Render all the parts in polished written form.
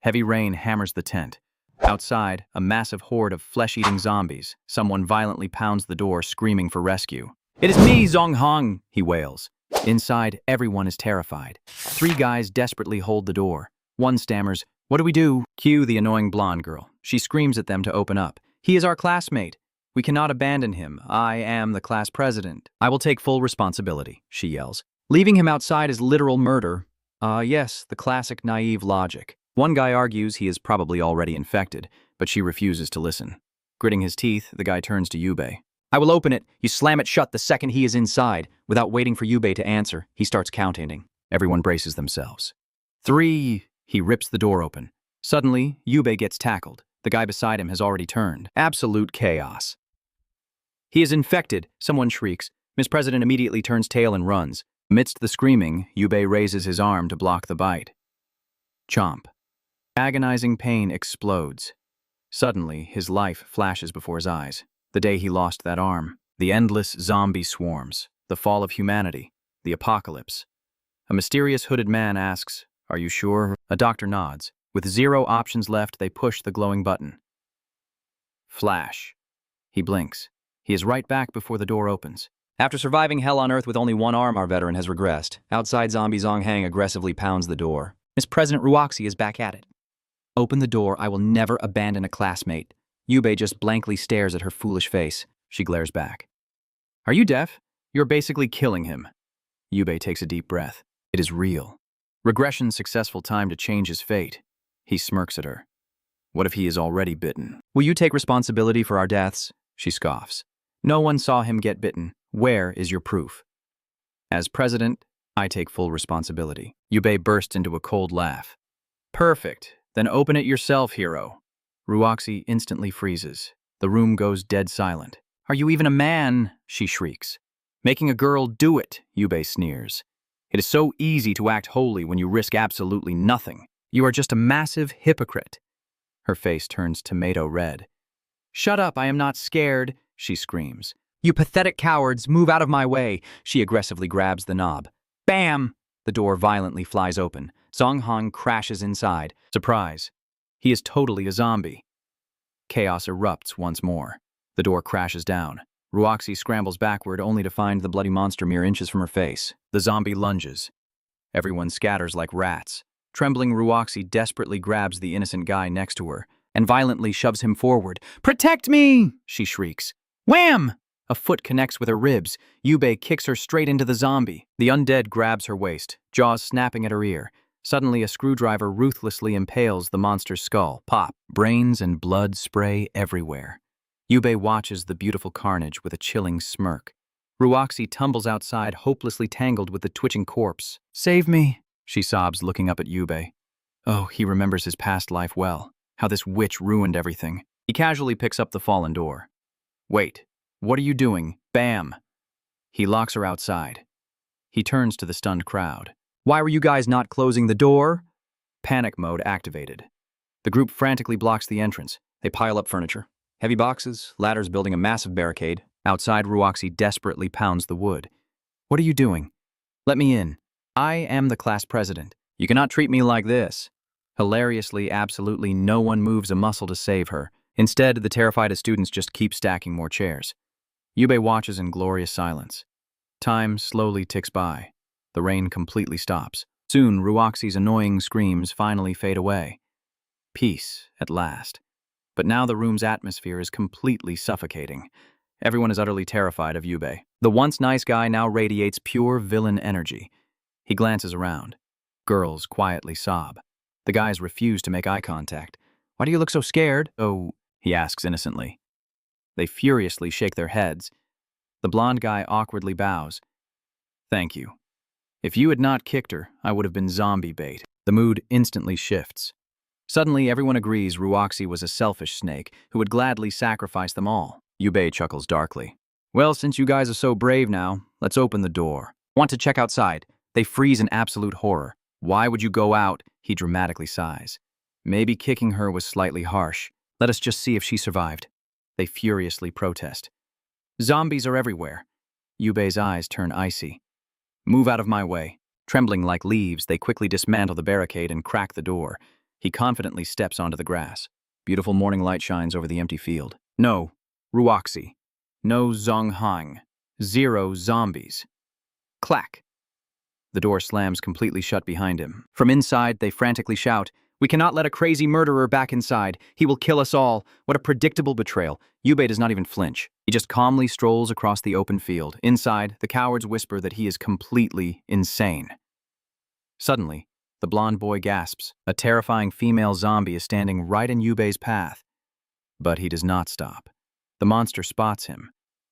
Heavy rain hammers the tent. Outside, a massive horde of flesh-eating zombies. Someone violently pounds the door, screaming for rescue. "It is me, Zong Hong," he wails. Inside, everyone is terrified. 3 guys desperately hold the door. One stammers, "What do we do?" Cue the annoying blonde girl. She screams at them to open up. "He is our classmate. We cannot abandon him. I am the class president. I will take full responsibility," she yells. "Leaving him outside is literal murder." Yes, the classic naive logic. One guy argues he is probably already infected, but she refuses to listen. Gritting his teeth, the guy turns to Ye Bei. "I will open it. You slam it shut the second he is inside." Without waiting for Ye Bei to answer, he starts counting. Everyone braces themselves. 3. He rips the door open. Suddenly, Ye Bei gets tackled. The guy beside him has already turned. Absolute chaos. "He is infected," someone shrieks. Miss President immediately turns tail and runs. Amidst the screaming, Ye Bei raises his arm to block the bite. Chomp. Agonizing pain explodes. Suddenly, his life flashes before his eyes. The day he lost that arm. The endless zombie swarms. The fall of humanity. The apocalypse. A mysterious hooded man asks, "Are you sure?" A doctor nods. With 0 options left, they push the glowing button. Flash. He blinks. He is right back before the door opens. After surviving hell on Earth with only 1 arm, our veteran has regressed. Outside, zombie Zong Hang aggressively pounds the door. Miss President Ruoxi is back at it. "Open the door. I will never abandon a classmate." Ye Bei just blankly stares at her foolish face. She glares back. "Are you deaf? You're basically killing him." Ye Bei takes a deep breath. It is real. Regression's successful time to change his fate. He smirks at her. What if he is already bitten? "Will you take responsibility for our deaths?" She scoffs. "No one saw him get bitten. Where is your proof?" "As president, I take full responsibility." Ye Bei bursts into a cold laugh. "Perfect. Then open it yourself, hero." Ruoxi instantly freezes. The room goes dead silent. "Are you even a man?" she shrieks. "Making a girl do it," Ye Bei sneers. "It is so easy to act holy when you risk absolutely nothing. You are just a massive hypocrite." Her face turns tomato red. "Shut up, I am not scared," she screams. "You pathetic cowards, move out of my way." She aggressively grabs the knob. Bam! The door violently flies open. Zong Hong crashes inside. Surprise. He is totally a zombie. Chaos erupts once more. The door crashes down. Ruoxi scrambles backward only to find the bloody monster mere inches from her face. The zombie lunges. Everyone scatters like rats. Trembling Ruoxi desperately grabs the innocent guy next to her and violently shoves him forward. "Protect me!" she shrieks. Wham! A foot connects with her ribs. Ye Bei kicks her straight into the zombie. The undead grabs her waist, jaws snapping at her ear. Suddenly, a screwdriver ruthlessly impales the monster's skull. Pop! Brains and blood spray everywhere. Ye Bei watches the beautiful carnage with a chilling smirk. Ruoxi tumbles outside, hopelessly tangled with the twitching corpse. "Save me," she sobs, looking up at Ye Bei. Oh, he remembers his past life well. How this witch ruined everything. He casually picks up the fallen door. "Wait. What are you doing?" Bam! He locks her outside. He turns to the stunned crowd. "Why were you guys not closing the door?" Panic mode activated. The group frantically blocks the entrance. They pile up furniture. Heavy boxes, ladders building a massive barricade. Outside, Ruoxi desperately pounds the wood. "What are you doing? Let me in. I am the class president. You cannot treat me like this." Hilariously, absolutely no one moves a muscle to save her. Instead, the terrified students just keep stacking more chairs. Ye Bei watches in glorious silence. Time slowly ticks by. The rain completely stops. Soon, Ruoxi's annoying screams finally fade away. Peace, at last. But now the room's atmosphere is completely suffocating. Everyone is utterly terrified of Ye Bei. The once nice guy now radiates pure villain energy. He glances around. Girls quietly sob. The guys refuse to make eye contact. "Why do you look so scared?" "Oh," he asks innocently. They furiously shake their heads. The blonde guy awkwardly bows. "Thank you. If you had not kicked her, I would have been zombie bait." The mood instantly shifts. Suddenly, everyone agrees Ruoxi was a selfish snake who would gladly sacrifice them all. Ye Bei chuckles darkly. "Well, since you guys are so brave now, let's open the door." "Want to check outside." They freeze in absolute horror. "Why would you go out?" He dramatically sighs. "Maybe kicking her was slightly harsh. Let us just see if she survived." They furiously protest. "Zombies are everywhere." Ye Bei's eyes turn icy. "Move out of my way." Trembling like leaves, they quickly dismantle the barricade and crack the door. He confidently steps onto the grass. Beautiful morning light shines over the empty field. No, Ruoxi. No Zonghang. 0 zombies. Clack. The door slams completely shut behind him. From inside, they frantically shout, "We cannot let a crazy murderer back inside. He will kill us all." What a predictable betrayal. Ye Bei does not even flinch. He just calmly strolls across the open field. Inside, the cowards whisper that he is completely insane. Suddenly, the blonde boy gasps. A terrifying female zombie is standing right in Ye Bei's path. But he does not stop. The monster spots him.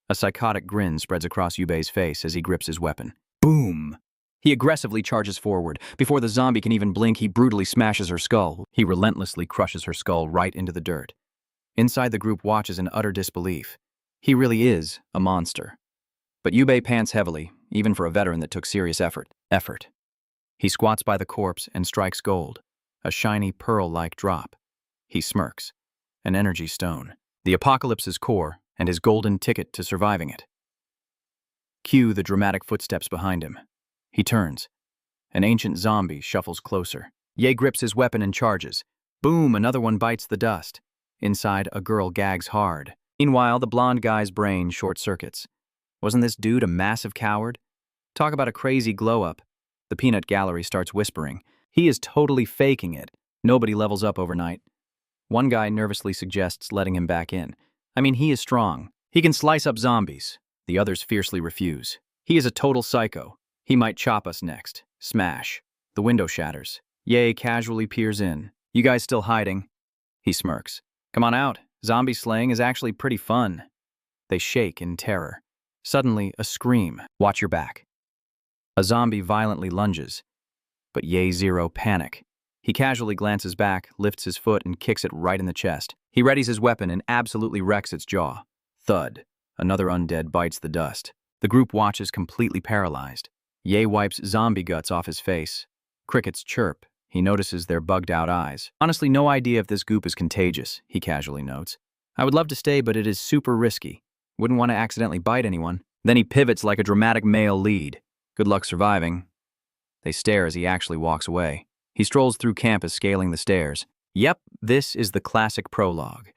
A psychotic grin spreads across Ye Bei's face as he grips his weapon. Boom! He aggressively charges forward. Before the zombie can even blink, he brutally smashes her skull. He relentlessly crushes her skull right into the dirt. Inside, the group watches in utter disbelief. He really is a monster. But Ye Bei pants heavily, even for a veteran that took serious effort. He squats by the corpse and strikes gold, a shiny pearl-like drop. He smirks, an energy stone. The apocalypse's core and his golden ticket to surviving it. Cue the dramatic footsteps behind him. He turns. An ancient zombie shuffles closer. Ye grips his weapon and charges. Boom, another one bites the dust. Inside, a girl gags hard. Meanwhile, the blonde guy's brain short-circuits. Wasn't this dude a massive coward? Talk about a crazy glow-up. The peanut gallery starts whispering. He is totally faking it. Nobody levels up overnight. One guy nervously suggests letting him back in. I mean, he is strong. He can slice up zombies. The others fiercely refuse. He is a total psycho. He might chop us next. Smash. The window shatters. Ye casually peers in. You guys still hiding? He smirks. Come on out. Zombie slaying is actually pretty fun. They shake in terror. Suddenly, a scream. Watch your back. A zombie violently lunges. But Ye Zero panic. He casually glances back, lifts his foot, and kicks it right in the chest. He readies his weapon and absolutely wrecks its jaw. Thud. Another undead bites the dust. The group watches completely paralyzed. Ye wipes zombie guts off his face. Crickets chirp. He notices their bugged-out eyes. Honestly, no idea if this goop is contagious, he casually notes. I would love to stay, but it is super risky. Wouldn't want to accidentally bite anyone. Then he pivots like a dramatic male lead. Good luck surviving. They stare as he actually walks away. He strolls through campus, scaling the stairs. Yep, this is the classic prologue.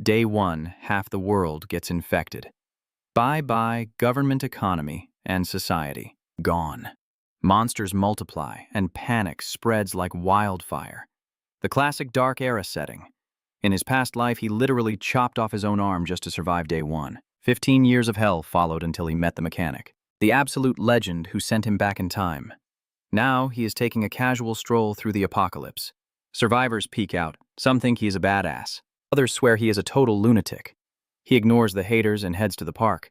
Day 1, half the world gets infected. Bye-bye government economy and society. Gone. Monsters multiply, and panic spreads like wildfire. The classic Dark Era setting. In his past life, he literally chopped off his own arm just to survive day 1. 15 years of hell followed until he met the mechanic. The absolute legend who sent him back in time. Now, he is taking a casual stroll through the apocalypse. Survivors peek out. Some think he is a badass. Others swear he is a total lunatic. He ignores the haters and heads to the park.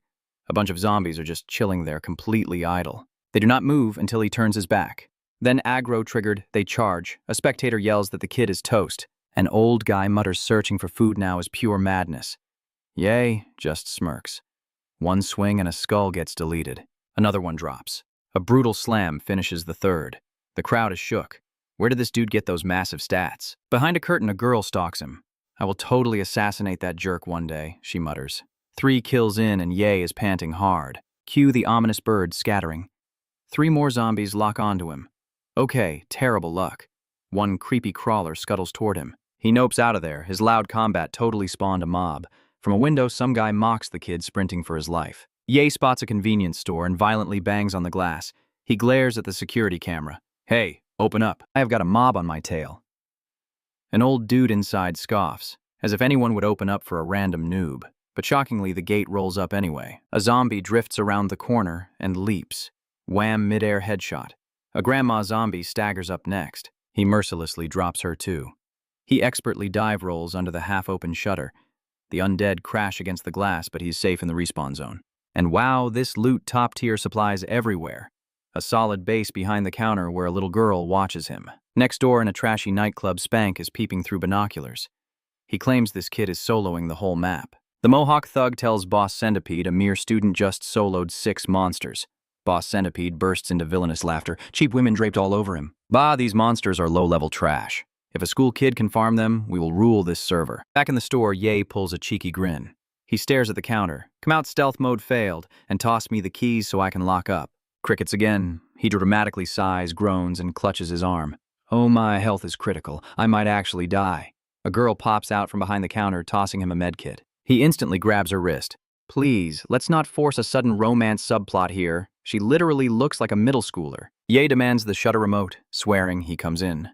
A bunch of zombies are just chilling there, completely idle. They do not move until he turns his back. Then, aggro-triggered, they charge. A spectator yells that the kid is toast. An old guy mutters searching for food now is pure madness. Ye just smirks. One swing and a skull gets deleted. Another one drops. A brutal slam finishes the third. The crowd is shook. Where did this dude get those massive stats? Behind a curtain, a girl stalks him. I will totally assassinate that jerk one day, she mutters. 3 kills in and Ye is panting hard. Cue the ominous birds scattering. 3 more zombies lock onto him. Okay, terrible luck. One creepy crawler scuttles toward him. He nopes out of there. His loud combat totally spawned a mob. From a window, some guy mocks the kid sprinting for his life. Ye spots a convenience store and violently bangs on the glass. He glares at the security camera. Hey, open up. I have got a mob on my tail. An old dude inside scoffs, as if anyone would open up for a random noob. But shockingly, the gate rolls up anyway. A zombie drifts around the corner and leaps. Wham, midair headshot. A grandma zombie staggers up next. He mercilessly drops her too. He expertly dive rolls under the half-open shutter. The undead crash against the glass, but he's safe in the respawn zone. And wow, this loot top-tier supplies everywhere. A solid base behind the counter where a little girl watches him. Next door in a trashy nightclub, Spank is peeping through binoculars. He claims this kid is soloing the whole map. The Mohawk thug tells Boss Centipede a mere student just soloed 6 monsters. Boss Centipede bursts into villainous laughter. Cheap women draped all over him. Bah, these monsters are low-level trash. If a school kid can farm them, we will rule this server. Back in the store, Ye pulls a cheeky grin. He stares at the counter. Come out, stealth mode failed, and toss me the keys so I can lock up. Crickets again. He dramatically sighs, groans, and clutches his arm. Oh, my health is critical. I might actually die. A girl pops out from behind the counter, tossing him a medkit. He instantly grabs her wrist. Please, let's not force a sudden romance subplot here. She literally looks like a middle schooler. Ye demands the shutter remote, swearing he comes in.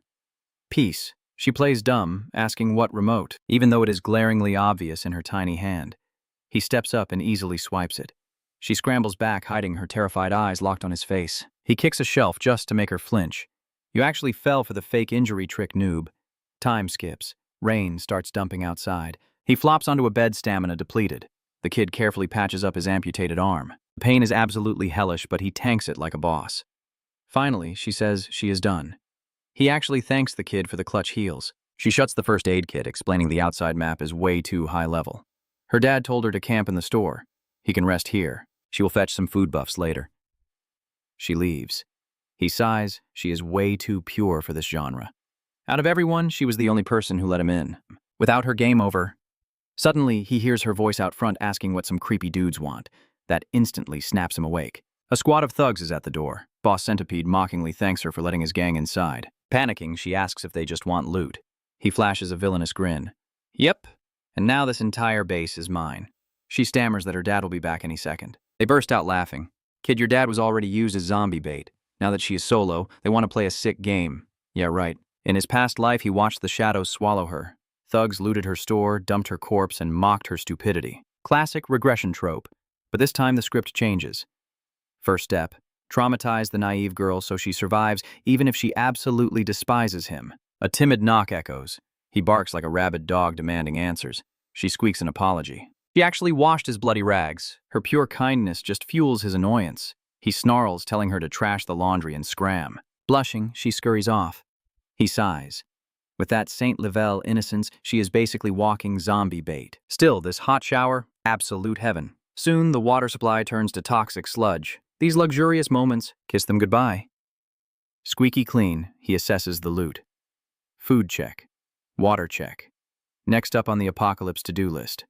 Peace. She plays dumb, asking what remote, even though it is glaringly obvious in her tiny hand. He steps up and easily swipes it. She scrambles back, hiding her terrified eyes locked on his face. He kicks a shelf just to make her flinch. You actually fell for the fake injury trick, noob. Time skips. Rain starts dumping outside. He flops onto a bed, stamina depleted. The kid carefully patches up his amputated arm. The pain is absolutely hellish, but he tanks it like a boss. Finally, she says she is done. He actually thanks the kid for the clutch heals. She shuts the first aid kit, explaining the outside map is way too high level. Her dad told her to camp in the store. He can rest here. She will fetch some food buffs later. She leaves. He sighs. She is way too pure for this genre. Out of everyone, she was the only person who let him in. Without her, game over. Suddenly, he hears her voice out front asking what some creepy dudes want. That instantly snaps him awake. A squad of thugs is at the door. Boss Centipede mockingly thanks her for letting his gang inside. Panicking, she asks if they just want loot. He flashes a villainous grin. Yep, and now this entire base is mine. She stammers that her dad will be back any second. They burst out laughing. Kid, your dad was already used as zombie bait. Now that she is solo, they want to play a sick game. Yeah, right. In his past life, he watched the shadows swallow her. Thugs looted her store, dumped her corpse, and mocked her stupidity. Classic regression trope. But this time the script changes. First step. Traumatize the naive girl so she survives even if she absolutely despises him. A timid knock echoes. He barks like a rabid dog demanding answers. She squeaks an apology. She actually washed his bloody rags. Her pure kindness just fuels his annoyance. He snarls, telling her to trash the laundry and scram. Blushing, she scurries off. He sighs. With that Saint Level innocence, she is basically walking zombie bait. Still, this hot shower, absolute heaven. Soon, the water supply turns to toxic sludge. These luxurious moments, kiss them goodbye. Squeaky clean, he assesses the loot. Food check. Water check. Next up on the apocalypse to-do list.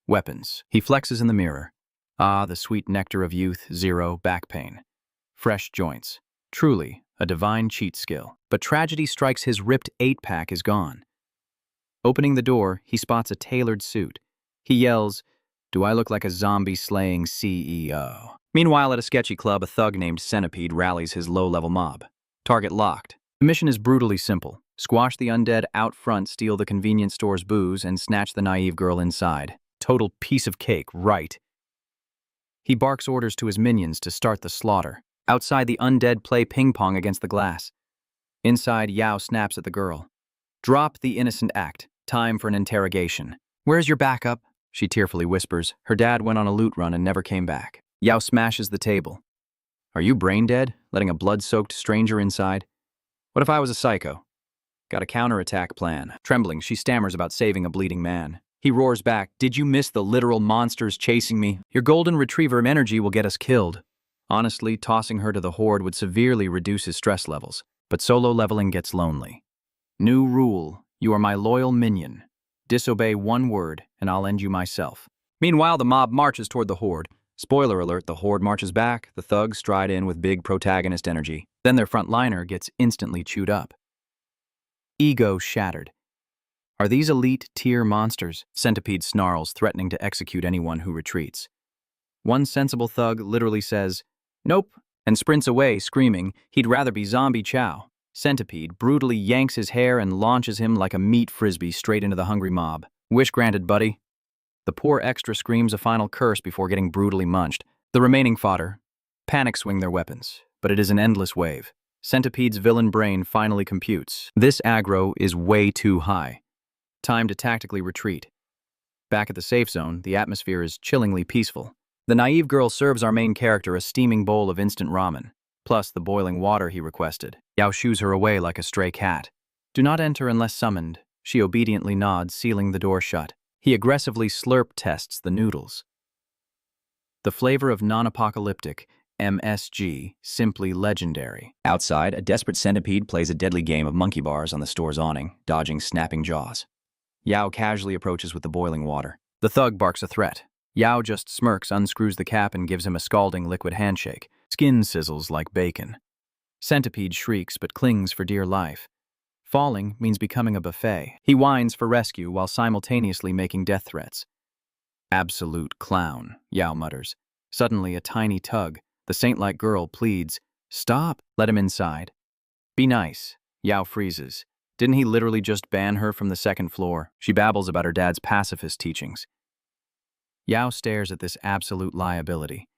Weapons. He flexes in the mirror. Ah, the sweet nectar of youth, zero back pain. Fresh joints. Truly, a divine cheat skill. But tragedy strikes, his ripped 8-pack is gone. Opening the door, he spots a tailored suit. He yells, "Do I look like a zombie-slaying CEO?" Meanwhile, at a sketchy club, a thug named Centipede rallies his low-level mob. Target locked. The mission is brutally simple. Squash the undead out front, steal the convenience store's booze, and snatch the naive girl inside. Total piece of cake, right? He barks orders to his minions to start the slaughter. Outside, the undead play ping-pong against the glass. Inside, Yao snaps at the girl. Drop the innocent act. Time for an interrogation. Where's your backup? She tearfully whispers. Her dad went on a loot run and never came back. Yao smashes the table. Are you brain dead, letting a blood-soaked stranger inside? What if I was a psycho? Got a counterattack plan. Trembling, she stammers about saving a bleeding man. He roars back, "Did you miss the literal monsters chasing me? Your golden retriever energy will get us killed." Honestly, tossing her to the horde would severely reduce his stress levels, but solo leveling gets lonely. New rule, you are my loyal minion. Disobey one word, and I'll end you myself. Meanwhile, the mob marches toward the horde. Spoiler alert, the horde marches back, the thugs stride in with big protagonist energy. Then their frontliner gets instantly chewed up. Ego shattered. Are these elite tier monsters? Centipede snarls, threatening to execute anyone who retreats. One sensible thug literally says, "Nope," and sprints away, screaming he'd rather be zombie chow. Centipede brutally yanks his hair and launches him like a meat frisbee straight into the hungry mob. Wish granted, buddy. The poor extra screams a final curse before getting brutally munched. The remaining fodder panic swing their weapons, but it is an endless wave. Centipede's villain brain finally computes. This aggro is way too high. Time to tactically retreat. Back at the safe zone, the atmosphere is chillingly peaceful. The naive girl serves our main character a steaming bowl of instant ramen, plus the boiling water he requested. Yao shoos her away like a stray cat. Do not enter unless summoned. She obediently nods, sealing the door shut. He aggressively slurp tests the noodles. The flavor of non-apocalyptic, MSG, simply legendary. Outside, a desperate centipede plays a deadly game of monkey bars on the store's awning, dodging snapping jaws. Yao casually approaches with the boiling water. The thug barks a threat. Yao just smirks, unscrews the cap, and gives him a scalding liquid handshake. Skin sizzles like bacon. Centipede shrieks but clings for dear life. Falling means becoming a buffet. He whines for rescue while simultaneously making death threats. Absolute clown, Yao mutters. Suddenly, a tiny tug, the saint-like girl, pleads, "Stop, let him inside." "Be nice." Yao freezes. Didn't he literally just ban her from the second floor? She babbles about her dad's pacifist teachings. Yao stares at this absolute liability.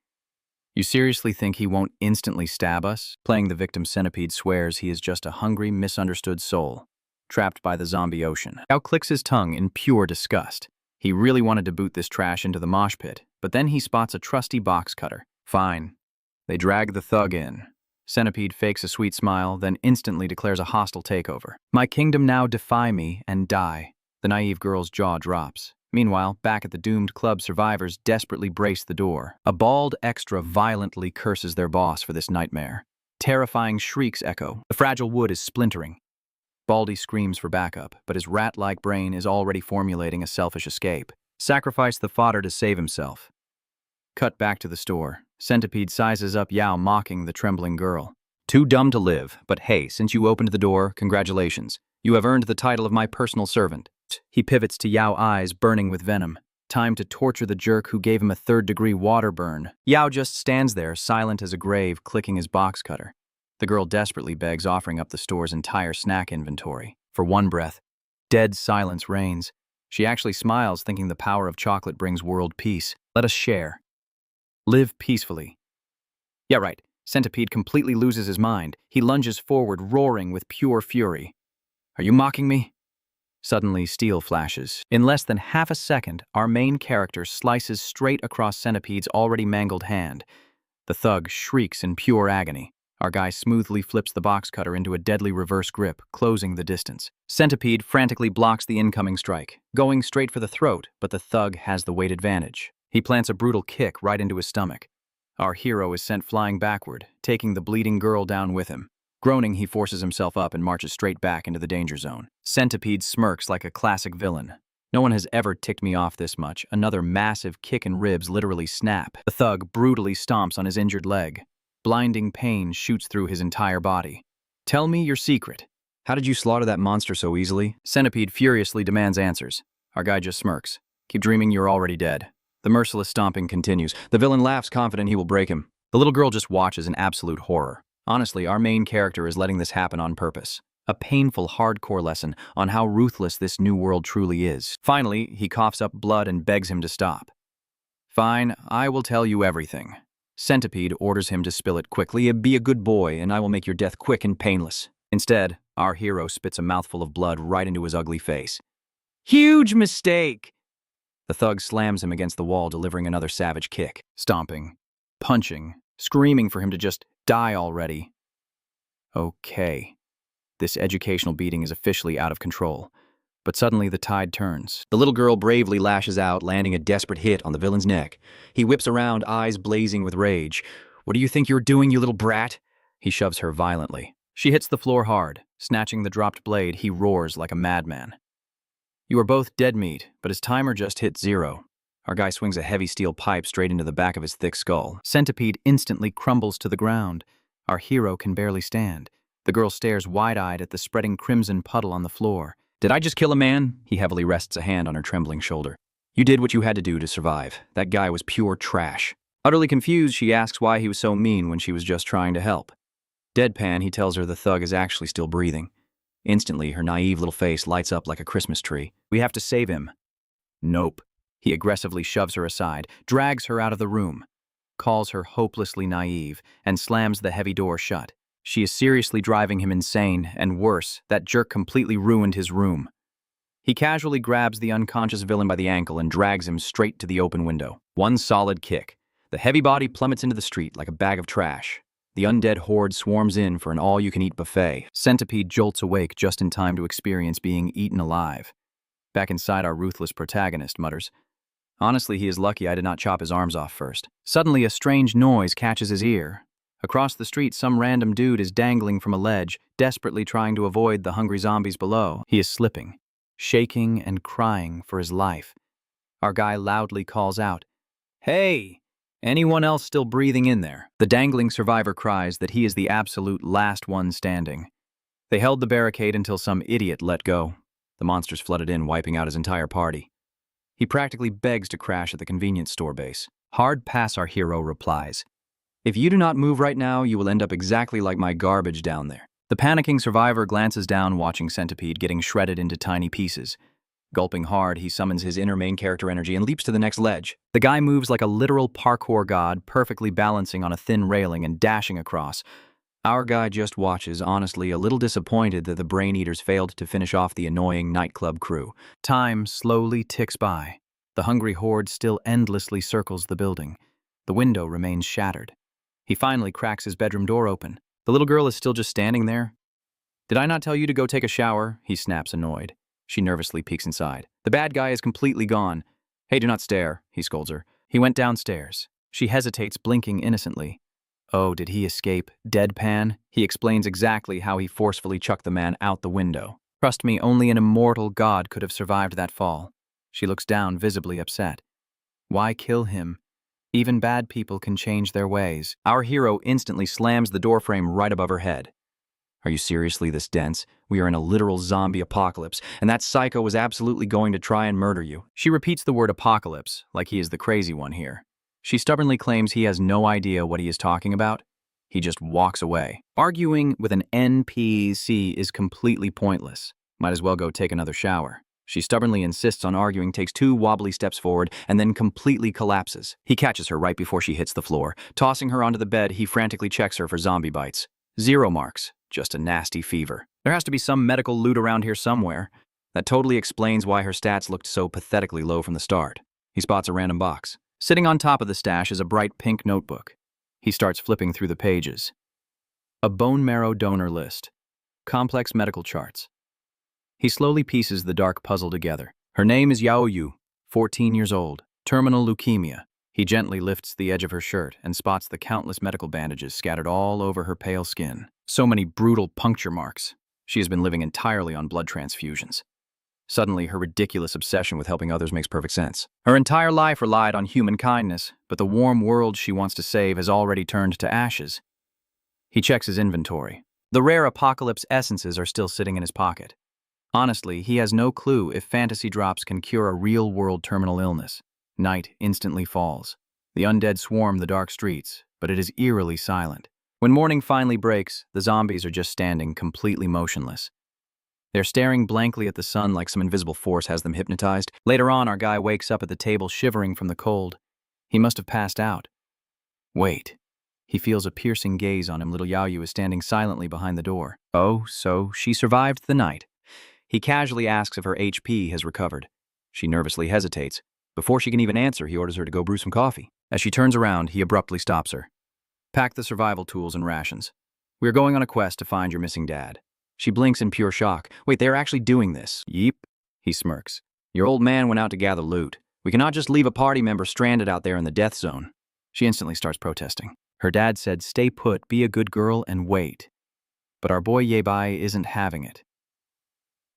"You seriously think he won't instantly stab us?" Playing the victim centipede swears he is just a hungry, misunderstood soul, trapped by the zombie ocean. Yao clicks his tongue in pure disgust. He really wanted to boot this trash into the mosh pit, but then he spots a trusty box cutter. Fine. They drag the thug in. Centipede fakes a sweet smile, then instantly declares a hostile takeover. "My kingdom now, defy me and die." The naive girl's jaw drops. Meanwhile, back at the doomed club, survivors desperately brace the door. A bald extra violently curses their boss for this nightmare. Terrifying shrieks echo. The fragile wood is splintering. Baldy screams for backup, but his rat-like brain is already formulating a selfish escape. Sacrifice the fodder to save himself. Cut back to the store. Centipede sizes up Yao, mocking the trembling girl. "Too dumb to live, but hey, since you opened the door, congratulations. You have earned the title of my personal servant." He pivots to Yao, eyes burning with venom. Time to torture the jerk who gave him a third-degree water burn. Yao just stands there, silent as a grave, clicking his box cutter. The girl desperately begs, offering up the store's entire snack inventory. For one breath, dead silence reigns. She actually smiles, thinking the power of chocolate brings world peace. "Let us share. Live peacefully." Yeah, right. Centipede completely loses his mind. He lunges forward, roaring with pure fury. "Are you mocking me?" Suddenly, steel flashes. In less than half a second, our main character slices straight across Centipede's already mangled hand. The thug shrieks in pure agony. Our guy smoothly flips the box cutter into a deadly reverse grip, closing the distance. Centipede frantically blocks the incoming strike, going straight for the throat, but the thug has the weight advantage. He plants a brutal kick right into his stomach. Our hero is sent flying backward, taking the bleeding girl down with him. Groaning, he forces himself up and marches straight back into the danger zone. Centipede smirks like a classic villain. "No one has ever ticked me off this much." Another massive kick in ribs literally snap. The thug brutally stomps on his injured leg. Blinding pain shoots through his entire body. "Tell me your secret. How did you slaughter that monster so easily?" Centipede furiously demands answers. Our guy just smirks. "Keep dreaming you're already dead." The merciless stomping continues. The villain laughs, confident he will break him. The little girl just watches in absolute horror. Honestly, our main character is letting this happen on purpose. A painful, hardcore lesson on how ruthless this new world truly is. Finally, he coughs up blood and begs him to stop. "Fine, I will tell you everything." Centipede orders him to spill it quickly. "Be a good boy, and I will make your death quick and painless." Instead, our hero spits a mouthful of blood right into his ugly face. "Huge mistake!" The thug slams him against the wall, delivering another savage kick. Stomping, punching, screaming for him to just die already. Okay. This educational beating is officially out of control. But suddenly the tide turns. The little girl bravely lashes out, landing a desperate hit on the villain's neck. He whips around, eyes blazing with rage. "What do you think you're doing, you little brat?" He shoves her violently. She hits the floor hard. Snatching the dropped blade, he roars like a madman. "You are both dead meat, but his timer just hit 0. Our guy swings a heavy steel pipe straight into the back of his thick skull. Centipede instantly crumbles to the ground. Our hero can barely stand. The girl stares wide-eyed at the spreading crimson puddle on the floor. "Did I just kill a man?" He heavily rests a hand on her trembling shoulder. "You did what you had to do to survive. That guy was pure trash." Utterly confused, she asks why he was so mean when she was just trying to help. Deadpan, he tells her the thug is actually still breathing. Instantly, her naive little face lights up like a Christmas tree. "We have to save him." "Nope." He aggressively shoves her aside, drags her out of the room, calls her hopelessly naive, and slams the heavy door shut. She is seriously driving him insane, and worse, that jerk completely ruined his room. He casually grabs the unconscious villain by the ankle and drags him straight to the open window. One solid kick. The heavy body plummets into the street like a bag of trash. The undead horde swarms in for an all-you-can-eat buffet. Centipede jolts awake just in time to experience being eaten alive. Back inside, our ruthless protagonist mutters, "Honestly, he is lucky I did not chop his arms off first." Suddenly, a strange noise catches his ear. Across the street, some random dude is dangling from a ledge, desperately trying to avoid the hungry zombies below. He is slipping, shaking and crying for his life. Our guy loudly calls out, "Hey! Anyone else still breathing in there?" The dangling survivor cries that he is the absolute last one standing. They held the barricade until some idiot let go. The monsters flooded in, wiping out his entire party. He practically begs to crash at the convenience store base. Hard pass, our hero replies. If you do not move right now, you will end up exactly like my garbage down there. The panicking survivor glances down, watching Centipede getting shredded into tiny pieces. Gulping hard, he summons his inner main character energy and leaps to the next ledge. The guy moves like a literal parkour god, perfectly balancing on a thin railing and dashing across. Our guy just watches, honestly a little disappointed that the Brain Eaters failed to finish off the annoying nightclub crew. Time slowly ticks by. The hungry horde still endlessly circles the building. The window remains shattered. He finally cracks his bedroom door open. The little girl is still just standing there. Did I not tell you to go take a shower? He snaps, annoyed. She nervously peeks inside. The bad guy is completely gone. Hey, do not stare, he scolds her. He went downstairs. She hesitates, blinking innocently. Oh, did he escape? Deadpan? He explains exactly how he forcefully chucked the man out the window. Trust me, only an immortal god could have survived that fall. She looks down, visibly upset. Why kill him? Even bad people can change their ways. Our hero instantly slams the doorframe right above her head. Are you seriously this dense? We are in a literal zombie apocalypse, and that psycho was absolutely going to try and murder you. She repeats the word apocalypse, like he is the crazy one here. She stubbornly claims he has no idea what he is talking about. He just walks away. Arguing with an NPC is completely pointless. Might as well go take another shower. She stubbornly insists on arguing, takes 2 wobbly steps forward, and then completely collapses. He catches her right before she hits the floor. Tossing her onto the bed, he frantically checks her for zombie bites. 0 marks. Just a nasty fever. There has to be some medical loot around here somewhere. That totally explains why her stats looked so pathetically low from the start. He spots a random box. Sitting on top of the stash is a bright pink notebook. He starts flipping through the pages. A bone marrow donor list. Complex medical charts. He slowly pieces the dark puzzle together. Her name is Yaoyu, 14 years old. Terminal leukemia. He gently lifts the edge of her shirt and spots the countless medical bandages scattered all over her pale skin. So many brutal puncture marks. She has been living entirely on blood transfusions. Suddenly, her ridiculous obsession with helping others makes perfect sense. Her entire life relied on human kindness, but the warm world she wants to save has already turned to ashes. He checks his inventory. The rare apocalypse essences are still sitting in his pocket. Honestly, he has no clue if fantasy drops can cure a real-world terminal illness. Night instantly falls. The undead swarm the dark streets, but it is eerily silent. When morning finally breaks, the zombies are just standing completely motionless. They're staring blankly at the sun like some invisible force has them hypnotized. Later on, our guy wakes up at the table shivering from the cold. He must have passed out. Wait. He feels a piercing gaze on him. Little Yaoyu is standing silently behind the door. Oh, so she survived the night. He casually asks if her HP has recovered. She nervously hesitates. Before she can even answer, he orders her to go brew some coffee. As she turns around, he abruptly stops her. Pack the survival tools and rations. We are going on a quest to find your missing dad. She blinks in pure shock. Wait, they're actually doing this? Yeep, he smirks. Your old man went out to gather loot. We cannot just leave a party member stranded out there in the death zone. She instantly starts protesting. Her dad said, stay put, be a good girl, and wait. But our boy Ye Bei isn't having it.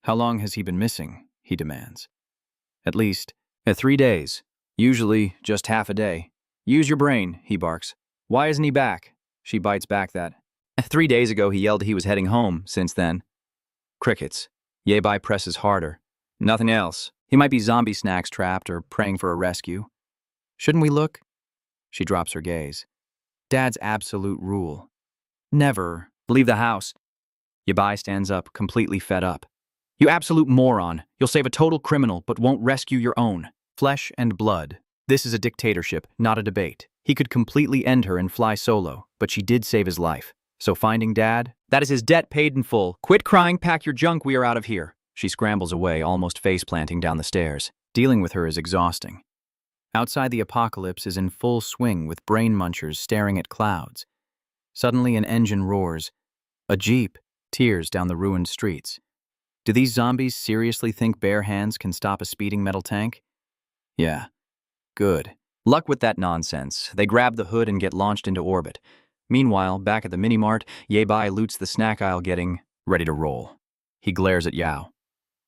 How long has he been missing? He demands. At least, 3 days. Usually, just half a day. Use your brain, he barks. Why isn't he back? She bites back that. 3 days ago, he yelled he was heading home. Since then. Crickets. Ye Bei presses harder. Nothing else. He might be zombie snacks trapped or praying for a rescue. Shouldn't we look? She drops her gaze. Dad's absolute rule. Never leave the house. Ye Bei stands up, completely fed up. You absolute moron. You'll save a total criminal, but won't rescue your own. Flesh and blood. This is a dictatorship, not a debate. He could completely end her and fly solo, but she did save his life. So finding Dad? That is his debt paid in full. Quit crying, pack your junk, we are out of here. She scrambles away, almost face-planting down the stairs. Dealing with her is exhausting. Outside, the apocalypse is in full swing with brain munchers staring at clouds. Suddenly an engine roars. A jeep tears down the ruined streets. Do these zombies seriously think bare hands can stop a speeding metal tank? Yeah. Good. Luck with that nonsense. They grab the hood and get launched into orbit. Meanwhile, back at the mini-mart, Ye Bei loots the snack aisle getting ready to roll. He glares at Yao.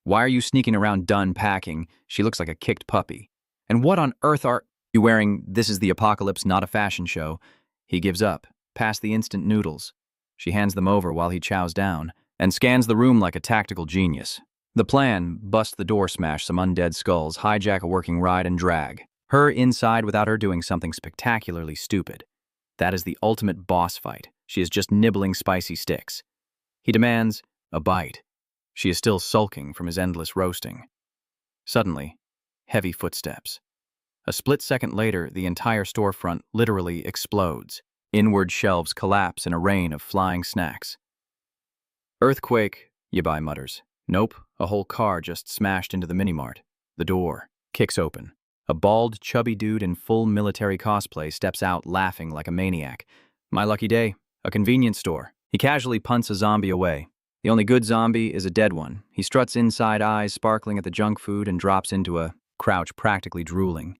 Why are you sneaking around done packing? She looks like a kicked puppy. And what on earth are you wearing? This is the apocalypse, not a fashion show. He gives up. Pass the instant noodles. She hands them over while he chows down. and scans the room like a tactical genius. The plan: bust the door, smash some undead skulls, hijack a working ride, and drag her inside without her doing something spectacularly stupid. That is the ultimate boss fight. She is just nibbling spicy sticks. He demands a bite. She is still sulking from his endless roasting. Suddenly, heavy footsteps. A split second later, the entire storefront literally explodes. Inward shelves collapse in a rain of flying snacks. Earthquake, Ye Bei mutters. Nope, a whole car just smashed into the minimart. The door kicks open. A bald, chubby dude in full military cosplay steps out laughing like a maniac. My lucky day, a convenience store. He casually punts a zombie away. The only good zombie is a dead one. He struts inside, eyes sparkling at the junk food, and drops into a crouch, practically drooling.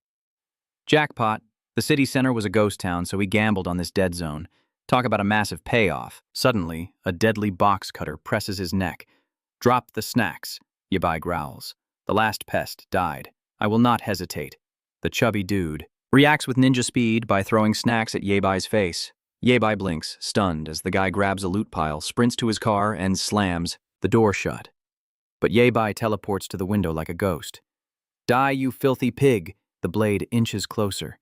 Jackpot. The city center was a ghost town, so he gambled on this dead zone. Talk about a massive payoff. Suddenly, a deadly box cutter presses his neck. Drop the snacks, Ye Bei growls. The last pest died. I will not hesitate. The chubby dude reacts with ninja speed by throwing snacks at Ye Bei's face. Ye Bei blinks, stunned, as the guy grabs a loot pile, sprints to his car, and slams the door shut. But Ye Bei teleports to the window like a ghost. Die, you filthy pig! The blade inches closer.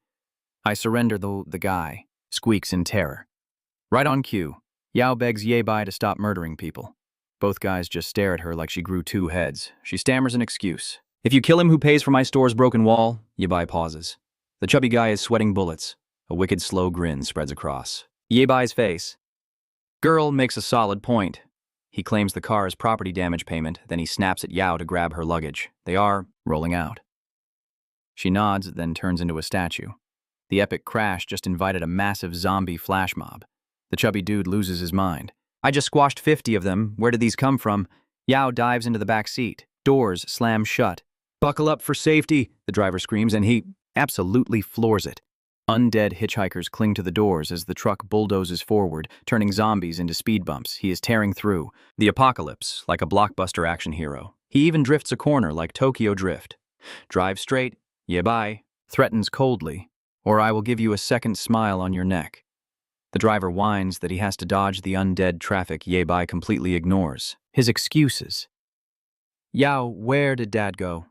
I surrender, though, the guy squeaks in terror. Right on cue, Yao begs Ye Bei to stop murdering people. Both guys just stare at her like she grew two heads. She stammers an excuse. If you kill him who pays for my store's broken wall, Ye Bei pauses. The chubby guy is sweating bullets. A wicked slow grin spreads across Ye Bei's face. Girl makes a solid point. He claims the car as property damage payment, then he snaps at Yao to grab her luggage. They are rolling out. She nods, then turns into a statue. The epic crash just invited a massive zombie flash mob. The chubby dude loses his mind. I just squashed 50 of them. Where did these come from? Yao dives into the back seat. Doors slam shut. Buckle up for safety, the driver screams, and he absolutely floors it. Undead hitchhikers cling to the doors as the truck bulldozes forward, turning zombies into speed bumps. He is tearing through the apocalypse like a blockbuster action hero. He even drifts a corner like Tokyo Drift. Drive straight, Ye Bei threatens coldly, or I will give you a second smile on your neck. The driver whines that he has to dodge the undead traffic Ye Bei completely ignores. His excuses. Yao, where did Dad go?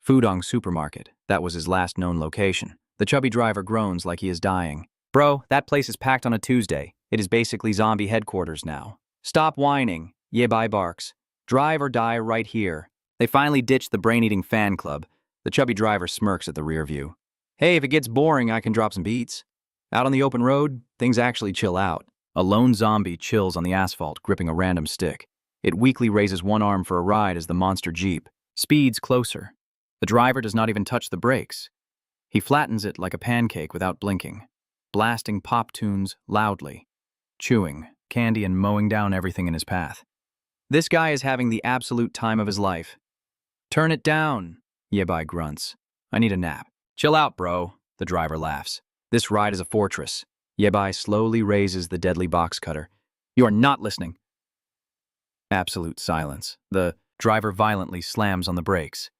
Fudong Supermarket. That was his last known location. The chubby driver groans like he is dying. Bro, that place is packed on a Tuesday. It is basically zombie headquarters now. Stop whining, Ye Bei barks. Drive or die right here. They finally ditched the brain-eating fan club. The chubby driver smirks at the rear view. Hey, if it gets boring, I can drop some beats. Out on the open road, things actually chill out. A lone zombie chills on the asphalt, gripping a random stick. It weakly raises one arm for a ride as the monster Jeep speeds closer. The driver does not even touch the brakes. He flattens it like a pancake without blinking, blasting pop tunes loudly, chewing candy and mowing down everything in his path. This guy is having the absolute time of his life. Turn it down, Ye Bei grunts. I need a nap. Chill out, bro, the driver laughs. This ride is a fortress. Ye Bei slowly raises the deadly box cutter. You are not listening. Absolute silence. The driver violently slams on the brakes.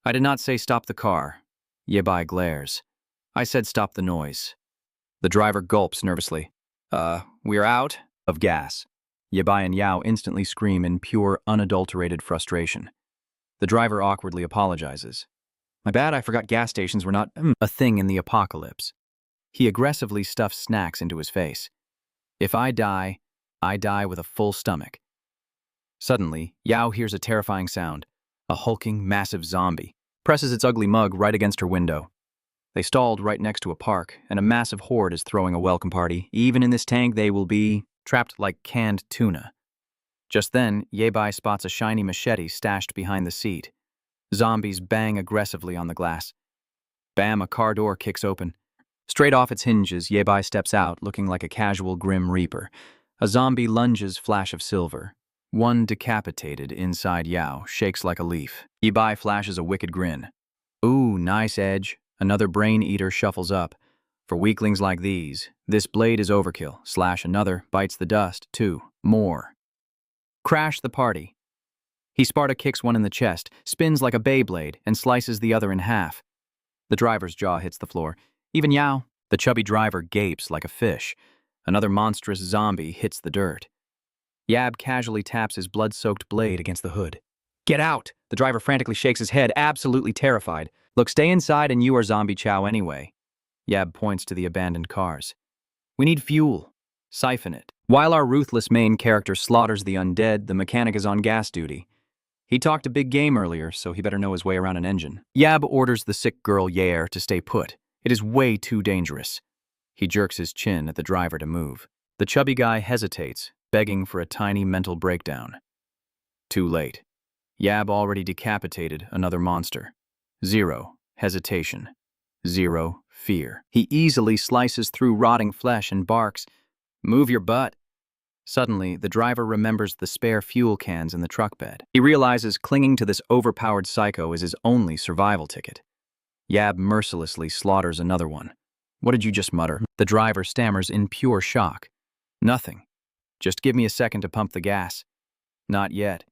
I did not say stop the car. Ye Bei glares. I said stop the noise. The driver gulps nervously. We're out of gas. Ye Bei and Yao instantly scream in pure, unadulterated frustration. The driver awkwardly apologizes. My bad, I forgot gas stations were not a thing in the apocalypse. He aggressively stuffs snacks into his face. If I die with a full stomach. Suddenly, Yao hears a terrifying sound. A hulking, massive zombie presses its ugly mug right against her window. They stalled right next to a park, and a massive horde is throwing a welcome party. Even in this tank, they will be trapped like canned tuna. Just then, Ye Bei spots a shiny machete stashed behind the seat. Zombies bang aggressively on the glass. Bam, a car door kicks open. Straight off its hinges, Ye Bei steps out, looking like a casual Grim Reaper. A zombie lunges, flash of silver. One decapitated inside Yao shakes like a leaf. Ye Bei flashes a wicked grin. Ooh, nice edge. Another brain eater shuffles up. For weaklings like these, this blade is overkill. Slash another, bites the dust. 2 more. Crash the party. He Sparta kicks one in the chest, spins like a Beyblade, and slices the other in half. The driver's jaw hits the floor. Even Yao, the chubby driver, gapes like a fish. Another monstrous zombie hits the dirt. Yab casually taps his blood-soaked blade against the hood. Get out! The driver frantically shakes his head, absolutely terrified. Look, stay inside and you are zombie chow anyway. Yab points to the abandoned cars. We need fuel. Siphon it. While our ruthless main character slaughters the undead, the mechanic is on gas duty. He talked a big game earlier, so he better know his way around an engine. Yab orders the sick girl Ye to stay put. It is way too dangerous. He jerks his chin at the driver to move. The chubby guy hesitates, begging for a tiny mental breakdown. Too late. Yab already decapitated another monster. 0 hesitation. 0 fear. He easily slices through rotting flesh and barks, "Move your butt." Suddenly, the driver remembers the spare fuel cans in the truck bed. He realizes clinging to this overpowered psycho is his only survival ticket. Yab mercilessly slaughters another one. What did you just mutter? The driver stammers in pure shock. Nothing. Just give me a second to pump the gas. Not yet.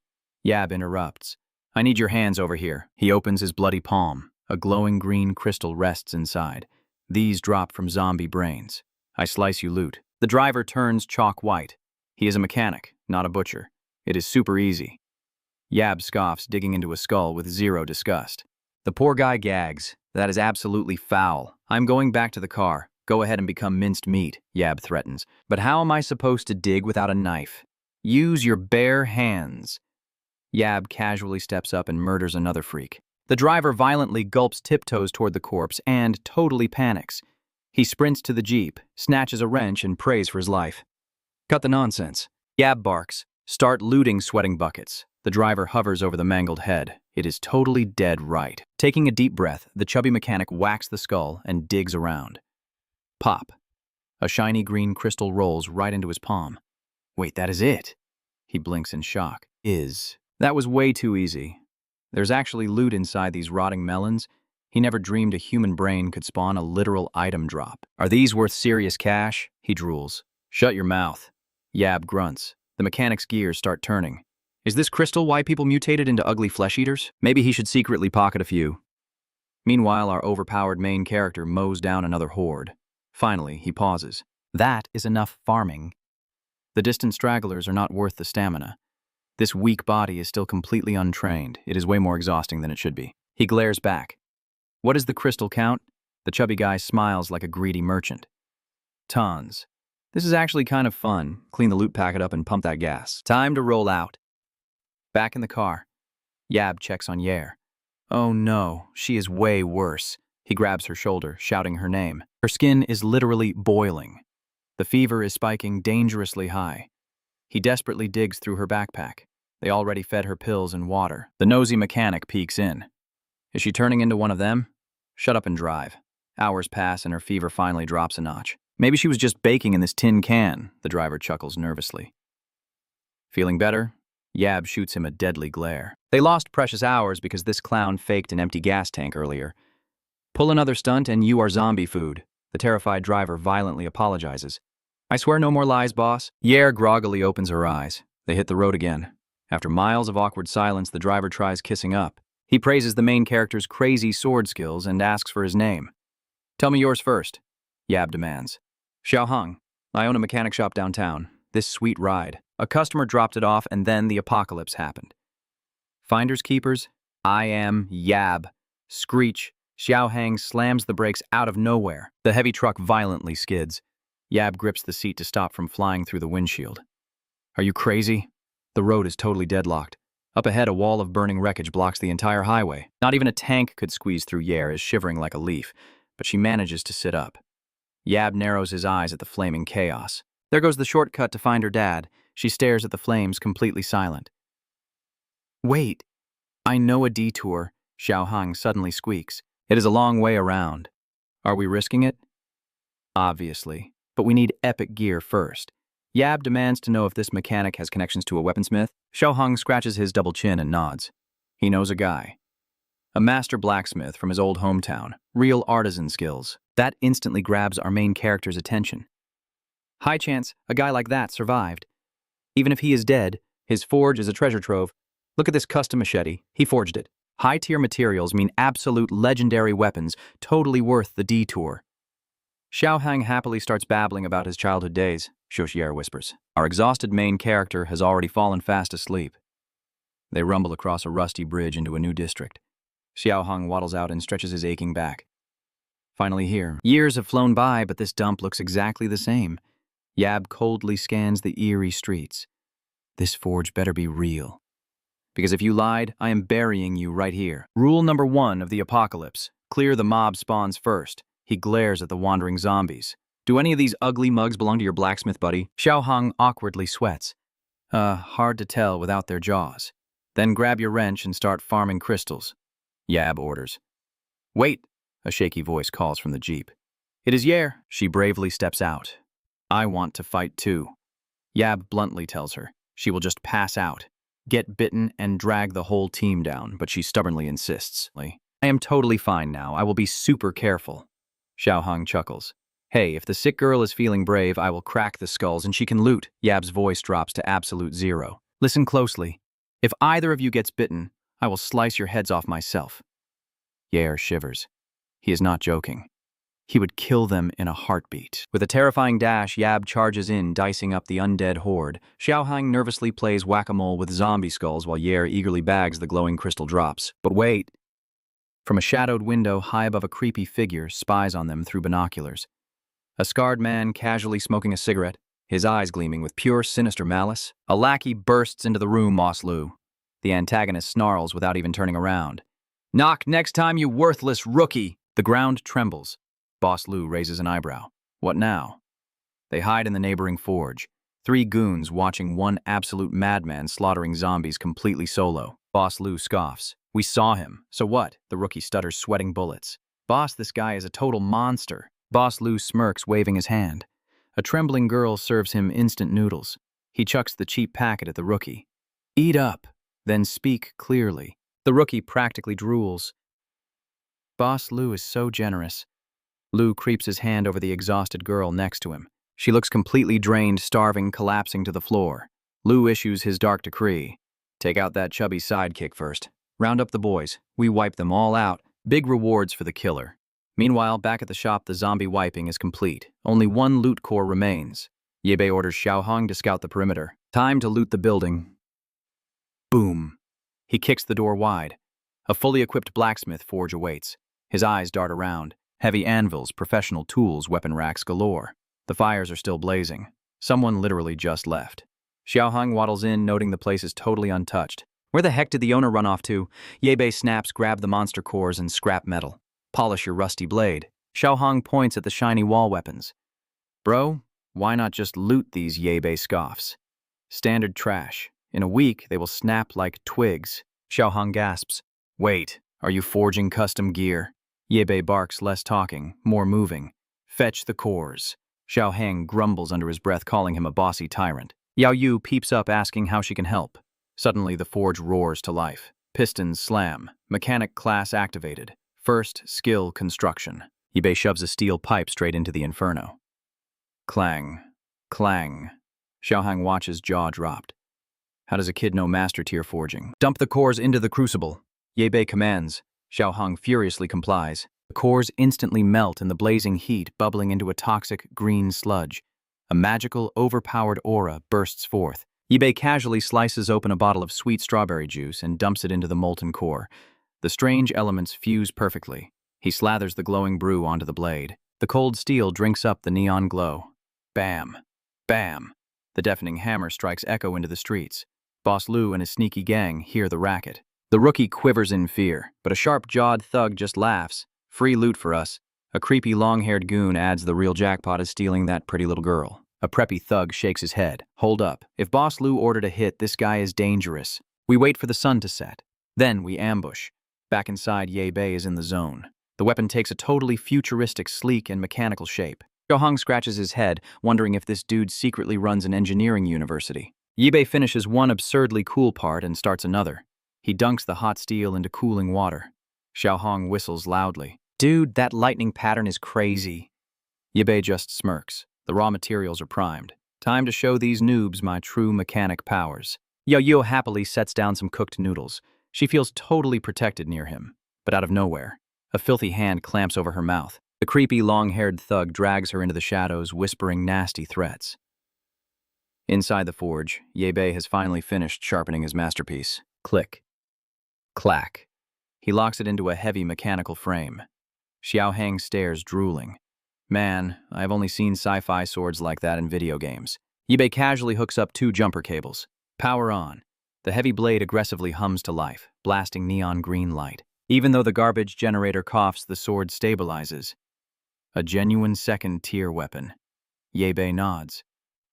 Yab interrupts. I need your hands over here. He opens his bloody palm. A glowing green crystal rests inside. These drop from zombie brains. I slice you loot. The driver turns chalk white. He is a mechanic, not a butcher. It is super easy. Yab scoffs, digging into a skull with 0 disgust. The poor guy gags. That is absolutely foul. I'm going back to the car. Go ahead and become minced meat, Yab threatens. But how am I supposed to dig without a knife? Use your bare hands. Yab casually steps up and murders another freak. The driver violently gulps tiptoes toward the corpse and totally panics. He sprints to the jeep, snatches a wrench, and prays for his life. Cut the nonsense. Yab barks. Start looting sweating buckets. The driver hovers over the mangled head. It is totally dead right. Taking a deep breath, the chubby mechanic whacks the skull and digs around. Pop. A shiny green crystal rolls right into his palm. Wait, that is it? He blinks in shock. That was way too easy. There's actually loot inside these rotting melons. He never dreamed a human brain could spawn a literal item drop. Are these worth serious cash? He drools. Shut your mouth. Yab grunts. The mechanic's gears start turning. Is this crystal why people mutated into ugly flesh eaters? Maybe he should secretly pocket a few. Meanwhile, our overpowered main character mows down another horde. Finally, he pauses. That is enough farming. The distant stragglers are not worth the stamina. This weak body is still completely untrained. It is way more exhausting than it should be. He glares back. What is the crystal count? The chubby guy smiles like a greedy merchant. Tons. This is actually kind of fun. Clean the loot packet up and pump that gas. Time to roll out. Back in the car, Yab checks on Ye. Oh no, she is way worse. He grabs her shoulder, shouting her name. Her skin is literally boiling. The fever is spiking dangerously high. He desperately digs through her backpack. They already fed her pills and water. The nosy mechanic peeks in. Is she turning into one of them? Shut up and drive. Hours pass and her fever finally drops a notch. Maybe she was just baking in this tin can, the driver chuckles nervously. Feeling better? Yab shoots him a deadly glare. They lost precious hours because this clown faked an empty gas tank earlier. Pull another stunt and you are zombie food. The terrified driver violently apologizes. I swear no more lies, boss. Ye groggily opens her eyes. They hit the road again. After miles of awkward silence, the driver tries kissing up. He praises the main character's crazy sword skills and asks for his name. Tell me yours first, Yab demands. Xiaohang. I own a mechanic shop downtown. This sweet ride. A customer dropped it off and then the apocalypse happened. Finders keepers, I am Yab. Screech. Xiaohang slams the brakes out of nowhere. The heavy truck violently skids. Yab grips the seat to stop from flying through the windshield. Are you crazy? The road is totally deadlocked. Up ahead, a wall of burning wreckage blocks the entire highway. Not even a tank could squeeze through Ye is shivering like a leaf, but she manages to sit up. Yab narrows his eyes at the flaming chaos. There goes the shortcut to find her dad. She stares at the flames, completely silent. Wait, I know a detour, Xiaohang suddenly squeaks. It is a long way around. Are we risking it? Obviously, but we need epic gear first. Yab demands to know if this mechanic has connections to a weaponsmith. Xiaohang scratches his double chin and nods. He knows a guy. A master blacksmith from his old hometown. Real artisan skills. That instantly grabs our main character's attention. High chance a guy like that survived. Even if he is dead, his forge is a treasure trove. Look at this custom machete. He forged it. High-tier materials mean absolute legendary weapons, totally worth the detour. Xiaohang happily starts babbling about his childhood days, Shoshier whispers. Our exhausted main character has already fallen fast asleep. They rumble across a rusty bridge into a new district. Xiao Hong waddles out and stretches his aching back. Finally here. Years have flown by, but this dump looks exactly the same. Yab coldly scans the eerie streets. This forge better be real. Because if you lied, I am burying you right here. Rule number 1 of the apocalypse. Clear the mob spawns first. He glares at the wandering zombies. Do any of these ugly mugs belong to your blacksmith buddy? Xiao Hong awkwardly sweats. Hard to tell without their jaws. Then grab your wrench and start farming crystals. Yab orders. Wait, a shaky voice calls from the jeep. It is Ye. She bravely steps out. I want to fight too. Yab bluntly tells her. She will just pass out, get bitten, and drag the whole team down, but she stubbornly insists. I am totally fine now. I will be super careful. Xiao Hong chuckles. Hey, if the sick girl is feeling brave, I will crack the skulls and she can loot. Yab's voice drops to absolute 0. Listen closely. If either of you gets bitten, I will slice your heads off myself. Ye shivers. He is not joking. He would kill them in a heartbeat. With a terrifying dash, Yab charges in, dicing up the undead horde. Xiao Hong nervously plays whack-a-mole with zombie skulls while Ye eagerly bags the glowing crystal drops. But wait! From a shadowed window high above a creepy figure spies on them through binoculars. A scarred man casually smoking a cigarette, his eyes gleaming with pure sinister malice. A lackey bursts into the room, Moss Lu. The antagonist snarls without even turning around. Knock next time, you worthless rookie! The ground trembles. Boss Lu raises an eyebrow. What now? They hide in the neighboring forge. 3 goons watching one absolute madman slaughtering zombies completely solo. Boss Lu scoffs. We saw him. So what? The rookie stutters, sweating bullets. Boss, this guy is a total monster. Boss Lu smirks, waving his hand. A trembling girl serves him instant noodles. He chucks the cheap packet at the rookie. Eat up, then speak clearly. The rookie practically drools. Boss Lu is so generous. Lu creeps his hand over the exhausted girl next to him. She looks completely drained, starving, collapsing to the floor. Lu issues his dark decree. Take out that chubby sidekick first. Round up the boys. We wipe them all out. Big rewards for the killer. Meanwhile, back at the shop, the zombie wiping is complete. Only 1 loot core remains. Ye Bei orders Xiao Hong to scout the perimeter. Time to loot the building. Boom. He kicks the door wide. A fully equipped blacksmith forge awaits. His eyes dart around. Heavy anvils, professional tools, weapon racks galore. The fires are still blazing. Someone literally just left. Xiao Hong waddles in, noting the place is totally untouched. Where the heck did the owner run off to? Ye Bei snaps, grab the monster cores and scrap metal. Polish your rusty blade. Xiao Hong points at the shiny wall weapons. Bro, why not just loot these Ye Bei scoffs? Standard trash. In a week, they will snap like twigs. Xiao Hong gasps. Wait, are you forging custom gear? Ye Bei barks, less talking, more moving. Fetch the cores. Xiao Hong grumbles under his breath, calling him a bossy tyrant. Yao Yu peeps up, asking how she can help. Suddenly, the forge roars to life. Pistons slam. Mechanic class activated. First skill construction. Ye Bei shoves a steel pipe straight into the inferno. Clang. Clang. Xiao Hong watches, jaw dropped. How does a kid know master tier forging? Dump the cores into the crucible. Ye Bei commands. Xiao Hong furiously complies. The cores instantly melt in the blazing heat, bubbling into a toxic green sludge. A magical, overpowered aura bursts forth. Ye Bei casually slices open a bottle of sweet strawberry juice and dumps it into the molten core. The strange elements fuse perfectly. He slathers the glowing brew onto the blade. The cold steel drinks up the neon glow. Bam. Bam. The deafening hammer strikes echo into the streets. Boss Lu and his sneaky gang hear the racket. The rookie quivers in fear, but a sharp-jawed thug just laughs. Free loot for us. A creepy long-haired goon adds the real jackpot is stealing that pretty little girl. A preppy thug shakes his head. Hold up. If Boss Lu ordered a hit, this guy is dangerous. We wait for the sun to set. Then we ambush. Back inside, Ye Bei is in the zone. The weapon takes a totally futuristic, sleek, and mechanical shape. Xiao Hong scratches his head, wondering if this dude secretly runs an engineering university. Ye Bei finishes one absurdly cool part and starts another. He dunks the hot steel into cooling water. Xiao Hong whistles loudly. Dude, that lightning pattern is crazy. Ye Bei just smirks. The raw materials are primed. Time to show these noobs my true mechanic powers. Yao Yu happily sets down some cooked noodles. She feels totally protected near him. But out of nowhere, a filthy hand clamps over her mouth. The creepy long-haired thug drags her into the shadows, whispering nasty threats. Inside the forge, Ye Bei has finally finished sharpening his masterpiece. Click. Clack. He locks it into a heavy mechanical frame. Xiao Hang stares, drooling. Man, I've only seen sci-fi swords like that in video games. Ye Bei casually hooks up 2 jumper cables. Power on. The heavy blade aggressively hums to life, blasting neon green light. Even though the garbage generator coughs, the sword stabilizes. A genuine second-tier weapon. Ye Bei nods.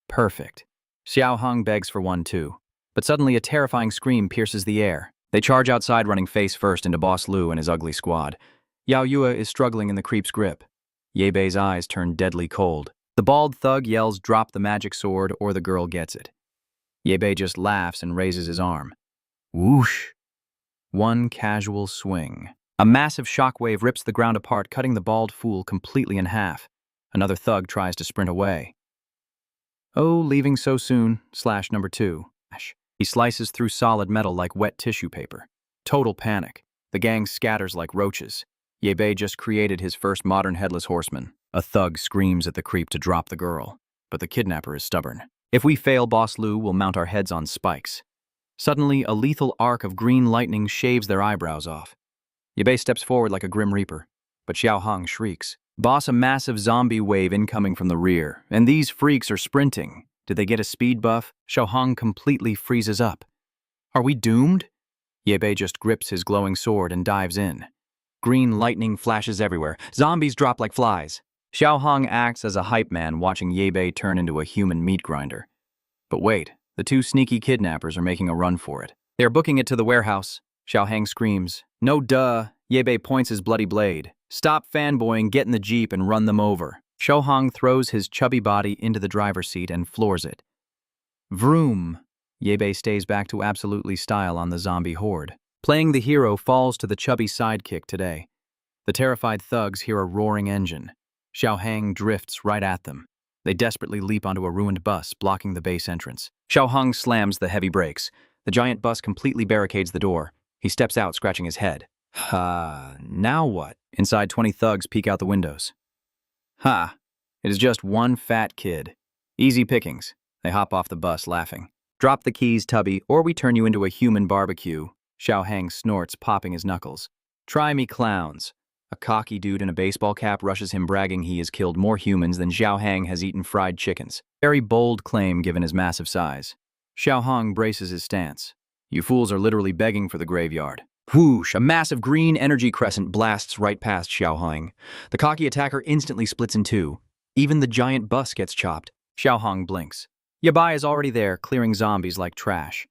Perfect. Xiao Hong begs for one too. But suddenly a terrifying scream pierces the air. They charge outside, running face first into Boss Lu and his ugly squad. Yao Yue is struggling in the creep's grip. Ye Bei's eyes turn deadly cold. The bald thug yells, "Drop the magic sword or the girl gets it." Ye Bei just laughs and raises his arm. Whoosh! One casual swing. A massive shockwave rips the ground apart, cutting the bald fool completely in half. Another thug tries to sprint away. Oh, leaving so soon, /number 2. He slices through solid metal like wet tissue paper. Total panic. The gang scatters like roaches. Ye Bei just created his first modern headless horseman. A thug screams at the creep to drop the girl, but the kidnapper is stubborn. If we fail, Boss Lu will mount our heads on spikes. Suddenly, a lethal arc of green lightning shaves their eyebrows off. Ye Bei steps forward like a grim reaper, but Xiao Hong shrieks. Boss, a massive zombie wave incoming from the rear, and these freaks are sprinting. Did they get a speed buff? Xiao Hong completely freezes up. Are we doomed? Ye Bei just grips his glowing sword and dives in. Green lightning flashes everywhere. Zombies drop like flies. Xiao Hong acts as a hype man, watching Ye Bei turn into a human meat grinder. But wait, the 2 sneaky kidnappers are making a run for it. They are booking it to the warehouse. Xiao Hang screams. No duh. Ye Bei points his bloody blade. Stop fanboying, get in the jeep and run them over. Xiao Hong throws his chubby body into the driver's seat and floors it. Vroom. Ye Bei stays back to absolutely style on the zombie horde. Playing the hero falls to the chubby sidekick today. The terrified thugs hear a roaring engine. Xiao Hang drifts right at them. They desperately leap onto a ruined bus, blocking the base entrance. Xiao Hong slams the heavy brakes. The giant bus completely barricades the door. He steps out, scratching his head. Now what? Inside, 20 thugs peek out the windows. It is just one fat kid. Easy pickings. They hop off the bus, laughing. Drop the keys, Tubby, or we turn you into a human barbecue. Xiao Hang snorts, popping his knuckles. Try me, clowns. A cocky dude in a baseball cap rushes him, bragging he has killed more humans than Xiao Hang has eaten fried chickens. Very bold claim given his massive size. Xiao Hong braces his stance. You fools are literally begging for the graveyard. Whoosh! A massive green energy crescent blasts right past Xiao Hong. The cocky attacker instantly splits in 2. Even the giant bus gets chopped. Xiao Hong blinks. Ye Bei is already there, clearing zombies like trash.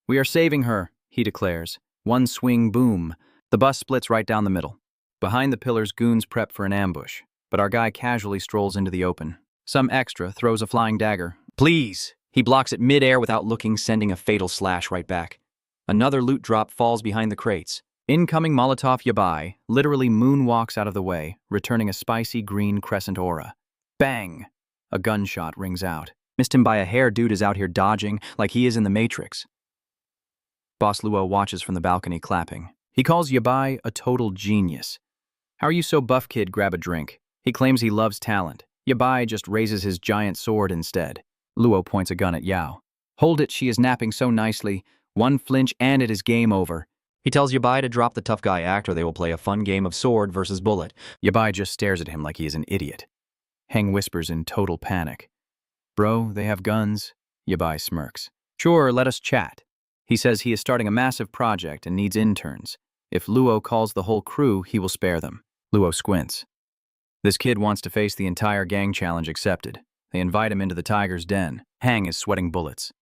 We are saving her, he declares. One swing, boom. The bus splits right down the middle. Behind the pillars, goons prep for an ambush, but our guy casually strolls into the open. Some extra throws a flying dagger. Please! He blocks it mid-air without looking, sending a fatal slash right back. Another loot drop falls behind the crates. Incoming Molotov. Ye Bei literally moonwalks out of the way, returning a spicy green crescent aura. Bang! A gunshot rings out. Missed him by a hair. Dude is out here dodging like he is in the Matrix. Boss Luo watches from the balcony, clapping. He calls Ye Bei a total genius. How are you so buff, kid? Grab a drink. He claims he loves talent. Ye Bei just raises his giant sword instead. Luo points a gun at Yao. Hold it, she is napping so nicely. One flinch and it is game over. He tells Ye Bei to drop the tough guy act or they will play a fun game of sword versus bullet. Ye Bei just stares at him like he is an idiot. Heng whispers in total panic. Bro, they have guns. Ye Bei smirks. Sure, let us chat. He says he is starting a massive project and needs interns. If Luo calls the whole crew, he will spare them. Luo squints. This kid wants to face the entire gang. Challenge accepted. They invite him into the tiger's den. Hang is sweating bullets.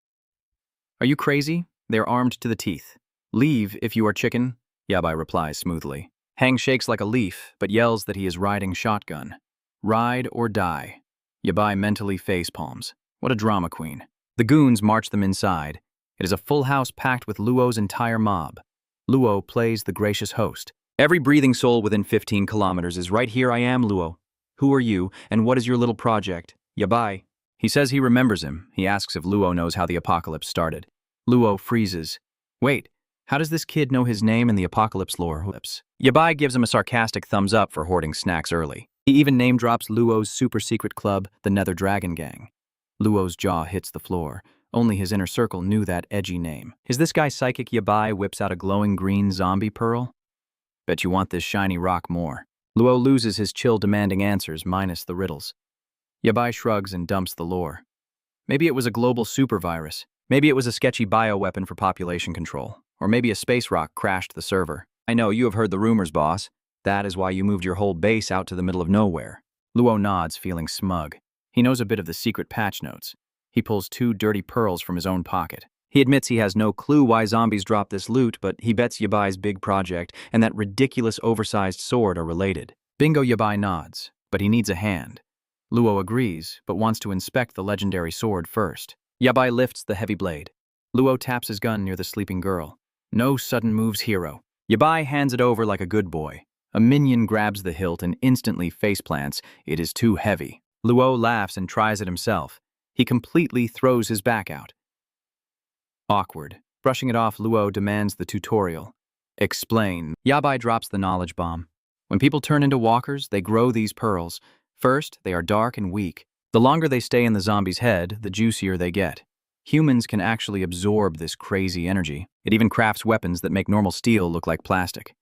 Are you crazy? They're armed to the teeth. Leave if you are chicken, Ye Bei replies smoothly. Hang shakes like a leaf, but yells that he is riding shotgun. Ride or die. Ye Bei mentally face palms. What a drama queen. The goons march them inside. It is a full house packed with Luo's entire mob. Luo plays the gracious host. Every breathing soul within 15 kilometers is right here. I am Luo. Who are you, and what is your little project? Ye Bei. He says he remembers him. He asks if Luo knows how the apocalypse started. Luo freezes. Wait, how does this kid know his name and the apocalypse lore? Ye Bei gives him a sarcastic thumbs up for hoarding snacks early. He even name drops Luo's super secret club, the Nether Dragon Gang. Luo's jaw hits the floor. Only his inner circle knew that edgy name. Is this guy psychic? Ye Bei whips out a glowing green zombie pearl. Bet you want this shiny rock more. Luo loses his chill, demanding answers, minus the riddles. Ye Bei shrugs and dumps the lore. Maybe it was a global supervirus. Maybe it was a sketchy bioweapon for population control. Or maybe a space rock crashed the server. I know, you have heard the rumors, boss. That is why you moved your whole base out to the middle of nowhere. Luo nods, feeling smug. He knows a bit of the secret patch notes. He pulls 2 dirty pearls from his own pocket. He admits he has no clue why zombies dropped this loot, but he bets Ye Bei's big project and that ridiculous oversized sword are related. Bingo. Ye Bei nods, but he needs a hand. Luo agrees, but wants to inspect the legendary sword first. Ye Bei lifts the heavy blade. Luo taps his gun near the sleeping girl. No sudden moves, hero. Ye Bei hands it over like a good boy. A minion grabs the hilt and instantly faceplants. It is too heavy. Luo laughs and tries it himself. He completely throws his back out. Awkward. Brushing it off, Luo demands the tutorial. Explain. Ye Bei drops the knowledge bomb. When people turn into walkers, they grow these pearls. First, they are dark and weak. The longer they stay in the zombie's head, the juicier they get. Humans can actually absorb this crazy energy. It even crafts weapons that make normal steel look like plastic.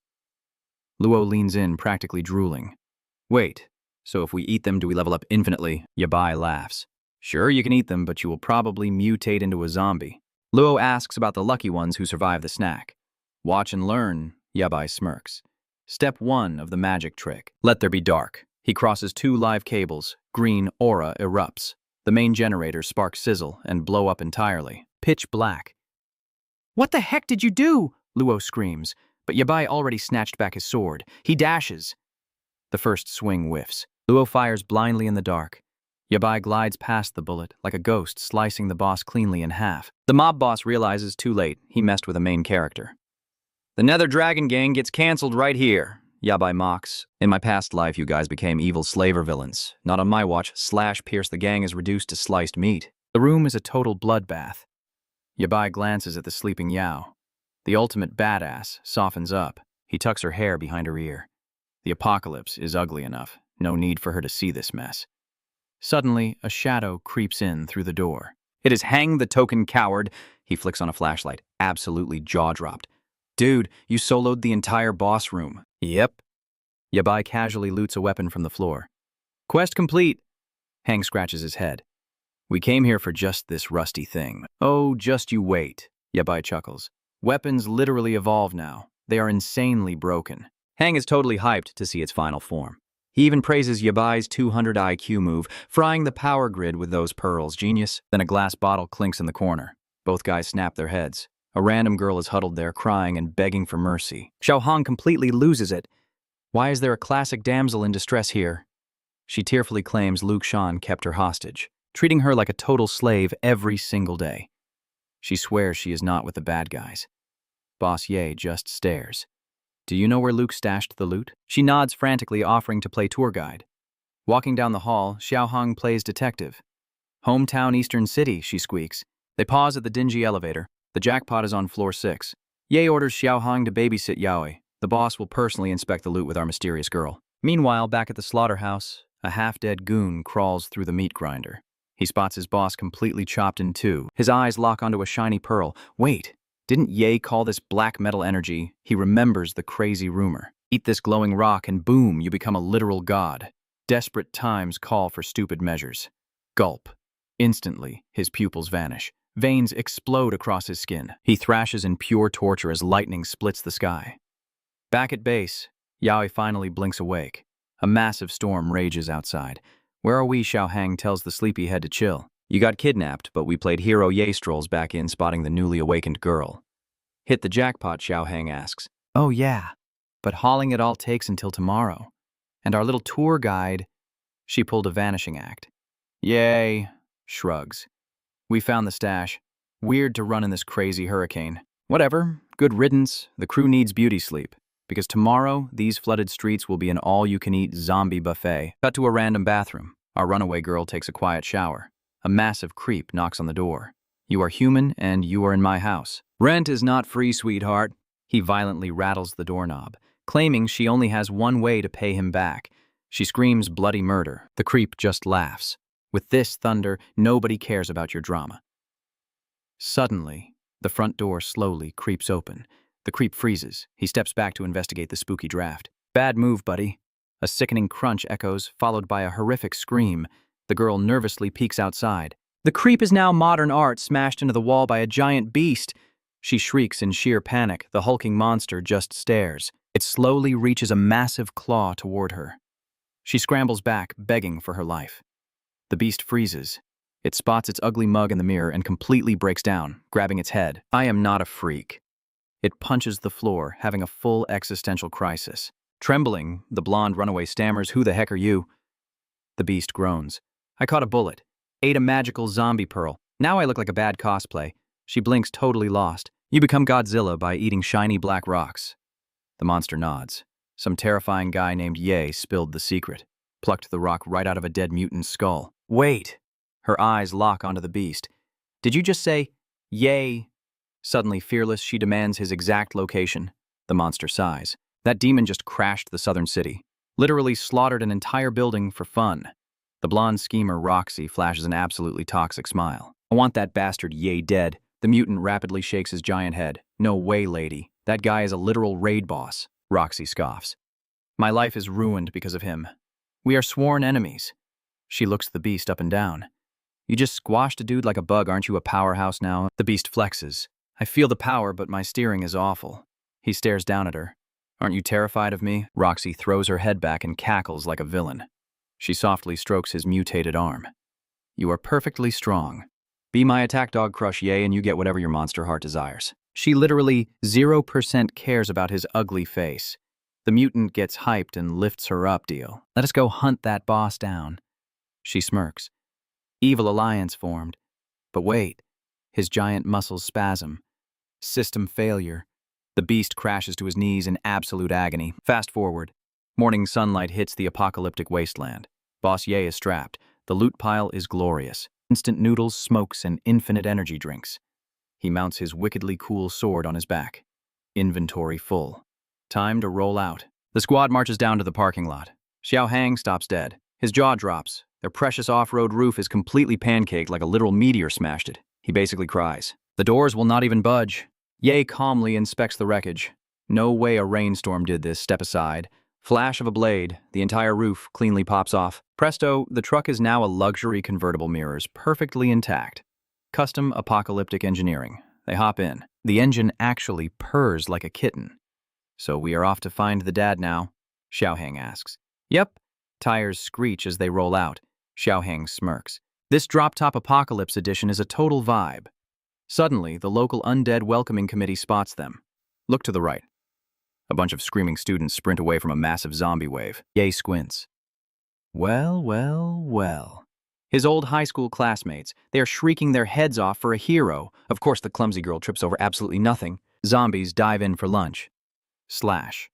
Luo leans in, practically drooling. Wait, so if we eat them, do we level up infinitely? Ye Bei laughs. Sure, you can eat them, but you will probably mutate into a zombie. Luo asks about the lucky ones who survive the snack. Watch and learn, Ye Bei smirks. Step 1 of the magic trick. Let there be dark. He crosses 2 live cables. Green aura erupts. The main generators spark sizzle and blow up entirely. Pitch black. What the heck did you do? Luo screams, but Ye Bei already snatched back his sword. He dashes. The first swing whiffs. Luo fires blindly in the dark. Ye Bei glides past the bullet, like a ghost slicing the boss cleanly in half. The mob boss realizes too late he messed with a main character. The Nether Dragon Gang gets cancelled right here, Ye Bei mocks. In my past life, you guys became evil slaver villains. Not on my watch. Pierce the gang is reduced to sliced meat. The room is a total bloodbath. Ye Bei glances at the sleeping Yao. The ultimate badass softens up. He tucks her hair behind her ear. The apocalypse is ugly enough. No need for her to see this mess. Suddenly, a shadow creeps in through the door. It is Hang the Token Coward. He flicks on a flashlight, absolutely jaw-dropped. Dude, you soloed the entire boss room. Yep. Ye Bei casually loots a weapon from the floor. Quest complete. Hang scratches his head. We came here for just this rusty thing. Oh, just you wait, Ye Bei chuckles. Weapons literally evolve now. They are insanely broken. Hang is totally hyped to see its final form. He even praises Ye Bei's 200 IQ move, frying the power grid with those pearls. Genius. Then a glass bottle clinks in the corner. Both guys snap their heads. A random girl is huddled there, crying and begging for mercy. Xiao Hong completely loses it. Why is there a classic damsel in distress here? She tearfully claims Luke Shan kept her hostage, treating her like a total slave every single day. She swears she is not with the bad guys. Boss Ye just stares. Do you know where Luke stashed the loot? She nods frantically, offering to play tour guide. Walking down the hall, Xiao Hong plays detective. Hometown Eastern City, she squeaks. They pause at the dingy elevator. The jackpot is on floor 6. Ye orders Xiao Hong to babysit Yaoi. The boss will personally inspect the loot with our mysterious girl. Meanwhile, back at the slaughterhouse, a half-dead goon crawls through the meat grinder. He spots his boss completely chopped in 2. His eyes lock onto a shiny pearl. Wait. Didn't Ye call this black metal energy? He remembers the crazy rumor. Eat this glowing rock and boom, you become a literal god. Desperate times call for stupid measures. Gulp. Instantly, his pupils vanish. Veins explode across his skin. He thrashes in pure torture as lightning splits the sky. Back at base, Yaoi finally blinks awake. A massive storm rages outside. Where are we? Xiao Hang tells the sleepyhead to chill. You got kidnapped, but we played hero. Ye strolls back in, spotting the newly awakened girl. Hit the jackpot, Xiao Hang asks. Oh yeah, but hauling it all takes until tomorrow. And our little tour guide, she pulled a vanishing act. Yay, shrugs. We found the stash. Weird to run in this crazy hurricane. Whatever, good riddance. The crew needs beauty sleep. Because tomorrow, these flooded streets will be an all-you-can-eat zombie buffet. Cut to a random bathroom. Our runaway girl takes a quiet shower. A massive creep knocks on the door. You are human, and you are in my house. Rent is not free, sweetheart. He violently rattles the doorknob, claiming she only has one way to pay him back. She screams bloody murder. The creep just laughs. With this thunder, nobody cares about your drama. Suddenly, the front door slowly creeps open. The creep freezes. He steps back to investigate the spooky draft. Bad move, buddy. A sickening crunch echoes, followed by a horrific scream. The girl nervously peeks outside. The creep is now modern art smashed into the wall by a giant beast. She shrieks in sheer panic. The hulking monster just stares. It slowly reaches a massive claw toward her. She scrambles back, begging for her life. The beast freezes. It spots its ugly mug in the mirror and completely breaks down, grabbing its head. I am not a freak. It punches the floor, having a full existential crisis. Trembling, the blonde runaway stammers, "Who the heck are you?" The beast groans. "I caught a bullet. Ate a magical zombie pearl. Now I look like a bad cosplay." She blinks, totally lost. "You become Godzilla by eating shiny black rocks." The monster nods. Some terrifying guy named Ye spilled the secret. Plucked the rock right out of a dead mutant's skull. "Wait!" Her eyes lock onto the beast. "Did you just say, Ye?" Suddenly fearless, she demands his exact location. The monster sighs. That demon just crashed the southern city. Literally slaughtered an entire building for fun. The blonde schemer Roxy flashes an absolutely toxic smile. "I want that bastard Ye dead." The mutant rapidly shakes his giant head. "No way, lady. That guy is a literal raid boss." Roxy scoffs. "My life is ruined because of him. We are sworn enemies." She looks the beast up and down. "You just squashed a dude like a bug, aren't you a powerhouse now?" The beast flexes. "I feel the power, but my steering is awful." He stares down at her. "Aren't you terrified of me?" Roxy throws her head back and cackles like a villain. She softly strokes his mutated arm. "You are perfectly strong. Be my attack dog, crush Ye, and you get whatever your monster heart desires." She literally 0% cares about his ugly face. The mutant gets hyped and lifts her up. "Deal. Let us go hunt that boss down." She smirks. Evil alliance formed. But wait. His giant muscles spasm. System failure. The beast crashes to his knees in absolute agony. Fast forward. Morning sunlight hits the apocalyptic wasteland. Boss Ye is strapped. The loot pile is glorious. Instant noodles, smokes, and infinite energy drinks. He mounts his wickedly cool sword on his back. Inventory full. Time to roll out. The squad marches down to the parking lot. Xiao Hang stops dead. His jaw drops. Their precious off-road roof is completely pancaked like a literal meteor smashed it. He basically cries. The doors will not even budge. Ye calmly inspects the wreckage. "No way a rainstorm did this. Step aside." Flash of a blade, the entire roof cleanly pops off. Presto, the truck is now a luxury convertible mirrors, perfectly intact. Custom apocalyptic engineering. They hop in. The engine actually purrs like a kitten. "So we are off to find the dad now?" Xiaohang asks. "Yep." Tires screech as they roll out. Xiaohang smirks. "This drop-top apocalypse edition is a total vibe." Suddenly, the local undead welcoming committee spots them. Look to the right. A bunch of screaming students sprint away from a massive zombie wave. Ye squints. Well, well, well. His old high school classmates. They are shrieking their heads off for a hero. Of course, the clumsy girl trips over absolutely nothing. Zombies dive in for lunch. Slash.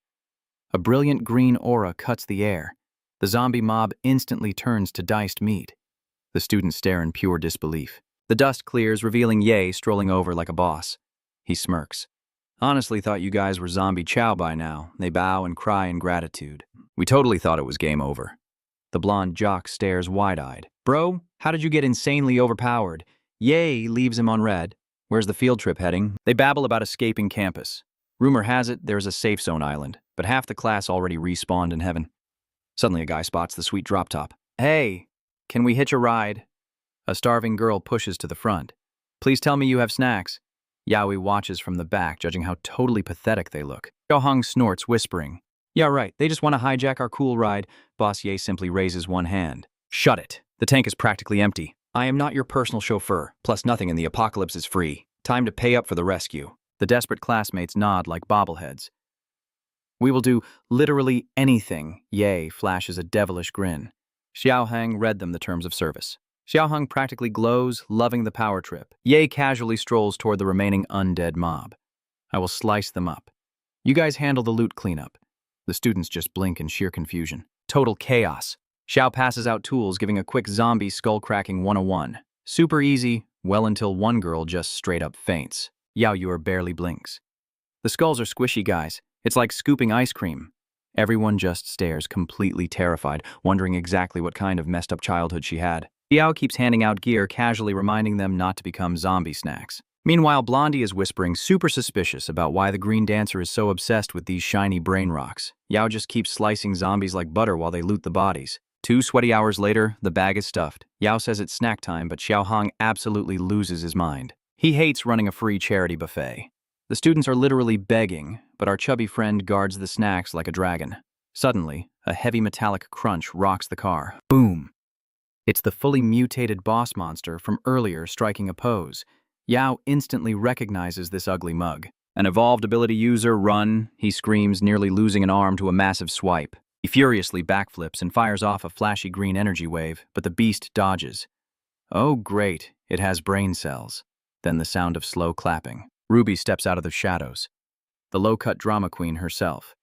A brilliant green aura cuts the air. The zombie mob instantly turns to diced meat. The students stare in pure disbelief. The dust clears, revealing Ye strolling over like a boss. He smirks. "Honestly thought you guys were zombie chow by now." They bow and cry in gratitude. "We totally thought it was game over." The blonde jock stares wide-eyed. "Bro, how did you get insanely overpowered?" Ye leaves him on red. "Where's the field trip heading?" They babble about escaping campus. Rumor has it there's a safe zone island, but half the class already respawned in heaven. Suddenly a guy spots the sweet drop top. "Hey, can we hitch a ride?" A starving girl pushes to the front. "Please tell me you have snacks." Yaoi watches from the back, judging how totally pathetic they look. Xiaohang snorts, whispering. "Yeah, right, they just want to hijack our cool ride." Boss Ye simply raises one hand. "Shut it. The tank is practically empty. I am not your personal chauffeur, plus nothing in the apocalypse is free. Time to pay up for the rescue." The desperate classmates nod like bobbleheads. "We will do literally anything." Ye flashes a devilish grin. Xiaohang read them the terms of service. Xiaohang practically glows, loving the power trip. Ye casually strolls toward the remaining undead mob. "I will slice them up. You guys handle the loot cleanup." The students just blink in sheer confusion. Total chaos. Xiao passes out tools, giving a quick zombie skull-cracking 101. Super easy, well until one girl just straight up faints. Yao Yuer barely blinks. The skulls are squishy, guys. It's like scooping ice cream. Everyone just stares, completely terrified, wondering exactly what kind of messed up childhood she had. Xiao keeps handing out gear, casually reminding them not to become zombie snacks. Meanwhile, Blondie is whispering, super suspicious about why the Green Dancer is so obsessed with these shiny brain rocks. Yao just keeps slicing zombies like butter while they loot the bodies. 2 sweaty hours later, the bag is stuffed. Yao says it's snack time, but Xiaohong absolutely loses his mind. He hates running a free charity buffet. The students are literally begging, but our chubby friend guards the snacks like a dragon. Suddenly, a heavy metallic crunch rocks the car. Boom! It's the fully mutated boss monster from earlier striking a pose. Yao instantly recognizes this ugly mug. An evolved ability user, run, he screams, nearly losing an arm to a massive swipe. He furiously backflips and fires off a flashy green energy wave, but the beast dodges. Oh great, it has brain cells. Then the sound of slow clapping. Ruby steps out of the shadows. The low-cut drama queen herself.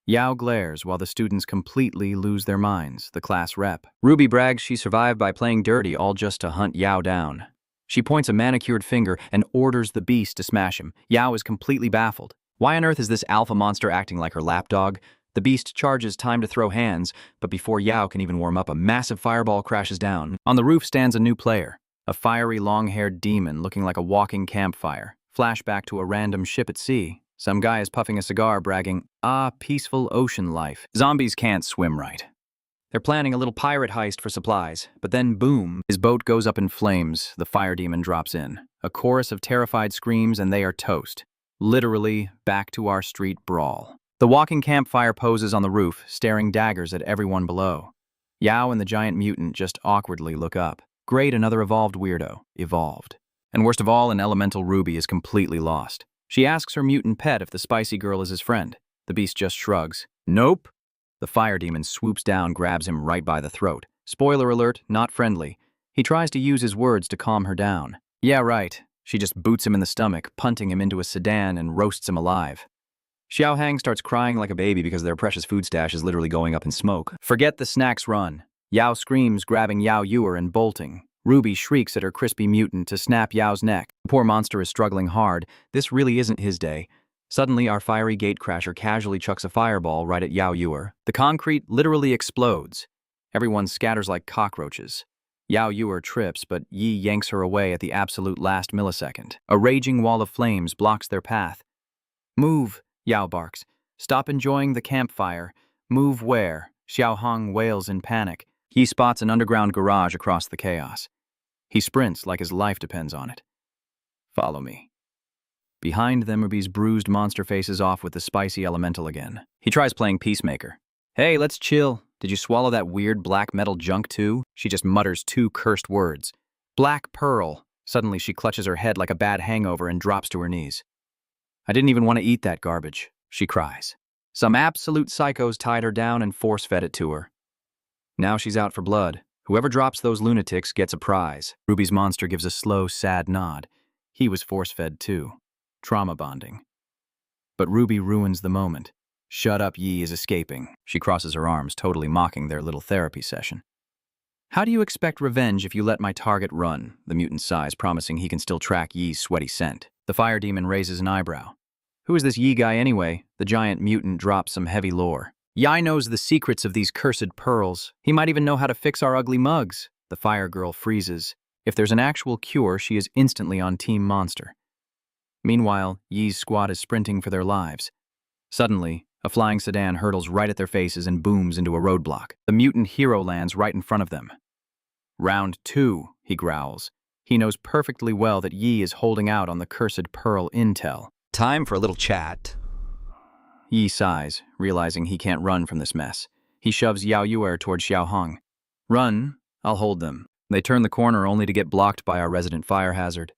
Yao glares while the students completely lose their minds, the class rep. Ruby brags she survived by playing dirty, all just to hunt Yao down. She points a manicured finger and orders the beast to smash him. Yao is completely baffled. Why on earth is this alpha monster acting like her lapdog? The beast charges, time to throw hands, but before Yao can even warm up, a massive fireball crashes down. On the roof stands a new player, a fiery, long-haired demon looking like a walking campfire. Flashback to a random ship at sea. Some guy is puffing a cigar, bragging, "Ah, peaceful ocean life." Zombies can't swim right. They're planning a little pirate heist for supplies, but then boom, his boat goes up in flames, the fire demon drops in. A chorus of terrified screams and they are toast. Literally, back to our street brawl. The walking campfire poses on the roof, staring daggers at everyone below. Yao and the giant mutant just awkwardly look up. Great, another evolved weirdo. Evolved. And worst of all, an elemental Ruby is completely lost. She asks her mutant pet if the spicy girl is his friend. The beast just shrugs. Nope. The fire demon swoops down, grabs him right by the throat. Spoiler alert, not friendly. He tries to use his words to calm her down. Yeah, right. She just boots him in the stomach, punting him into a sedan and roasts him alive. Xiaohang starts crying like a baby because their precious food stash is literally going up in smoke. Forget the snacks run. Yao screams, grabbing Yao Yuer and bolting. Ruby shrieks at her crispy mutant to snap Yao's neck. The poor monster is struggling hard. This really isn't his day. Suddenly, our fiery gatecrasher casually chucks a fireball right at Yao Yuer. The concrete literally explodes. Everyone scatters like cockroaches. Yao Yuer trips, but Yi yanks her away at the absolute last millisecond. A raging wall of flames blocks their path. Move, Yao barks. Stop enjoying the campfire. Move where? Xiaohong wails in panic. He spots an underground garage across the chaos. He sprints like his life depends on it. Follow me. Behind them, Ruby's bruised monster faces off with the spicy elemental again. He tries playing peacemaker. Hey, let's chill. Did you swallow that weird black metal junk too? She just mutters 2 cursed words. Black pearl. Suddenly she clutches her head like a bad hangover and drops to her knees. I didn't even want to eat that garbage, she cries. Some absolute psychos tied her down and force-fed it to her. Now she's out for blood. Whoever drops those lunatics gets a prize. Ruby's monster gives a slow, sad nod. He was force-fed too. Trauma bonding. But Ruby ruins the moment. Shut up, Yi is escaping. She crosses her arms, totally mocking their little therapy session. How do you expect revenge if you let my target run? The mutant sighs, promising he can still track Yi's sweaty scent. The fire demon raises an eyebrow. Who is this Yi guy anyway? The giant mutant drops some heavy lore. Yi knows the secrets of these cursed pearls. He might even know how to fix our ugly mugs. The fire girl freezes. If there's an actual cure, she is instantly on Team Monster. Meanwhile, Yi's squad is sprinting for their lives. Suddenly, a flying sedan hurtles right at their faces and booms into a roadblock. The mutant hero lands right in front of them. Round 2, he growls. He knows perfectly well that Yi is holding out on the cursed pearl intel. Time for a little chat. Yi sighs, realizing he can't run from this mess. He shoves Yao Yuer toward Xiaohong. Run, I'll hold them. They turn the corner only to get blocked by our resident fire hazard.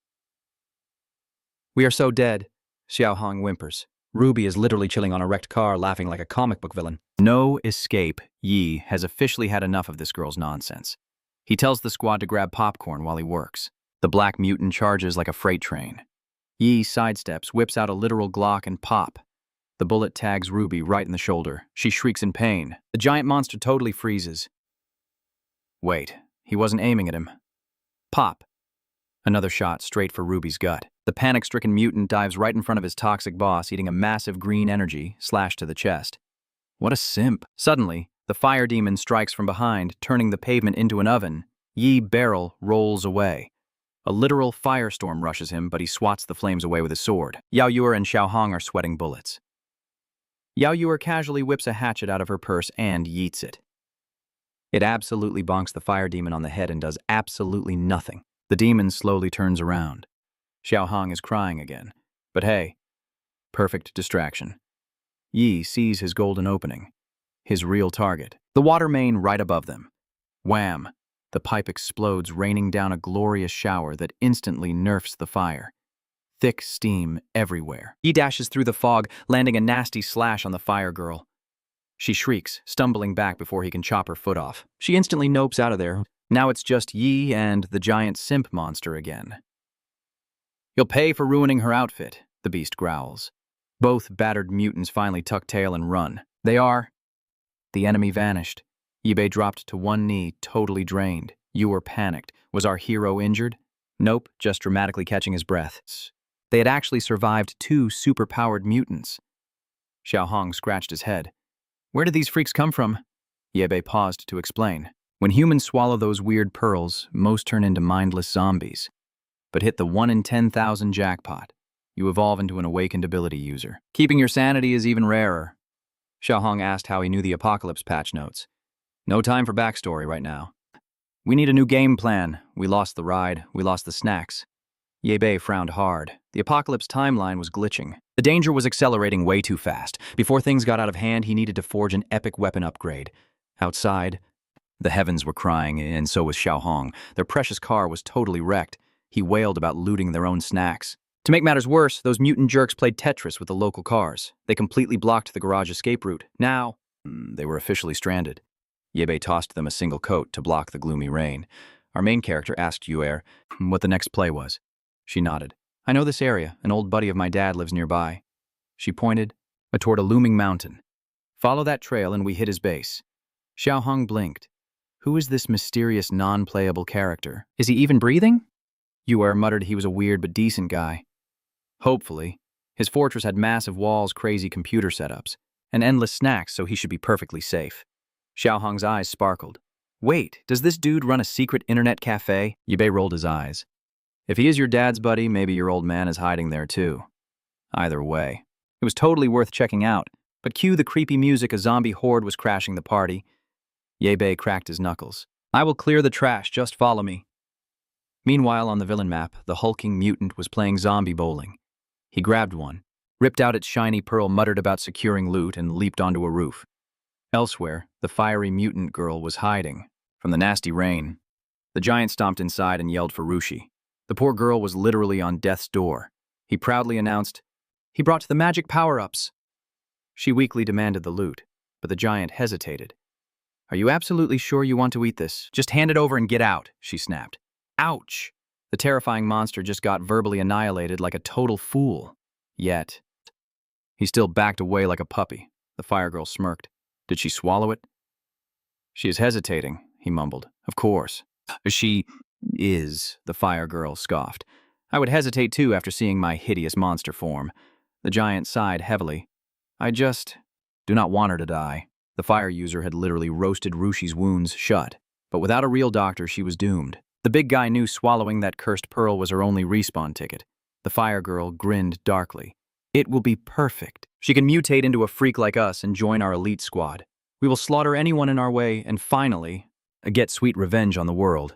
We are so dead, Xiaohong whimpers. Ruby is literally chilling on a wrecked car, laughing like a comic book villain. No escape. Yi has officially had enough of this girl's nonsense. He tells the squad to grab popcorn while he works. The black mutant charges like a freight train. Yi sidesteps, whips out a literal Glock and pop. The bullet tags Ruby right in the shoulder. She shrieks in pain. The giant monster totally freezes. Wait, he wasn't aiming at him. Pop. Another shot straight for Ruby's gut. The panic-stricken mutant dives right in front of his toxic boss, eating a massive green energy, slashed to the chest. What a simp. Suddenly, the fire demon strikes from behind, turning the pavement into an oven. Ye barrel rolls away. A literal firestorm rushes him, but he swats the flames away with his sword. Yao Yuer and Xiao Hong are sweating bullets. Yao Yuer casually whips a hatchet out of her purse and yeets it. It absolutely bonks the fire demon on the head and does absolutely nothing. The demon slowly turns around. Xiao Hong is crying again. But hey, perfect distraction. Yi sees his golden opening, his real target, the water main right above them. Wham! The pipe explodes, raining down a glorious shower that instantly nerfs the fire. Thick steam everywhere. Yi dashes through the fog, landing a nasty slash on the fire girl. She shrieks, stumbling back before he can chop her foot off. She instantly nopes out of there. Now it's just Yi and the giant simp monster again. You'll pay for ruining her outfit, the beast growls. Both battered mutants finally tuck tail and run. The enemy vanished. Ye Bei dropped to one knee, totally drained. You were panicked. Was our hero injured? Nope, just dramatically catching his breath. They had actually survived 2 super-powered mutants. Xiao Hong scratched his head. Where did these freaks come from? Ye Bei paused to explain. When humans swallow those weird pearls, most turn into mindless zombies. But hit the 1 in 10,000 jackpot. You evolve into an awakened ability user. Keeping your sanity is even rarer. Xiao Hong asked how he knew the Apocalypse patch notes. No time for backstory right now. We need a new game plan. We lost the ride. We lost the snacks. Ye Bei frowned hard. The Apocalypse timeline was glitching. The danger was accelerating way too fast. Before things got out of hand, he needed to forge an epic weapon upgrade. Outside, the heavens were crying, and so was Xiao Hong. Their precious car was totally wrecked. He wailed about looting their own snacks. To make matters worse, those mutant jerks played Tetris with the local cars. They completely blocked the garage escape route. Now, they were officially stranded. Ye Bei tossed them a single coat to block the gloomy rain. Our main character asked Yuer what the next play was. She nodded. I know this area. An old buddy of my dad lives nearby. She pointed toward a looming mountain. Follow that trail and we hit his base. Xiao Hong blinked. Who is this mysterious non-playable character? Is he even breathing? Yuer muttered he was a weird but decent guy. Hopefully. His fortress had massive walls, crazy computer setups, and endless snacks, so he should be perfectly safe. Xiao Hong's eyes sparkled. Wait, does this dude run a secret internet cafe? Ye Bei rolled his eyes. If he is your dad's buddy, maybe your old man is hiding there too. Either way, it was totally worth checking out, but cue the creepy music, a zombie horde was crashing the party. Ye Bei cracked his knuckles. I will clear the trash, just follow me. Meanwhile, on the villain map, the hulking mutant was playing zombie bowling. He grabbed one, ripped out its shiny pearl, muttered about securing loot, and leaped onto a roof. Elsewhere, the fiery mutant girl was hiding from the nasty rain. The giant stomped inside and yelled for Rushi. The poor girl was literally on death's door. He proudly announced, he brought the magic power-ups. She weakly demanded the loot, but the giant hesitated. Are you absolutely sure you want to eat this? Just hand it over and get out, she snapped. Ouch! The terrifying monster just got verbally annihilated like a total fool. Yet, he still backed away like a puppy. The fire girl smirked. Did she swallow it? She is hesitating, he mumbled. Of course. She is, the fire girl scoffed. I would hesitate too after seeing my hideous monster form. The giant sighed heavily. I just do not want her to die. The fire user had literally roasted Rushi's wounds shut, but without a real doctor, she was doomed. The big guy knew swallowing that cursed pearl was her only respawn ticket. The fire girl grinned darkly. It will be perfect. She can mutate into a freak like us and join our elite squad. We will slaughter anyone in our way and finally get sweet revenge on the world.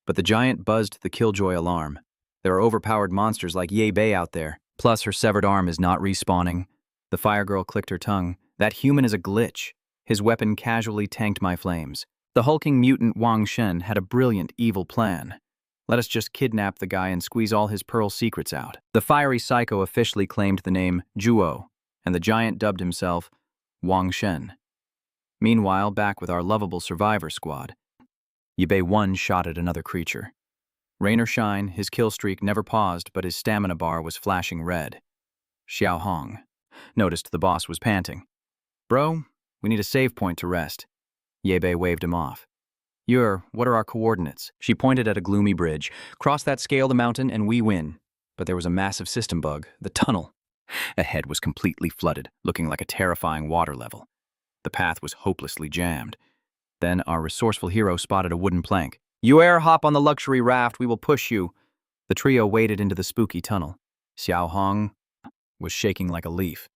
But the giant buzzed the killjoy alarm. There are overpowered monsters like Ye Bei out there. Plus, her severed arm is not respawning. The fire girl clicked her tongue. That human is a glitch. His weapon casually tanked my flames. The hulking mutant Wang Shen had a brilliant, evil plan. Let us just kidnap the guy and squeeze all his pearl secrets out. The fiery psycho officially claimed the name Zhuo, and the giant dubbed himself Wang Shen. Meanwhile, back with our lovable survivor squad, Ye Bei one-shot at another creature. Rain or shine, his kill streak never paused, but his stamina bar was flashing red. Xiao Hong noticed the boss was panting. Bro, we need a save point to rest. Ye Bei waved him off. What are our coordinates? She pointed at a gloomy bridge. Cross that, scale the mountain, and we win. But there was a massive system bug, the tunnel. Ahead was completely flooded, looking like a terrifying water level. The path was hopelessly jammed. Then our resourceful hero spotted a wooden plank. You hop on the luxury raft, we will push you. The trio waded into the spooky tunnel. Xiao Hong was shaking like a leaf.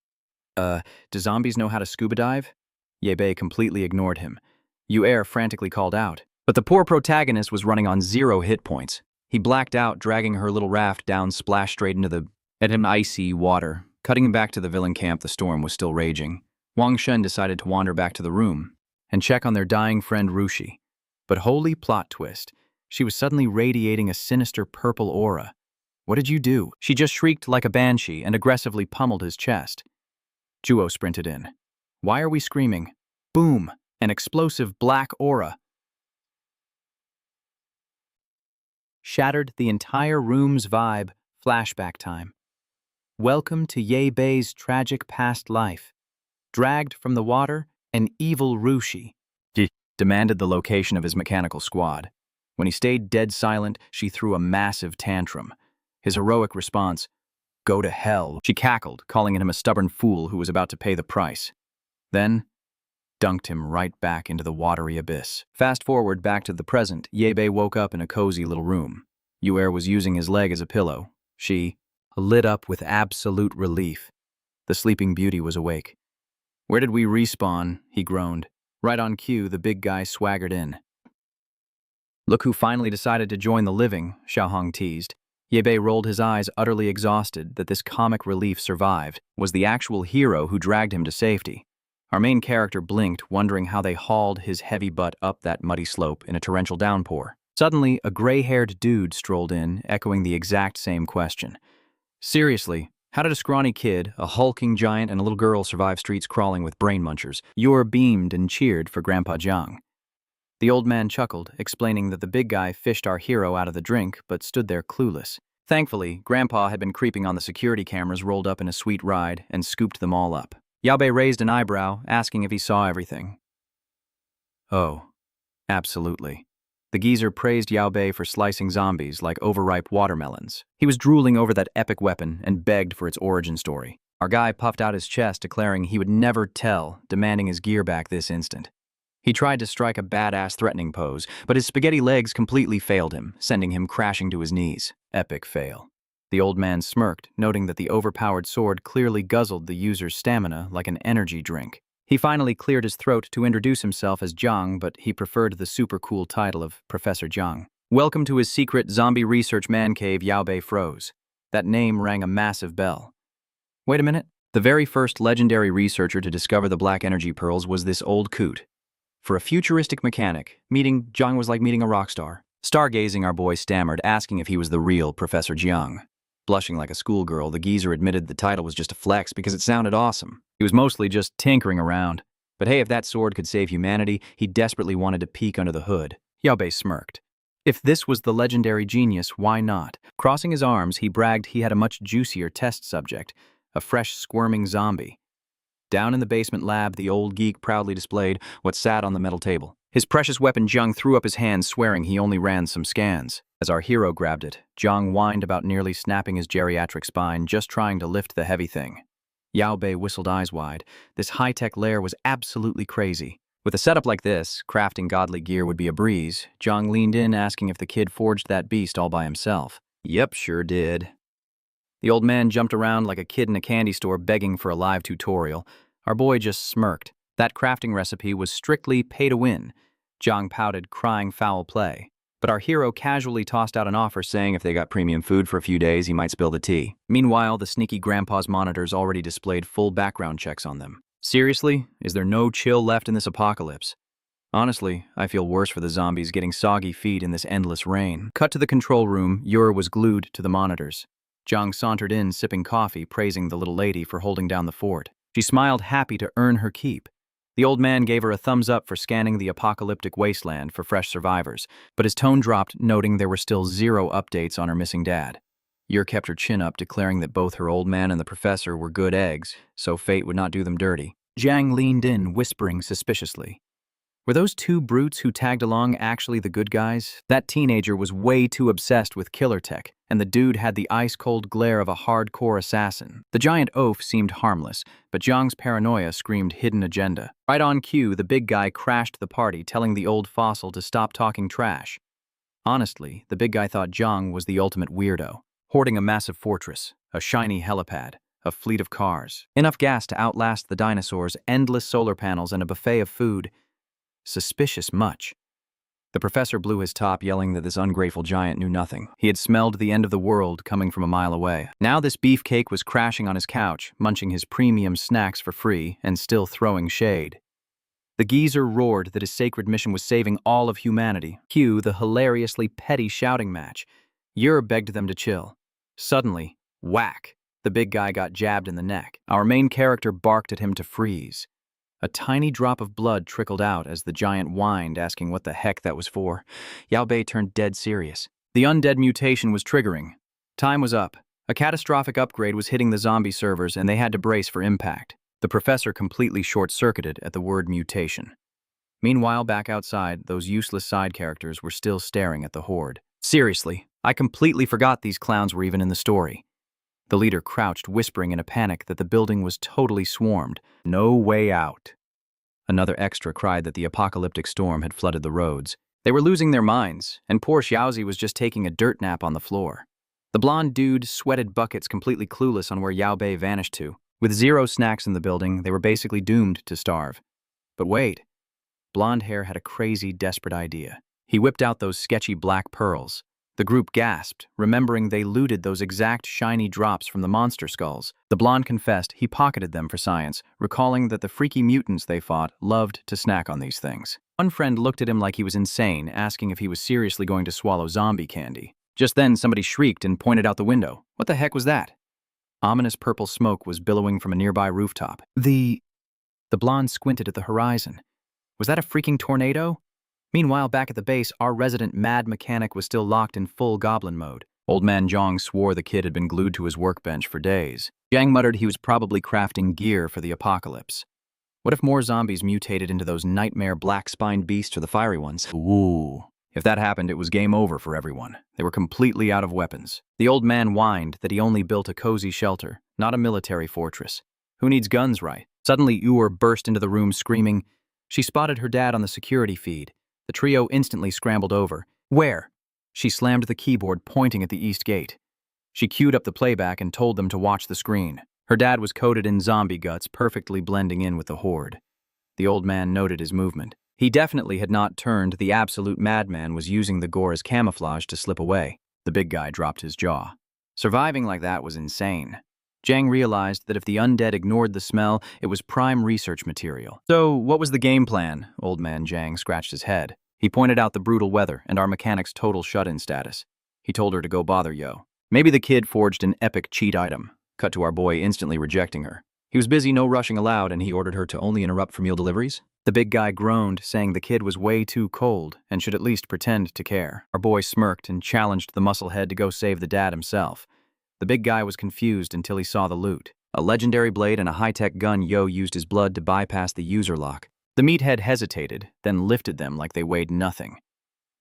Do zombies know how to scuba dive? Ye Bei completely ignored him. Yu frantically called out. But the poor protagonist was running on 0 hit points. He blacked out, dragging her little raft down, splashed straight into the icy water. Cutting him back to the villain camp, the storm was still raging. Wang Shen decided to wander back to the room and check on their dying friend Rushi. But holy plot twist, she was suddenly radiating a sinister purple aura. What did you do? She just shrieked like a banshee and aggressively pummeled his chest. Juo sprinted in. Why are we screaming? Boom! An explosive black aura shattered the entire room's vibe. Flashback time. Welcome to Ye Bei's tragic past life. Dragged from the water, an evil Rushi demanded the location of his mechanical squad. When he stayed dead silent, she threw a massive tantrum. His heroic response, "Go to hell," she cackled, calling him a stubborn fool who was about to pay the price. Then, dunked him right back into the watery abyss. Fast forward back to the present, Ye Bei woke up in a cozy little room. Yu was using his leg as a pillow. She lit up with absolute relief. The sleeping beauty was awake. Where did we respawn? He groaned. Right on cue, the big guy swaggered in. Look who finally decided to join the living, Xiaohong teased. Ye Bei rolled his eyes, utterly exhausted that this comic relief survived, was the actual hero who dragged him to safety. Our main character blinked, wondering how they hauled his heavy butt up that muddy slope in a torrential downpour. Suddenly, a gray-haired dude strolled in, echoing the exact same question. Seriously, how did a scrawny kid, a hulking giant, and a little girl survive streets crawling with brain munchers? Yor beamed and cheered for Grandpa Jiang. The old man chuckled, explaining that the big guy fished our hero out of the drink, but stood there clueless. Thankfully, Grandpa had been creeping on the security cameras rolled up in a sweet ride and scooped them all up. Ye Bei raised an eyebrow, asking if he saw everything. Oh, absolutely. The geezer praised Ye Bei for slicing zombies like overripe watermelons. He was drooling over that epic weapon and begged for its origin story. Our guy puffed out his chest, declaring he would never tell, demanding his gear back this instant. He tried to strike a badass threatening pose, but his spaghetti legs completely failed him, sending him crashing to his knees. Epic fail. The old man smirked, noting that the overpowered sword clearly guzzled the user's stamina like an energy drink. He finally cleared his throat to introduce himself as Jiang, but he preferred the super cool title of Professor Jiang. Welcome to his secret zombie research man cave. Ye Bei froze. That name rang a massive bell. Wait a minute. The very first legendary researcher to discover the black energy pearls was this old coot. For a futuristic mechanic, meeting Jiang was like meeting a rock star. Stargazing, our boy stammered, asking if he was the real Professor Jiang. Blushing like a schoolgirl, the geezer admitted the title was just a flex because it sounded awesome. He was mostly just tinkering around. But hey, if that sword could save humanity, he desperately wanted to peek under the hood. Ye Bei smirked. If this was the legendary genius, why not? Crossing his arms, he bragged he had a much juicier test subject, a fresh, squirming zombie. Down in the basement lab, the old geek proudly displayed what sat on the metal table. His precious weapon, Jiang threw up his hands, swearing he only ran some scans. As our hero grabbed it, Jiang whined about nearly snapping his geriatric spine, just trying to lift the heavy thing. Ye Bei whistled eyes wide. This high-tech lair was absolutely crazy. With a setup like this, crafting godly gear would be a breeze. Jiang leaned in, asking if the kid forged that beast all by himself. Yep, sure did. The old man jumped around like a kid in a candy store begging for a live tutorial. Our boy just smirked. That crafting recipe was strictly pay to win. Jiang pouted, crying foul play. But our hero casually tossed out an offer saying if they got premium food for a few days, he might spill the tea. Meanwhile, the sneaky grandpa's monitors already displayed full background checks on them. Seriously? Is there no chill left in this apocalypse? Honestly, I feel worse for the zombies getting soggy feet in this endless rain. Cut to the control room, Yor was glued to the monitors. Jiang sauntered in, sipping coffee, praising the little lady for holding down the fort. She smiled, happy to earn her keep. The old man gave her a thumbs up for scanning the apocalyptic wasteland for fresh survivors, but his tone dropped, noting there were still 0 updates on her missing dad. Yor kept her chin up, declaring that both her old man and the professor were good eggs, so fate would not do them dirty. Jiang leaned in, whispering suspiciously. Were those 2 brutes who tagged along actually the good guys? That teenager was way too obsessed with killer tech, and the dude had the ice-cold glare of a hardcore assassin. The giant oaf seemed harmless, but Jiang's paranoia screamed hidden agenda. Right on cue, the big guy crashed the party, telling the old fossil to stop talking trash. Honestly, the big guy thought Zhang was the ultimate weirdo, hoarding a massive fortress, a shiny helipad, a fleet of cars, enough gas to outlast the dinosaurs, endless solar panels, and a buffet of food. Suspicious much. The professor blew his top, yelling that this ungrateful giant knew nothing. He had smelled the end of the world coming from a mile away. Now this beefcake was crashing on his couch, munching his premium snacks for free, and still throwing shade. The geezer roared that his sacred mission was saving all of humanity. Cue the hilariously petty shouting match. Yer begged them to chill. Suddenly, whack! The big guy got jabbed in the neck. Our main character barked at him to freeze. A tiny drop of blood trickled out as the giant whined, asking what the heck that was for. Ye Bei turned dead serious. The undead mutation was triggering. Time was up. A catastrophic upgrade was hitting the zombie servers, and they had to brace for impact. The professor completely short-circuited at the word mutation. Meanwhile, back outside, those useless side characters were still staring at the horde. Seriously, I completely forgot these clowns were even in the story. The leader crouched, whispering in a panic that the building was totally swarmed. No way out. Another extra cried that the apocalyptic storm had flooded the roads. They were losing their minds, and poor Xiaozi was just taking a dirt nap on the floor. The blonde dude sweated buckets, completely clueless on where Ye Bei vanished to. With zero snacks in the building, they were basically doomed to starve. But wait. Blonde Hair had a crazy, desperate idea. He whipped out those sketchy black pearls. The group gasped, remembering they looted those exact shiny drops from the monster skulls. The blonde confessed he pocketed them for science, recalling that the freaky mutants they fought loved to snack on these things. One friend looked at him like he was insane, asking if he was seriously going to swallow zombie candy. Just then, somebody shrieked and pointed out the window. What the heck was that? Ominous purple smoke was billowing from a nearby rooftop. The blonde squinted at the horizon. Was that a freaking tornado? Meanwhile, back at the base, our resident mad mechanic was still locked in full goblin mode. Old man Zhang swore the kid had been glued to his workbench for days. Zhang muttered he was probably crafting gear for the apocalypse. What if more zombies mutated into those nightmare black-spined beasts or the fiery ones? Ooh. If that happened, it was game over for everyone. They were completely out of weapons. The old man whined that he only built a cozy shelter, not a military fortress. Who needs guns, right? Suddenly, Ur burst into the room screaming. She spotted her dad on the security feed. The trio instantly scrambled over. Where? She slammed the keyboard, pointing at the east gate. She queued up the playback and told them to watch the screen. Her dad was coated in zombie guts, perfectly blending in with the horde. The old man noted his movement. He definitely had not turned. The absolute madman was using the gore as camouflage to slip away. The big guy dropped his jaw. Surviving like that was insane. Zhang realized that if the undead ignored the smell, it was prime research material. So, what was the game plan? Old man Zhang scratched his head. He pointed out the brutal weather and our mechanic's total shut-in status. He told her to go bother Yo. Maybe the kid forged an epic cheat item. Cut to our boy instantly rejecting her. He was busy, no rushing allowed, and he ordered her to only interrupt for meal deliveries. The big guy groaned, saying the kid was way too cold and should at least pretend to care. Our boy smirked and challenged the musclehead to go save the dad himself. The big guy was confused until he saw the loot. A legendary blade and a high-tech gun. Yo used his blood to bypass the user lock. The meathead hesitated, then lifted them like they weighed nothing.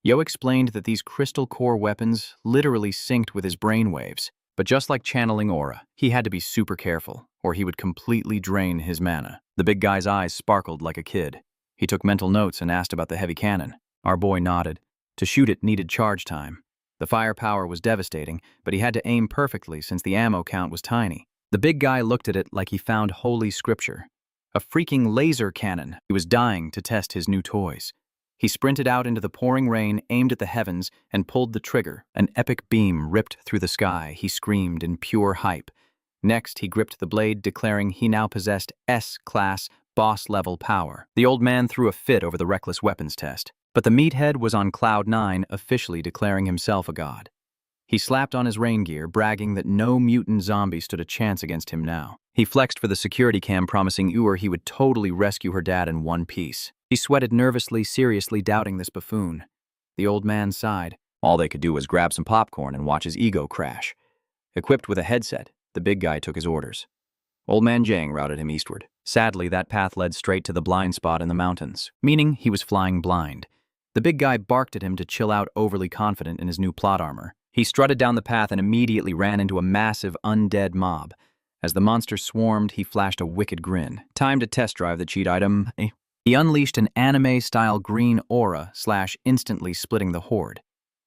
Yo explained that these crystal core weapons literally synced with his brainwaves. But just like channeling aura, he had to be super careful, or he would completely drain his mana. The big guy's eyes sparkled like a kid. He took mental notes and asked about the heavy cannon. Our boy nodded. To shoot it needed charge time. The firepower was devastating, but he had to aim perfectly since the ammo count was tiny. The big guy looked at it like he found holy scripture. A freaking laser cannon. He was dying to test his new toys. He sprinted out into the pouring rain, aimed at the heavens, and pulled the trigger. An epic beam ripped through the sky. He screamed in pure hype. Next, he gripped the blade, declaring he now possessed S-class, boss-level power. The old man threw a fit over the reckless weapons test. But the meathead was on cloud 9, officially declaring himself a god. He slapped on his rain gear, bragging that no mutant zombie stood a chance against him now. He flexed for the security cam, promising Ur he would totally rescue her dad in one piece. He sweated nervously, seriously doubting this buffoon. The old man sighed. All they could do was grab some popcorn and watch his ego crash. Equipped with a headset, the big guy took his orders. Old man Zhang routed him eastward. Sadly, that path led straight to the blind spot in the mountains, meaning he was flying blind. The big guy barked at him to chill out, overly confident in his new plot armor. He strutted down the path and immediately ran into a massive undead mob. As the monster swarmed, he flashed a wicked grin. Time to test drive the cheat item. He unleashed an anime-style green aura, instantly splitting the horde.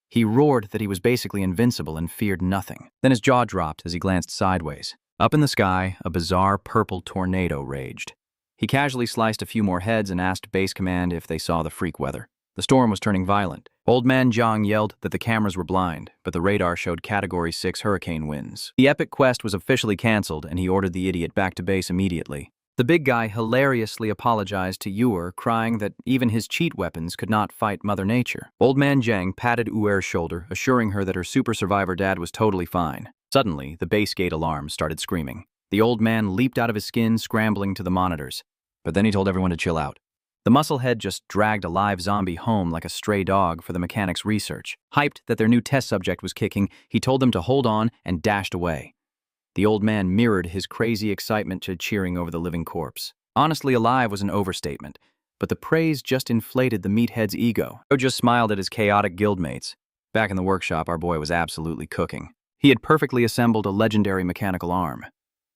He roared that he was basically invincible and feared nothing. Then his jaw dropped as he glanced sideways. Up in the sky, a bizarre purple tornado raged. He casually sliced a few more heads and asked Base Command if they saw the freak weather. The storm was turning violent. Old Man Jiang yelled that the cameras were blind, but the radar showed Category 6 hurricane winds. The epic quest was officially canceled, and he ordered the idiot back to base immediately. The big guy hilariously apologized to Uer, crying that even his cheat weapons could not fight Mother Nature. Old Man Jiang patted Uer's shoulder, assuring her that her super survivor dad was totally fine. Suddenly, the base gate alarm started screaming. The old man leaped out of his skin, scrambling to the monitors. But then he told everyone to chill out. The musclehead just dragged a live zombie home like a stray dog for the mechanics' research. Hyped that their new test subject was kicking, he told them to hold on and dashed away. The old man mirrored his crazy excitement to cheering over the living corpse. Honestly alive was an overstatement, but the praise just inflated the meathead's ego. Joe just smiled at his chaotic guildmates. Back in the workshop, our boy was absolutely cooking. He had perfectly assembled a legendary mechanical arm.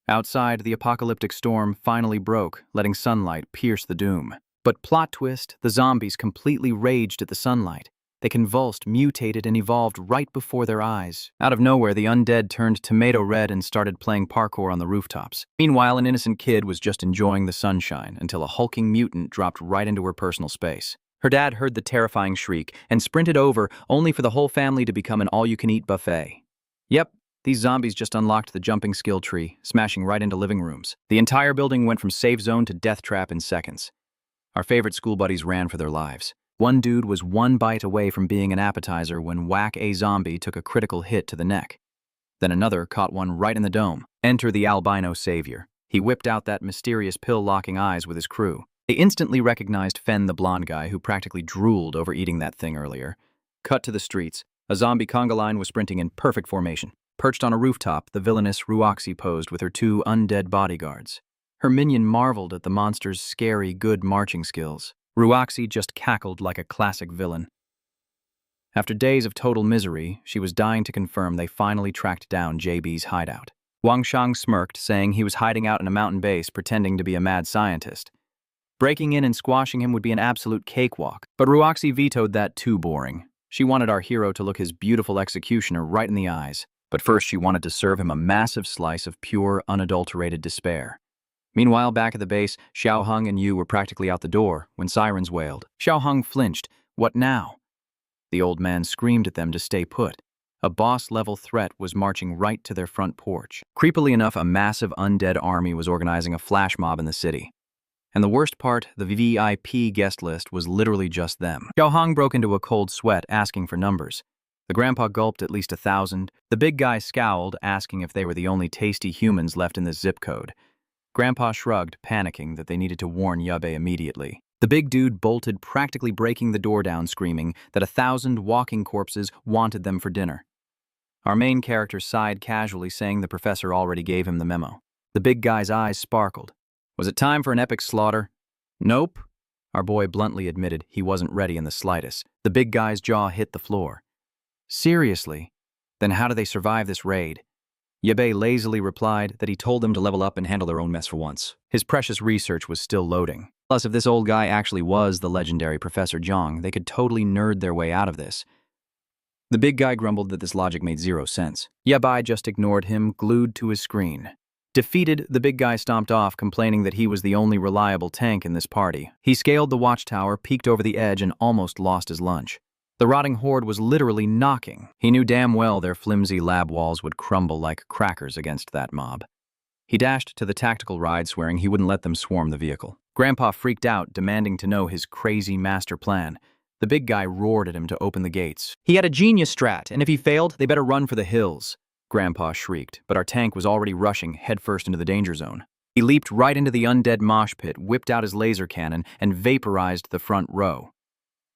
Outside, the apocalyptic storm finally broke, letting sunlight pierce the doom. But plot twist, the zombies completely raged at the sunlight. They convulsed, mutated, and evolved right before their eyes. Out of nowhere, the undead turned tomato red and started playing parkour on the rooftops. Meanwhile, an innocent kid was just enjoying the sunshine until a hulking mutant dropped right into her personal space. Her dad heard the terrifying shriek and sprinted over, only for the whole family to become an all-you-can-eat buffet. Yep, these zombies just unlocked the jumping skill tree, smashing right into living rooms. The entire building went from safe zone to death trap in seconds. Our favorite school buddies ran for their lives. One dude was one bite away from being an appetizer when whack a zombie took a critical hit to the neck. Then another caught one right in the dome. Enter the albino savior. He whipped out that mysterious pill-locking eyes with his crew. They instantly recognized Fen, the blonde guy who practically drooled over eating that thing earlier. Cut to the streets. A zombie conga line was sprinting in perfect formation. Perched on a rooftop, the villainous Ruoxi posed with her two undead bodyguards. Her minion marveled at the monster's scary, good marching skills. Ruoxi just cackled like a classic villain. After days of total misery, she was dying to confirm they finally tracked down JB's hideout. Wang Shang smirked, saying he was hiding out in a mountain base pretending to be a mad scientist. Breaking in and squashing him would be an absolute cakewalk, but Ruoxi vetoed that too boring. She wanted our hero to look his beautiful executioner right in the eyes, but first she wanted to serve him a massive slice of pure, unadulterated despair. Meanwhile, back at the base, Xiao Hung and Yu were practically out the door when sirens wailed. Xiao Hung flinched. What now? The old man screamed at them to stay put. A boss-level threat was marching right to their front porch. Creepily enough, a massive undead army was organizing a flash mob in the city. And the worst part, the VIP guest list was literally just them. Xiao Hung broke into a cold sweat, asking for numbers. The grandpa gulped at least 1,000. The big guy scowled, asking if they were the only tasty humans left in this zip code. Grandpa shrugged, panicking that they needed to warn Ye Bei immediately. The big dude bolted, practically breaking the door down, screaming that 1,000 walking corpses wanted them for dinner. Our main character sighed casually, saying the professor already gave him the memo. The big guy's eyes sparkled. Was it time for an epic slaughter? Nope. Our boy bluntly admitted he wasn't ready in the slightest. The big guy's jaw hit the floor. Seriously? Then how do they survive this raid? Ye Bei lazily replied that he told them to level up and handle their own mess for once. His precious research was still loading. Plus, if this old guy actually was the legendary Professor Zhang, they could totally nerd their way out of this. The big guy grumbled that this logic made zero sense. Ye Bei just ignored him, glued to his screen. Defeated, the big guy stomped off, complaining that he was the only reliable tank in this party. He scaled the watchtower, peeked over the edge, and almost lost his lunch. The rotting horde was literally knocking. He knew damn well their flimsy lab walls would crumble like crackers against that mob. He dashed to the tactical ride, swearing he wouldn't let them swarm the vehicle. Grandpa freaked out, demanding to know his crazy master plan. The big guy roared at him to open the gates. He had a genius strat, and if he failed, they better run for the hills. Grandpa shrieked, but our tank was already rushing headfirst into the danger zone. He leaped right into the undead mosh pit, whipped out his laser cannon, and vaporized the front row.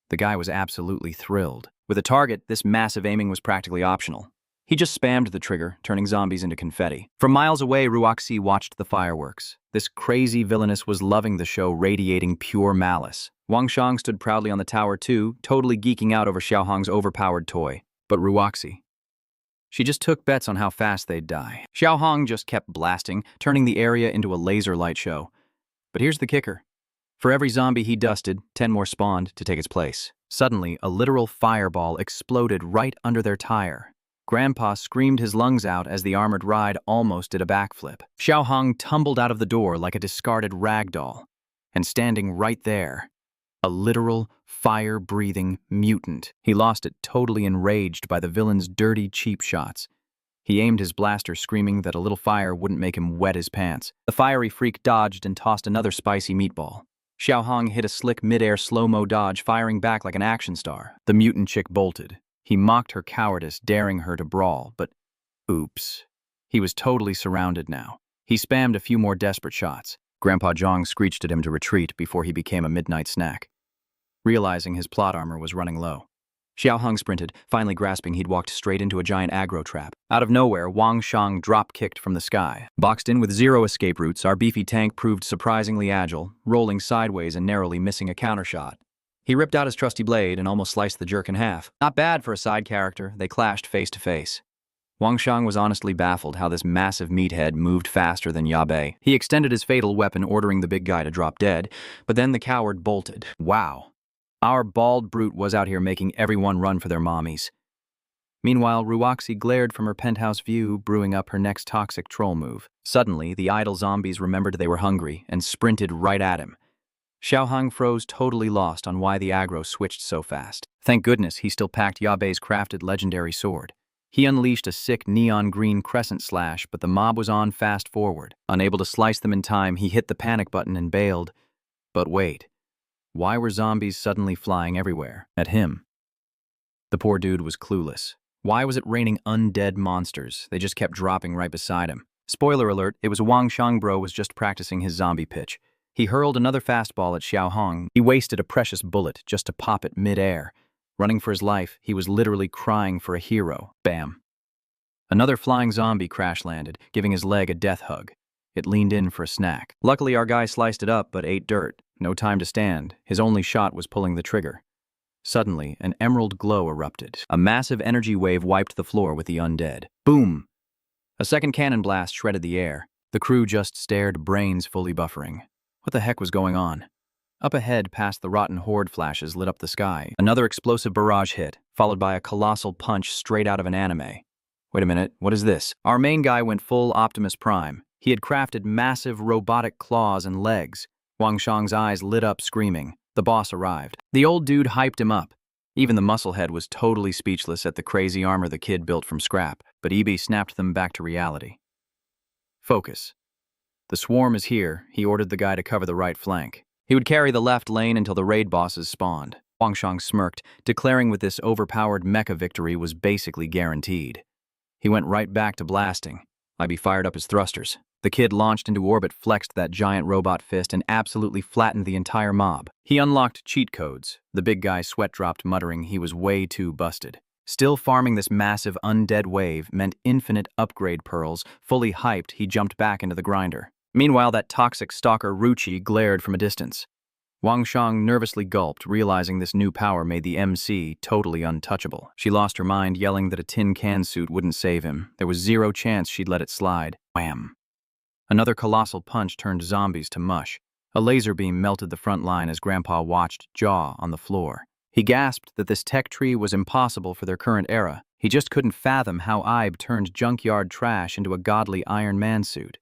The guy was absolutely thrilled. With a target, this massive aiming was practically optional. He just spammed the trigger, turning zombies into confetti. From miles away, Ruoxi watched the fireworks. This crazy villainess was loving the show, radiating pure malice. Wang Shang stood proudly on the tower too, totally geeking out over Xiao Hong's overpowered toy. But Ruoxi, she just took bets on how fast they'd die. Xiao Hong just kept blasting, turning the area into a laser light show. But here's the kicker. For every zombie he dusted, 10 more spawned to take its place. Suddenly, a literal fireball exploded right under their tire. Grandpa screamed his lungs out as the armored ride almost did a backflip. Xiaohong tumbled out of the door like a discarded rag doll. And standing right there, a literal, fire-breathing mutant. He lost it, totally enraged by the villain's dirty, cheap shots. He aimed his blaster, screaming that a little fire wouldn't make him wet his pants. The fiery freak dodged and tossed another spicy meatball. Xiaohong hit a slick mid-air slow-mo dodge, firing back like an action star. The mutant chick bolted. He mocked her cowardice, daring her to brawl, but oops. He was totally surrounded now. He spammed a few more desperate shots. Grandpa Zhang screeched at him to retreat before he became a midnight snack. Realizing his plot armor was running low, Xiaohong sprinted, finally grasping he'd walked straight into a giant aggro trap. Out of nowhere, Wang Shang drop-kicked from the sky. Boxed in with 0 escape routes, our beefy tank proved surprisingly agile, rolling sideways and narrowly missing a countershot. He ripped out his trusty blade and almost sliced the jerk in half. Not bad for a side character. They clashed face to face. Wang Shang was honestly baffled how this massive meathead moved faster than Ye Bei. He extended his fatal weapon, ordering the big guy to drop dead, but then the coward bolted. Wow. Our bald brute was out here making everyone run for their mommies. Meanwhile, Ruoxi glared from her penthouse view, brewing up her next toxic troll move. Suddenly, the idle zombies remembered they were hungry and sprinted right at him. Xiaohong froze, totally lost on why the aggro switched so fast. Thank goodness he still packed Ye Bei's crafted legendary sword. He unleashed a sick neon green crescent slash, but the mob was on fast forward. Unable to slice them in time, he hit the panic button and bailed. But wait. Why were zombies suddenly flying everywhere? At him. The poor dude was clueless. Why was it raining undead monsters? They just kept dropping right beside him. Spoiler alert, it was Wang Shang bro was just practicing his zombie pitch. He hurled another fastball at Xiaohong. He wasted a precious bullet just to pop it mid-air. Running for his life, he was literally crying for a hero. Bam. Another flying zombie crash-landed, giving his leg a death hug. It leaned in for a snack. Luckily, our guy sliced it up but ate dirt. No time to stand. His only shot was pulling the trigger. Suddenly, an emerald glow erupted. A massive energy wave wiped the floor with the undead. Boom! A second cannon blast shredded the air. The crew just stared, brains fully buffering. What the heck was going on? Up ahead, past the rotten horde flashes lit up the sky. Another explosive barrage hit, followed by a colossal punch straight out of an anime. Wait a minute, what is this? Our main guy went full Optimus Prime. He had crafted massive robotic claws and legs. Wang Shang's eyes lit up, screaming. The boss arrived. The old dude hyped him up. Even the musclehead was totally speechless at the crazy armor the kid built from scrap, but Ye Bei snapped them back to reality. Focus. The swarm is here. He ordered the guy to cover the right flank. He would carry the left lane until the raid bosses spawned. Wang Shang smirked, declaring with this overpowered mecha victory was basically guaranteed. He went right back to blasting. Ye Bei fired up his thrusters. The kid launched into orbit, flexed that giant robot fist, and absolutely flattened the entire mob. He unlocked cheat codes. The big guy sweat-dropped, muttering he was way too busted. Still farming this massive undead wave meant infinite upgrade pearls. Fully hyped, he jumped back into the grinder. Meanwhile, that toxic stalker Ruchi glared from a distance. Wang Shang nervously gulped, realizing this new power made the MC totally untouchable. She lost her mind, yelling that a tin can suit wouldn't save him. There was 0 chance she'd let it slide. Wham! Another colossal punch turned zombies to mush. A laser beam melted the front line as Grandpa watched, jaw on the floor. He gasped that this tech tree was impossible for their current era. He just couldn't fathom how Ibe turned junkyard trash into a godly Iron Man suit.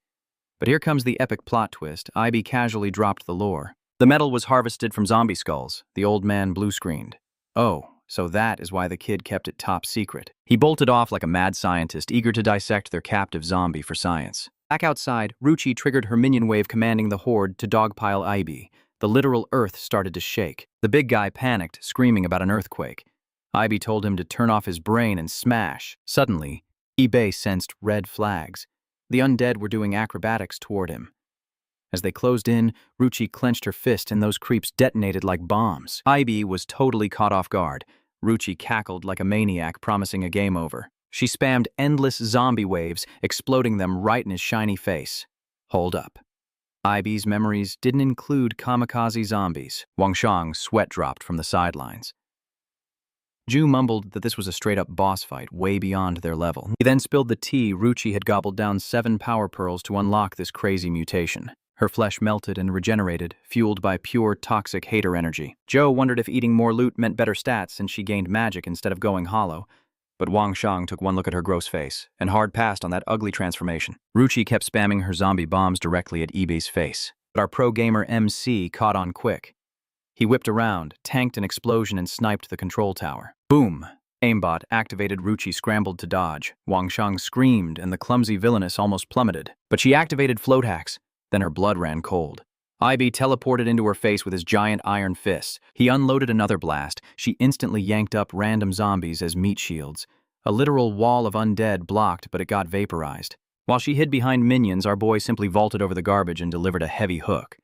But here comes the epic plot twist. Ibe casually dropped the lore. The metal was harvested from zombie skulls. The old man blue-screened. Oh, so that is why the kid kept it top secret. He bolted off like a mad scientist, eager to dissect their captive zombie for science. Back outside, Ruchi triggered her minion wave, commanding the horde to dogpile Ibe. The literal earth started to shake. The big guy panicked, screaming about an earthquake. Ibe told him to turn off his brain and smash. Suddenly, Ye Bei sensed red flags. The undead were doing acrobatics toward him. As they closed in, Ruchi clenched her fist and those creeps detonated like bombs. Ibe was totally caught off guard. Ruchi cackled like a maniac, promising a game over. She spammed endless zombie waves, exploding them right in his shiny face. Hold up. Ibe's memories didn't include kamikaze zombies. Wang Shang sweat dropped from the sidelines. Ju mumbled that this was a straight-up boss fight, way beyond their level. He then spilled the tea Ruchi had gobbled down 7 power pearls to unlock this crazy mutation. Her flesh melted and regenerated, fueled by pure toxic hater energy. Joe wondered if eating more loot meant better stats since she gained magic instead of going hollow. But Wang Shang took one look at her gross face and hard passed on that ugly transformation. Ruchi kept spamming her zombie bombs directly at Ye Bei's face. But our pro-gamer MC caught on quick. He whipped around, tanked an explosion, and sniped the control tower. Boom! Aimbot activated. Ruchi scrambled to dodge. Wang Shang screamed, and the clumsy villainess almost plummeted. But she activated float hacks. Then her blood ran cold. Ye Bei teleported into her face with his giant iron fist. He unloaded another blast. She instantly yanked up random zombies as meat shields. A literal wall of undead blocked, but it got vaporized. While she hid behind minions, our boy simply vaulted over the garbage and delivered a heavy hook.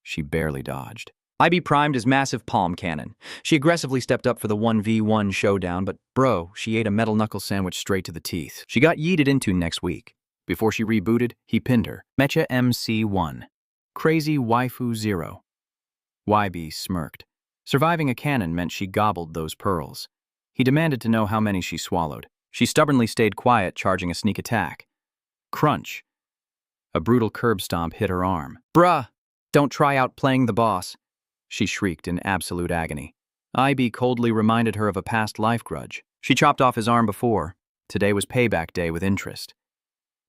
She barely dodged. Ye Bei primed his massive palm cannon. She aggressively stepped up for the 1v1 showdown, but bro, she ate a metal knuckle sandwich straight to the teeth. She got yeeted into next week. Before she rebooted, he pinned her. Mecha MC1. Crazy Waifu 0. Ye Bei smirked. Surviving a cannon meant she gobbled those pearls. He demanded to know how many she swallowed. She stubbornly stayed quiet, charging a sneak attack. Crunch. A brutal curb stomp hit her arm. Bruh, don't try out playing the boss, she shrieked in absolute agony. Ye Bei coldly reminded her of a past life grudge. She chopped off his arm before. Today was payback day with interest.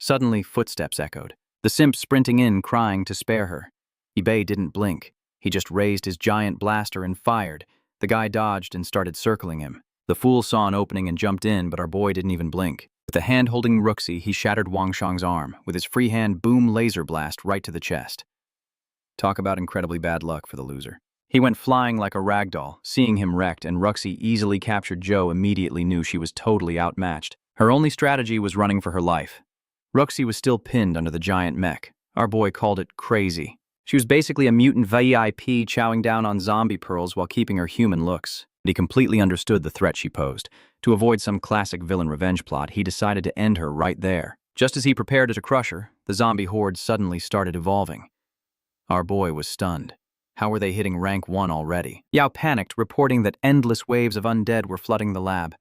Suddenly, footsteps echoed. The simp sprinting in, crying to spare her. Ye Bei didn't blink. He just raised his giant blaster and fired. The guy dodged and started circling him. The fool saw an opening and jumped in, but our boy didn't even blink. With a hand-holding Ruxi, he shattered Wang Shang's arm. With his free hand, boom laser blast right to the chest. Talk about incredibly bad luck for the loser. He went flying like a ragdoll. Seeing him wrecked and Ruxi easily captured, Joe immediately knew she was totally outmatched. Her only strategy was running for her life. Ruxi was still pinned under the giant mech. Our boy called it crazy. She was basically a mutant VIP chowing down on zombie pearls while keeping her human looks. But he completely understood the threat she posed. To avoid some classic villain revenge plot, he decided to end her right there. Just as he prepared to crush her, the zombie horde suddenly started evolving. Our boy was stunned. How were they hitting rank 1 already? Yao panicked, reporting that endless waves of undead were flooding the lab.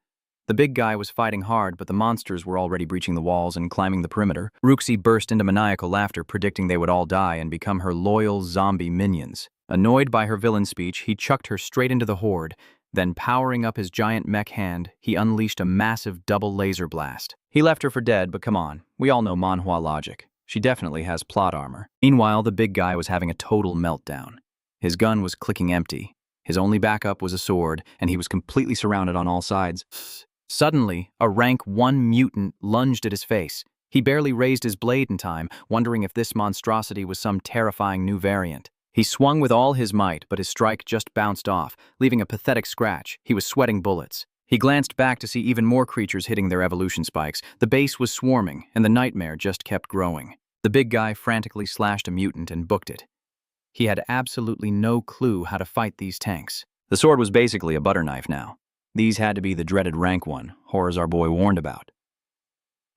The big guy was fighting hard, but the monsters were already breaching the walls and climbing the perimeter. Ruxi burst into maniacal laughter, predicting they would all die and become her loyal zombie minions. Annoyed by her villain speech, he chucked her straight into the horde. Then, powering up his giant mech hand, he unleashed a massive double laser blast. He left her for dead, but come on, we all know Manhwa logic. She definitely has plot armor. Meanwhile, the big guy was having a total meltdown. His gun was clicking empty. His only backup was a sword, and he was completely surrounded on all sides. Suddenly, a rank 1 mutant lunged at his face. He barely raised his blade in time, wondering if this monstrosity was some terrifying new variant. He swung with all his might, but his strike just bounced off, leaving a pathetic scratch. He was sweating bullets. He glanced back to see even more creatures hitting their evolution spikes. The base was swarming, and the nightmare just kept growing. The big guy frantically slashed a mutant and booked it. He had absolutely no clue how to fight these tanks. The sword was basically a butter knife now. These had to be the dreaded rank 1, horrors our boy warned about.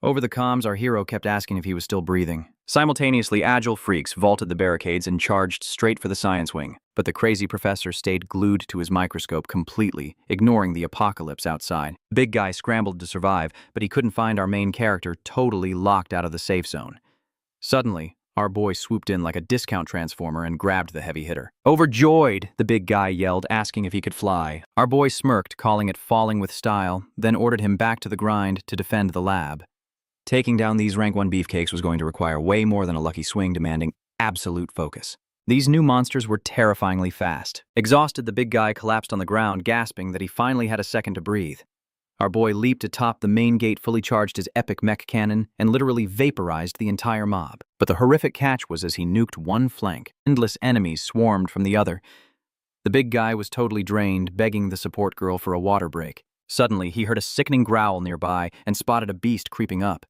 Over the comms, our hero kept asking if he was still breathing. Simultaneously, agile freaks vaulted the barricades and charged straight for the science wing, but the crazy professor stayed glued to his microscope completely, ignoring the apocalypse outside. The big guy scrambled to survive, but he couldn't find our main character, totally locked out of the safe zone. Suddenly, our boy swooped in like a discount transformer and grabbed the heavy hitter. Overjoyed, the big guy yelled, asking if he could fly. Our boy smirked, calling it falling with style, then ordered him back to the grind to defend the lab. Taking down these rank 1 beefcakes was going to require way more than a lucky swing, demanding absolute focus. These new monsters were terrifyingly fast. Exhausted, the big guy collapsed on the ground, gasping that he finally had a second to breathe. Our boy leaped atop the main gate, fully charged his epic mech cannon, and literally vaporized the entire mob. But the horrific catch was as he nuked one flank, endless enemies swarmed from the other. The big guy was totally drained, begging the support girl for a water break. Suddenly, he heard a sickening growl nearby and spotted a beast creeping up.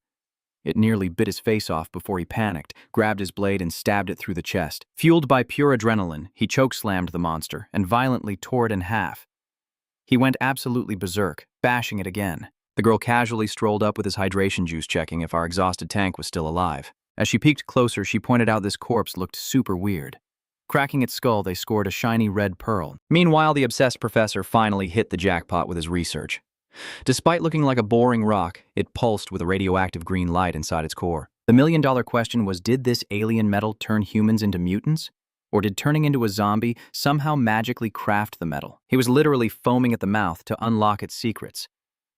It nearly bit his face off before he panicked, grabbed his blade and stabbed it through the chest. Fueled by pure adrenaline, he chokeslammed the monster and violently tore it in half. He went absolutely berserk, bashing it again. The girl casually strolled up with his hydration juice, checking if our exhausted tank was still alive. As she peeked closer, she pointed out this corpse looked super weird. Cracking its skull, they scored a shiny red pearl. Meanwhile, the obsessed professor finally hit the jackpot with his research. Despite looking like a boring rock, it pulsed with a radioactive green light inside its core. The million-dollar question was, did this alien metal turn humans into mutants? Or did turning into a zombie somehow magically craft the metal? He was literally foaming at the mouth to unlock its secrets.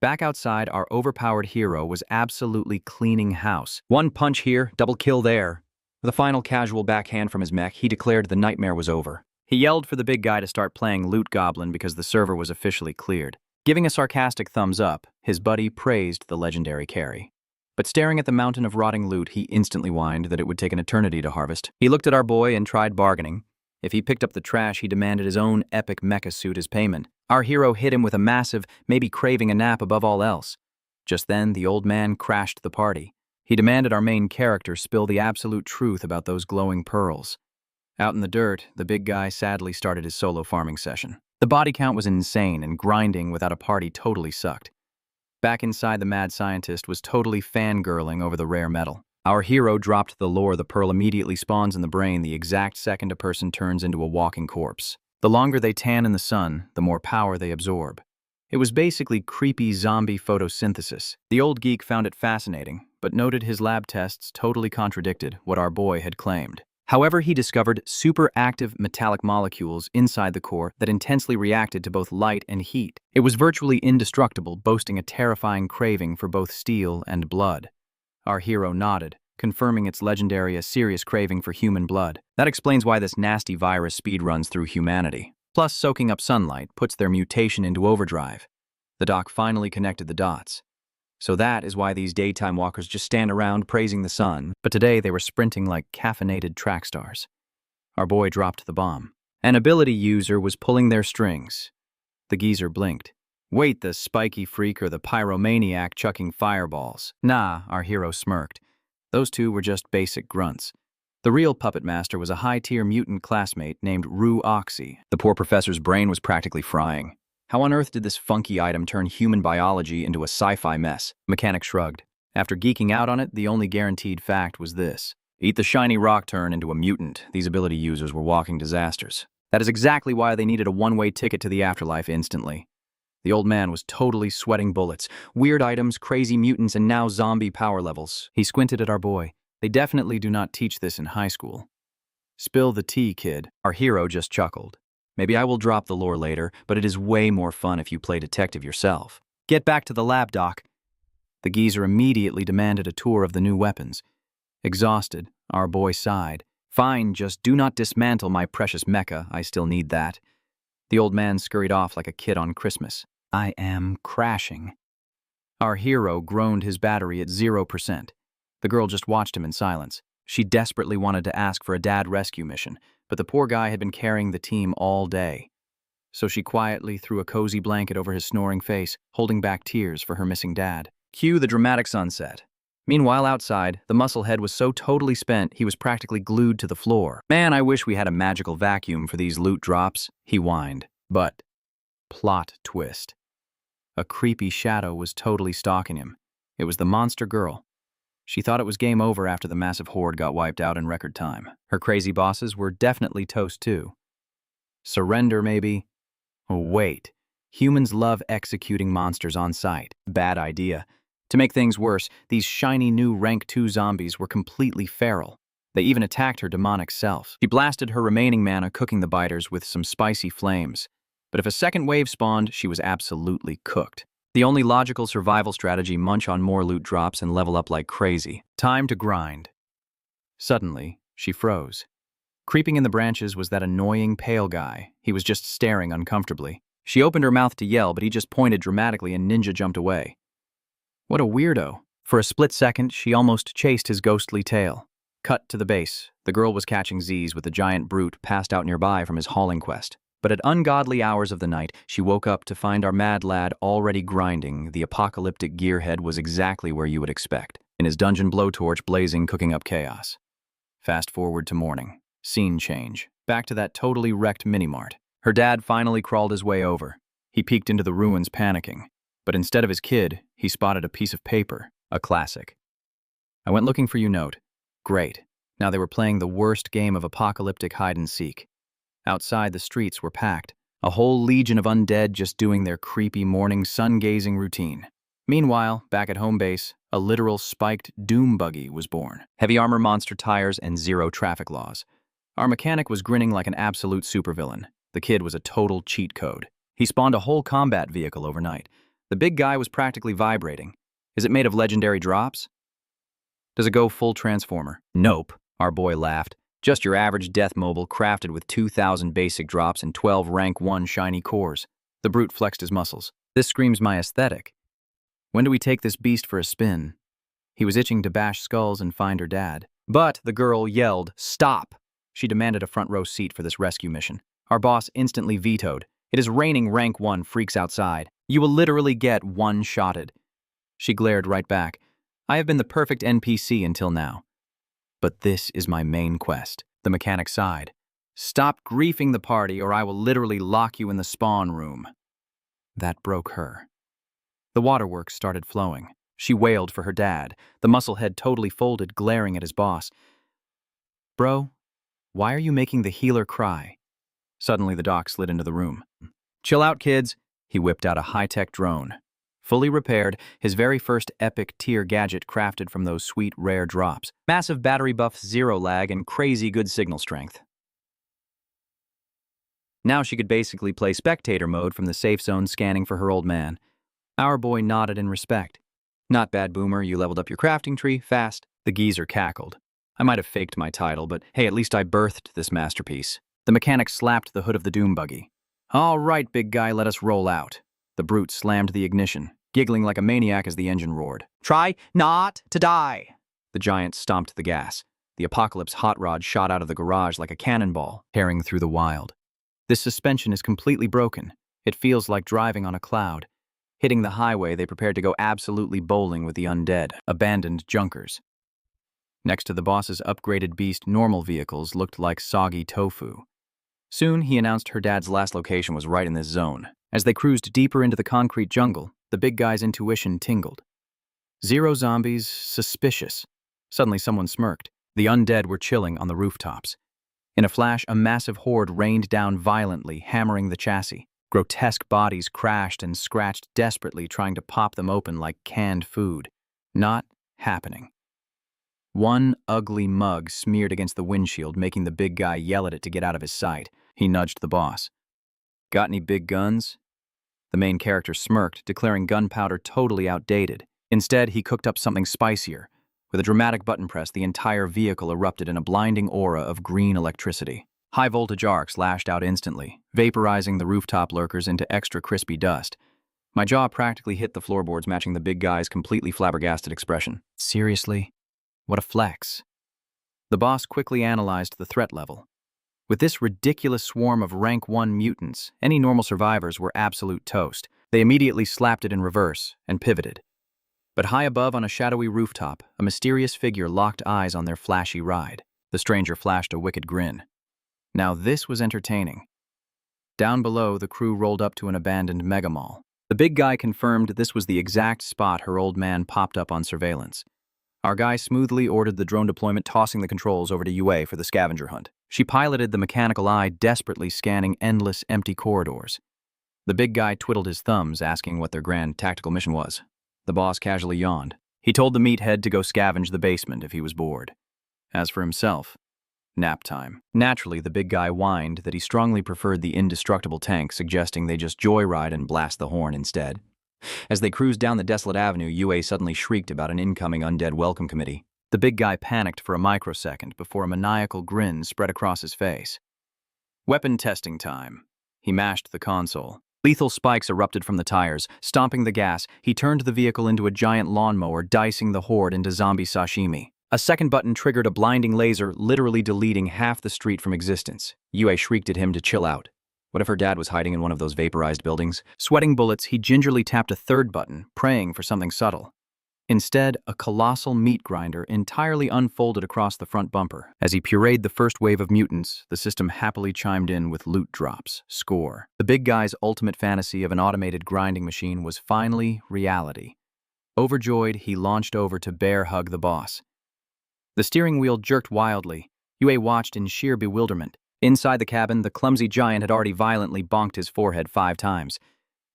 Back outside, our overpowered hero was absolutely cleaning house. One punch here, double kill there. With a final casual backhand from his mech, he declared the nightmare was over. He yelled for the big guy to start playing Loot Goblin because the server was officially cleared. Giving a sarcastic thumbs up, his buddy praised the legendary carry. But staring at the mountain of rotting loot, he instantly whined that it would take an eternity to harvest. He looked at our boy and tried bargaining. If he picked up the trash, he demanded his own epic mecha suit as payment. Our hero hit him with a massive, maybe craving a nap above all else. Just then, the old man crashed the party. He demanded our main character spill the absolute truth about those glowing pearls. Out in the dirt, the big guy sadly started his solo farming session. The body count was insane, and grinding without a party totally sucked. Back inside, the mad scientist was totally fangirling over the rare metal. Our hero dropped the lore the pearl immediately spawns in the brain the exact second a person turns into a walking corpse. The longer they tan in the sun, the more power they absorb. It was basically creepy zombie photosynthesis. The old geek found it fascinating, but noted his lab tests totally contradicted what our boy had claimed. However, he discovered super active metallic molecules inside the core that intensely reacted to both light and heat. It was virtually indestructible, boasting a terrifying craving for both steel and blood. Our hero nodded, confirming its legendary, a serious craving for human blood. That explains why this nasty virus speedruns through humanity. Plus, soaking up sunlight puts their mutation into overdrive. The doc finally connected the dots. So that is why these daytime walkers just stand around praising the sun. But today they were sprinting like caffeinated track stars. Our boy dropped the bomb. An ability user was pulling their strings. The geezer blinked. Wait, the spiky freak or the pyromaniac chucking fireballs? Nah, our hero smirked. Those two were just basic grunts. The real puppet master was a high-tier mutant classmate named Rue Oxy. The poor professor's brain was practically frying. How on earth did this funky item turn human biology into a sci-fi mess? Mechanic shrugged. After geeking out on it, the only guaranteed fact was this. Eat the shiny rock turn into a mutant. These ability users were walking disasters. That is exactly why they needed a one-way ticket to the afterlife instantly. The old man was totally sweating bullets. Weird items, crazy mutants, and now zombie power levels. He squinted at our boy. They definitely do not teach this in high school. Spill the tea, kid. Our hero just chuckled. Maybe I will drop the lore later, but it is way more fun if you play detective yourself. Get back to the lab, Doc. The geezer immediately demanded a tour of the new weapons. Exhausted, our boy sighed. Fine, just do not dismantle my precious mecha. I still need that. The old man scurried off like a kid on Christmas. I am crashing. Our hero groaned his battery at 0%. The girl just watched him in silence. She desperately wanted to ask for a dad rescue mission, but the poor guy had been carrying the team all day. So she quietly threw a cozy blanket over his snoring face, holding back tears for her missing dad. Cue the dramatic sunset. Meanwhile, outside, the musclehead was so totally spent he was practically glued to the floor. Man, I wish we had a magical vacuum for these loot drops, he whined. But, plot twist. A creepy shadow was totally stalking him. It was the monster girl. She thought it was game over after the massive horde got wiped out in record time. Her crazy bosses were definitely toast too. Surrender, maybe? Oh, wait. Humans love executing monsters on sight. Bad idea. To make things worse, these shiny new rank 2 zombies were completely feral. They even attacked her demonic self. She blasted her remaining mana, cooking the biters with some spicy flames. But if a second wave spawned, she was absolutely cooked. The only logical survival strategy: munch on more loot drops and level up like crazy. Time to grind. Suddenly, she froze. Creeping in the branches was that annoying pale guy. He was just staring uncomfortably. She opened her mouth to yell, but he just pointed dramatically and ninja jumped away. What a weirdo. For a split second, she almost chased his ghostly tail. Cut to the base. The girl was catching Z's with the giant brute passed out nearby from his hauling quest. But at ungodly hours of the night, she woke up to find our mad lad already grinding. The apocalyptic gearhead was exactly where you would expect, in his dungeon blowtorch blazing, cooking up chaos. Fast forward to morning. Scene change. Back to that totally wrecked mini-mart. Her dad finally crawled his way over. He peeked into the ruins panicking. But instead of his kid, he spotted a piece of paper. A classic. I went looking for you note. Great. Now they were playing the worst game of apocalyptic hide-and-seek. Outside, the streets were packed. A whole legion of undead just doing their creepy morning sun-gazing routine. Meanwhile, back at home base, a literal spiked doom buggy was born. Heavy armor monster tires and zero traffic laws. Our mechanic was grinning like an absolute supervillain. The kid was a total cheat code. He spawned a whole combat vehicle overnight. The big guy was practically vibrating. Is it made of legendary drops? Does it go full transformer? Nope, our boy laughed. Just your average death mobile crafted with 2,000 basic drops and 12 rank 1 shiny cores. The brute flexed his muscles. This screams my aesthetic. When do we take this beast for a spin? He was itching to bash skulls and find her dad. But the girl yelled, "Stop!" She demanded a front row seat for this rescue mission. Our boss instantly vetoed. It is raining rank 1 freaks outside. You will literally get one-shotted. She glared right back. I have been the perfect NPC until now. But this is my main quest. The mechanic sighed. Stop griefing the party or I will literally lock you in the spawn room. That broke her. The waterworks started flowing. She wailed for her dad, the muscle head totally folded, glaring at his boss. Bro, why are you making the healer cry? Suddenly the doc slid into the room. Chill out, kids. He whipped out a high-tech drone. Fully repaired, his very first epic tier gadget crafted from those sweet rare drops. Massive battery buff, zero lag, and crazy good signal strength. Now she could basically play spectator mode from the safe zone scanning for her old man. Our boy nodded in respect. Not bad, Boomer, you leveled up your crafting tree, fast. The geezer cackled. I might have faked my title, but hey, at least I birthed this masterpiece. The mechanic slapped the hood of the doom buggy. All right, big guy, let us roll out. The brute slammed the ignition, giggling like a maniac as the engine roared. Try not to die. The giant stomped the gas. The apocalypse hot rod shot out of the garage like a cannonball, tearing through the wild. This suspension is completely broken. It feels like driving on a cloud. Hitting the highway, they prepared to go absolutely bowling with the undead, abandoned junkers. Next to the boss's upgraded beast, normal vehicles looked like soggy tofu. Soon, he announced her dad's last location was right in this zone. As they cruised deeper into the concrete jungle, the big guy's intuition tingled. Zero zombies, suspicious. Suddenly someone smirked. The undead were chilling on the rooftops. In a flash, a massive horde rained down violently, hammering the chassis. Grotesque bodies crashed and scratched desperately, trying to pop them open like canned food. Not happening. One ugly mug smeared against the windshield, making the big guy yell at it to get out of his sight. He nudged the boss. Got any big guns? The main character smirked, declaring gunpowder totally outdated. Instead, he cooked up something spicier. With a dramatic button press, the entire vehicle erupted in a blinding aura of green electricity. High-voltage arcs lashed out instantly, vaporizing the rooftop lurkers into extra crispy dust. My jaw practically hit the floorboards, matching the big guy's completely flabbergasted expression. Seriously? What a flex. The boss quickly analyzed the threat level. With this ridiculous swarm of rank 1 mutants, any normal survivors were absolute toast. They immediately slapped it in reverse and pivoted. But high above on a shadowy rooftop, a mysterious figure locked eyes on their flashy ride. The stranger flashed a wicked grin. Now this was entertaining. Down below, the crew rolled up to an abandoned mega mall. The big guy confirmed this was the exact spot her old man popped up on surveillance. Our guy smoothly ordered the drone deployment, tossing the controls over to Yue for the scavenger hunt. She piloted the mechanical eye, desperately scanning endless empty corridors. The big guy twiddled his thumbs, asking what their grand tactical mission was. The boss casually yawned. He told the meathead to go scavenge the basement if he was bored. As for himself, nap time. Naturally, the big guy whined that he strongly preferred the indestructible tank, suggesting they just joyride and blast the horn instead. As they cruised down the desolate avenue, Yue suddenly shrieked about an incoming undead welcome committee. The big guy panicked for a microsecond before a maniacal grin spread across his face. Weapon testing time. He mashed the console. Lethal spikes erupted from the tires. Stomping the gas, he turned the vehicle into a giant lawnmower, dicing the horde into zombie sashimi. A second button triggered a blinding laser, literally deleting half the street from existence. Yue shrieked at him to chill out. What if her dad was hiding in one of those vaporized buildings? Sweating bullets, he gingerly tapped a third button, praying for something subtle. Instead, a colossal meat grinder entirely unfolded across the front bumper. As he pureed the first wave of mutants, the system happily chimed in with loot drops. Score. The big guy's ultimate fantasy of an automated grinding machine was finally reality. Overjoyed, he launched over to bear hug the boss. The steering wheel jerked wildly. Yue watched in sheer bewilderment. Inside the cabin, the clumsy giant had already violently bonked his forehead 5 times.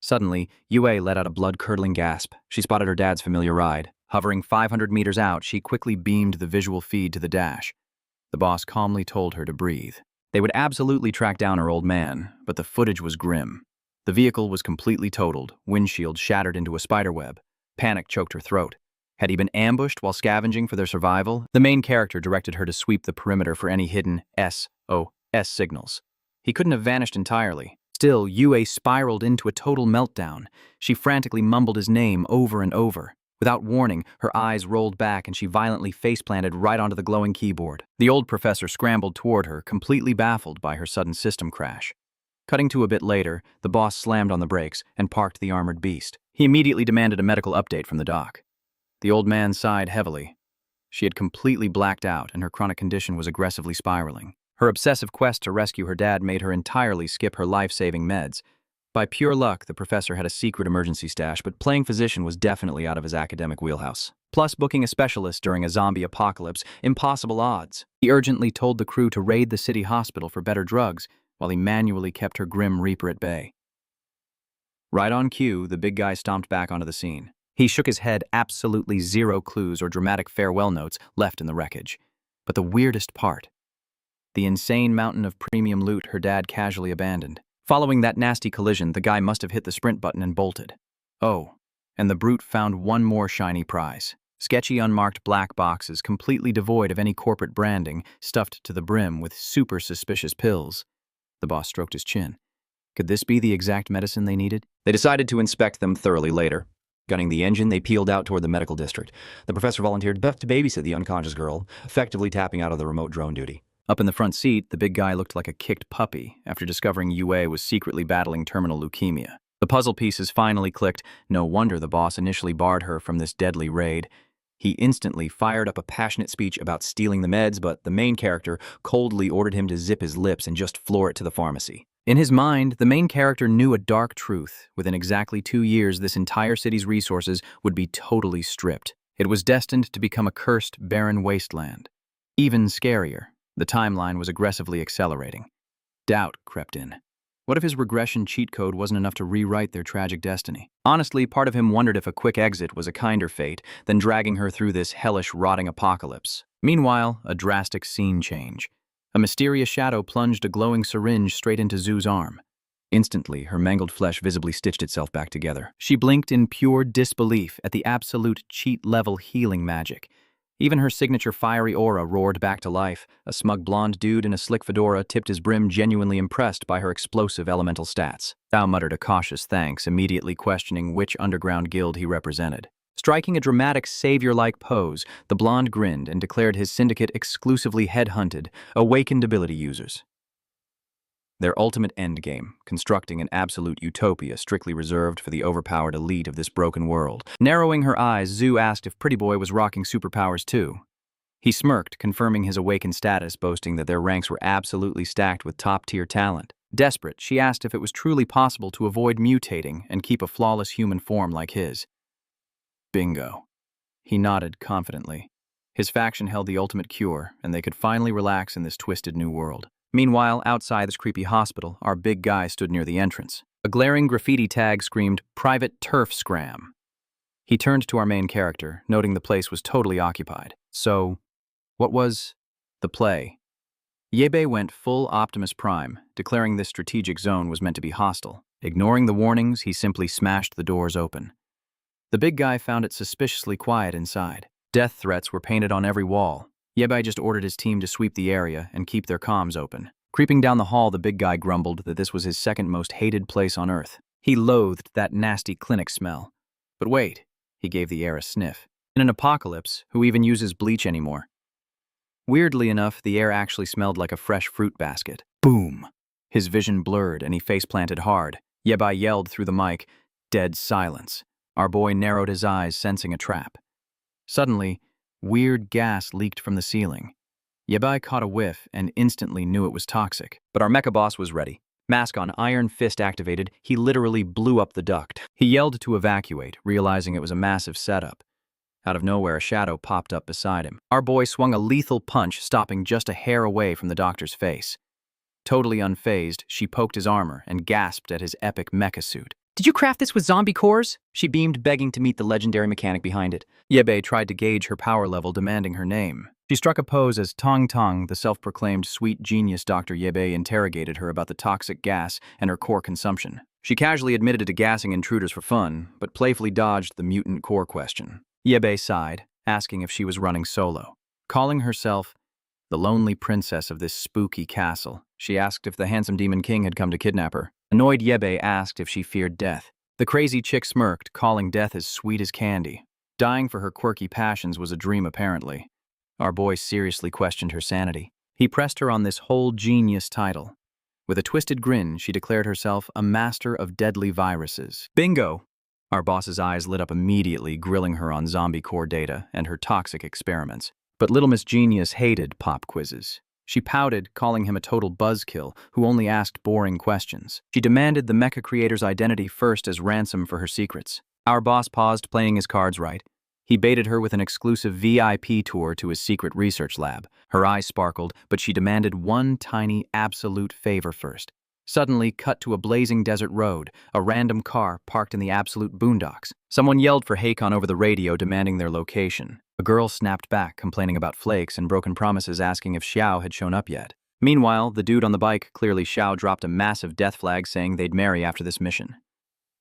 Suddenly, Yue let out a blood-curdling gasp. She spotted her dad's familiar ride. Hovering 500 meters out, she quickly beamed the visual feed to the dash. The boss calmly told her to breathe. They would absolutely track down her old man, but the footage was grim. The vehicle was completely totaled, windshield shattered into a spiderweb. Panic choked her throat. Had he been ambushed while scavenging for their survival? The main character directed her to sweep the perimeter for any hidden SOS signals. He couldn't have vanished entirely. Still, Yue spiraled into a total meltdown. She frantically mumbled his name over and over. Without warning, her eyes rolled back and she violently face-planted right onto the glowing keyboard. The old professor scrambled toward her, completely baffled by her sudden system crash. Cutting to a bit later, the boss slammed on the brakes and parked the armored beast. He immediately demanded a medical update from the doc. The old man sighed heavily. She had completely blacked out and her chronic condition was aggressively spiraling. Her obsessive quest to rescue her dad made her entirely skip her life-saving meds. By pure luck, the professor had a secret emergency stash, but playing physician was definitely out of his academic wheelhouse. Plus, booking a specialist during a zombie apocalypse, impossible odds. He urgently told the crew to raid the city hospital for better drugs, while he manually kept her grim reaper at bay. Right on cue, the big guy stomped back onto the scene. He shook his head, absolutely zero clues or dramatic farewell notes left in the wreckage. But the weirdest part, the insane mountain of premium loot her dad casually abandoned. Following that nasty collision, the guy must have hit the sprint button and bolted. Oh, and the brute found one more shiny prize. Sketchy unmarked black boxes completely devoid of any corporate branding, stuffed to the brim with super suspicious pills. The boss stroked his chin. Could this be the exact medicine they needed? They decided to inspect them thoroughly later. Gunning the engine, they peeled out toward the medical district. The professor volunteered to babysit the unconscious girl, effectively tapping out of the remote drone duty. Up in the front seat, the big guy looked like a kicked puppy after discovering Yue was secretly battling terminal leukemia. The puzzle pieces finally clicked. No wonder the boss initially barred her from this deadly raid. He instantly fired up a passionate speech about stealing the meds, but the main character coldly ordered him to zip his lips and just floor it to the pharmacy. In his mind, the main character knew a dark truth. Within exactly 2 years, this entire city's resources would be totally stripped. It was destined to become a cursed, barren wasteland. Even scarier, the timeline was aggressively accelerating. Doubt crept in. What if his regression cheat code wasn't enough to rewrite their tragic destiny? Honestly, part of him wondered if a quick exit was a kinder fate than dragging her through this hellish, rotting apocalypse. Meanwhile, a drastic scene change. A mysterious shadow plunged a glowing syringe straight into Zhu's arm. Instantly, her mangled flesh visibly stitched itself back together. She blinked in pure disbelief at the absolute cheat-level healing magic. Even her signature fiery aura roared back to life. A smug blonde dude in a slick fedora tipped his brim, genuinely impressed by her explosive elemental stats. Zhao muttered a cautious thanks, immediately questioning which underground guild he represented. Striking a dramatic savior-like pose, the blonde grinned and declared his syndicate exclusively headhunted, awakened ability users. Their ultimate endgame, constructing an absolute utopia strictly reserved for the overpowered elite of this broken world. Narrowing her eyes, Zhu asked if Pretty Boy was rocking superpowers too. He smirked, confirming his awakened status, boasting that their ranks were absolutely stacked with top-tier talent. Desperate, she asked if it was truly possible to avoid mutating and keep a flawless human form like his. Bingo. He nodded confidently. His faction held the ultimate cure, and they could finally relax in this twisted new world. Meanwhile, outside this creepy hospital, our big guy stood near the entrance. A glaring graffiti tag screamed, "Private Turf Scram." He turned to our main character, noting the place was totally occupied. So, what was the play? Ye Bei went full Optimus Prime, declaring this strategic zone was meant to be hostile. Ignoring the warnings, he simply smashed the doors open. The big guy found it suspiciously quiet inside. Death threats were painted on every wall. Ye Bei just ordered his team to sweep the area and keep their comms open. Creeping down the hall, the big guy grumbled that this was his second most hated place on Earth. He loathed that nasty clinic smell. But wait, he gave the air a sniff. In an apocalypse, who even uses bleach anymore? Weirdly enough, the air actually smelled like a fresh fruit basket. Boom! His vision blurred and he face-planted hard. Ye Bei yelled through the mic, "Dead silence." Our boy narrowed his eyes, sensing a trap. Suddenly, weird gas leaked from the ceiling. Ye Bei caught a whiff and instantly knew it was toxic. But our mecha boss was ready. Mask on, iron fist activated, he literally blew up the duct. He yelled to evacuate, realizing it was a massive setup. Out of nowhere, a shadow popped up beside him. Our boy swung a lethal punch, stopping just a hair away from the doctor's face. Totally unfazed, she poked his armor and gasped at his epic mecha suit. Did you craft this with zombie cores? She beamed, begging to meet the legendary mechanic behind it. Ye Bei tried to gauge her power level, demanding her name. She struck a pose as Tong Tong, the self-proclaimed sweet genius Dr. Ye Bei, interrogated her about the toxic gas and her core consumption. She casually admitted to gassing intruders for fun, but playfully dodged the mutant core question. Ye Bei sighed, asking if she was running solo. Calling herself the lonely princess of this spooky castle, she asked if the handsome demon king had come to kidnap her. Annoyed, Ye Bei asked if she feared death. The crazy chick smirked, calling death as sweet as candy. Dying for her quirky passions was a dream, apparently. Our boy seriously questioned her sanity. He pressed her on this whole genius title. With a twisted grin, she declared herself a master of deadly viruses. Bingo! Our boss's eyes lit up immediately, grilling her on zombie core data and her toxic experiments. But Little Miss Genius hated pop quizzes. She pouted, calling him a total buzzkill who only asked boring questions. She demanded the mecha creator's identity first as ransom for her secrets. Our boss paused, playing his cards right. He baited her with an exclusive VIP tour to his secret research lab. Her eyes sparkled, but she demanded one tiny, absolute favor first. Suddenly, cut to a blazing desert road, a random car parked in the absolute boondocks. Someone yelled for Hakon over the radio, demanding their location. A girl snapped back, complaining about flakes and broken promises, asking if Xiao had shown up yet. Meanwhile, the dude on the bike, clearly Xiao, dropped a massive death flag saying they'd marry after this mission.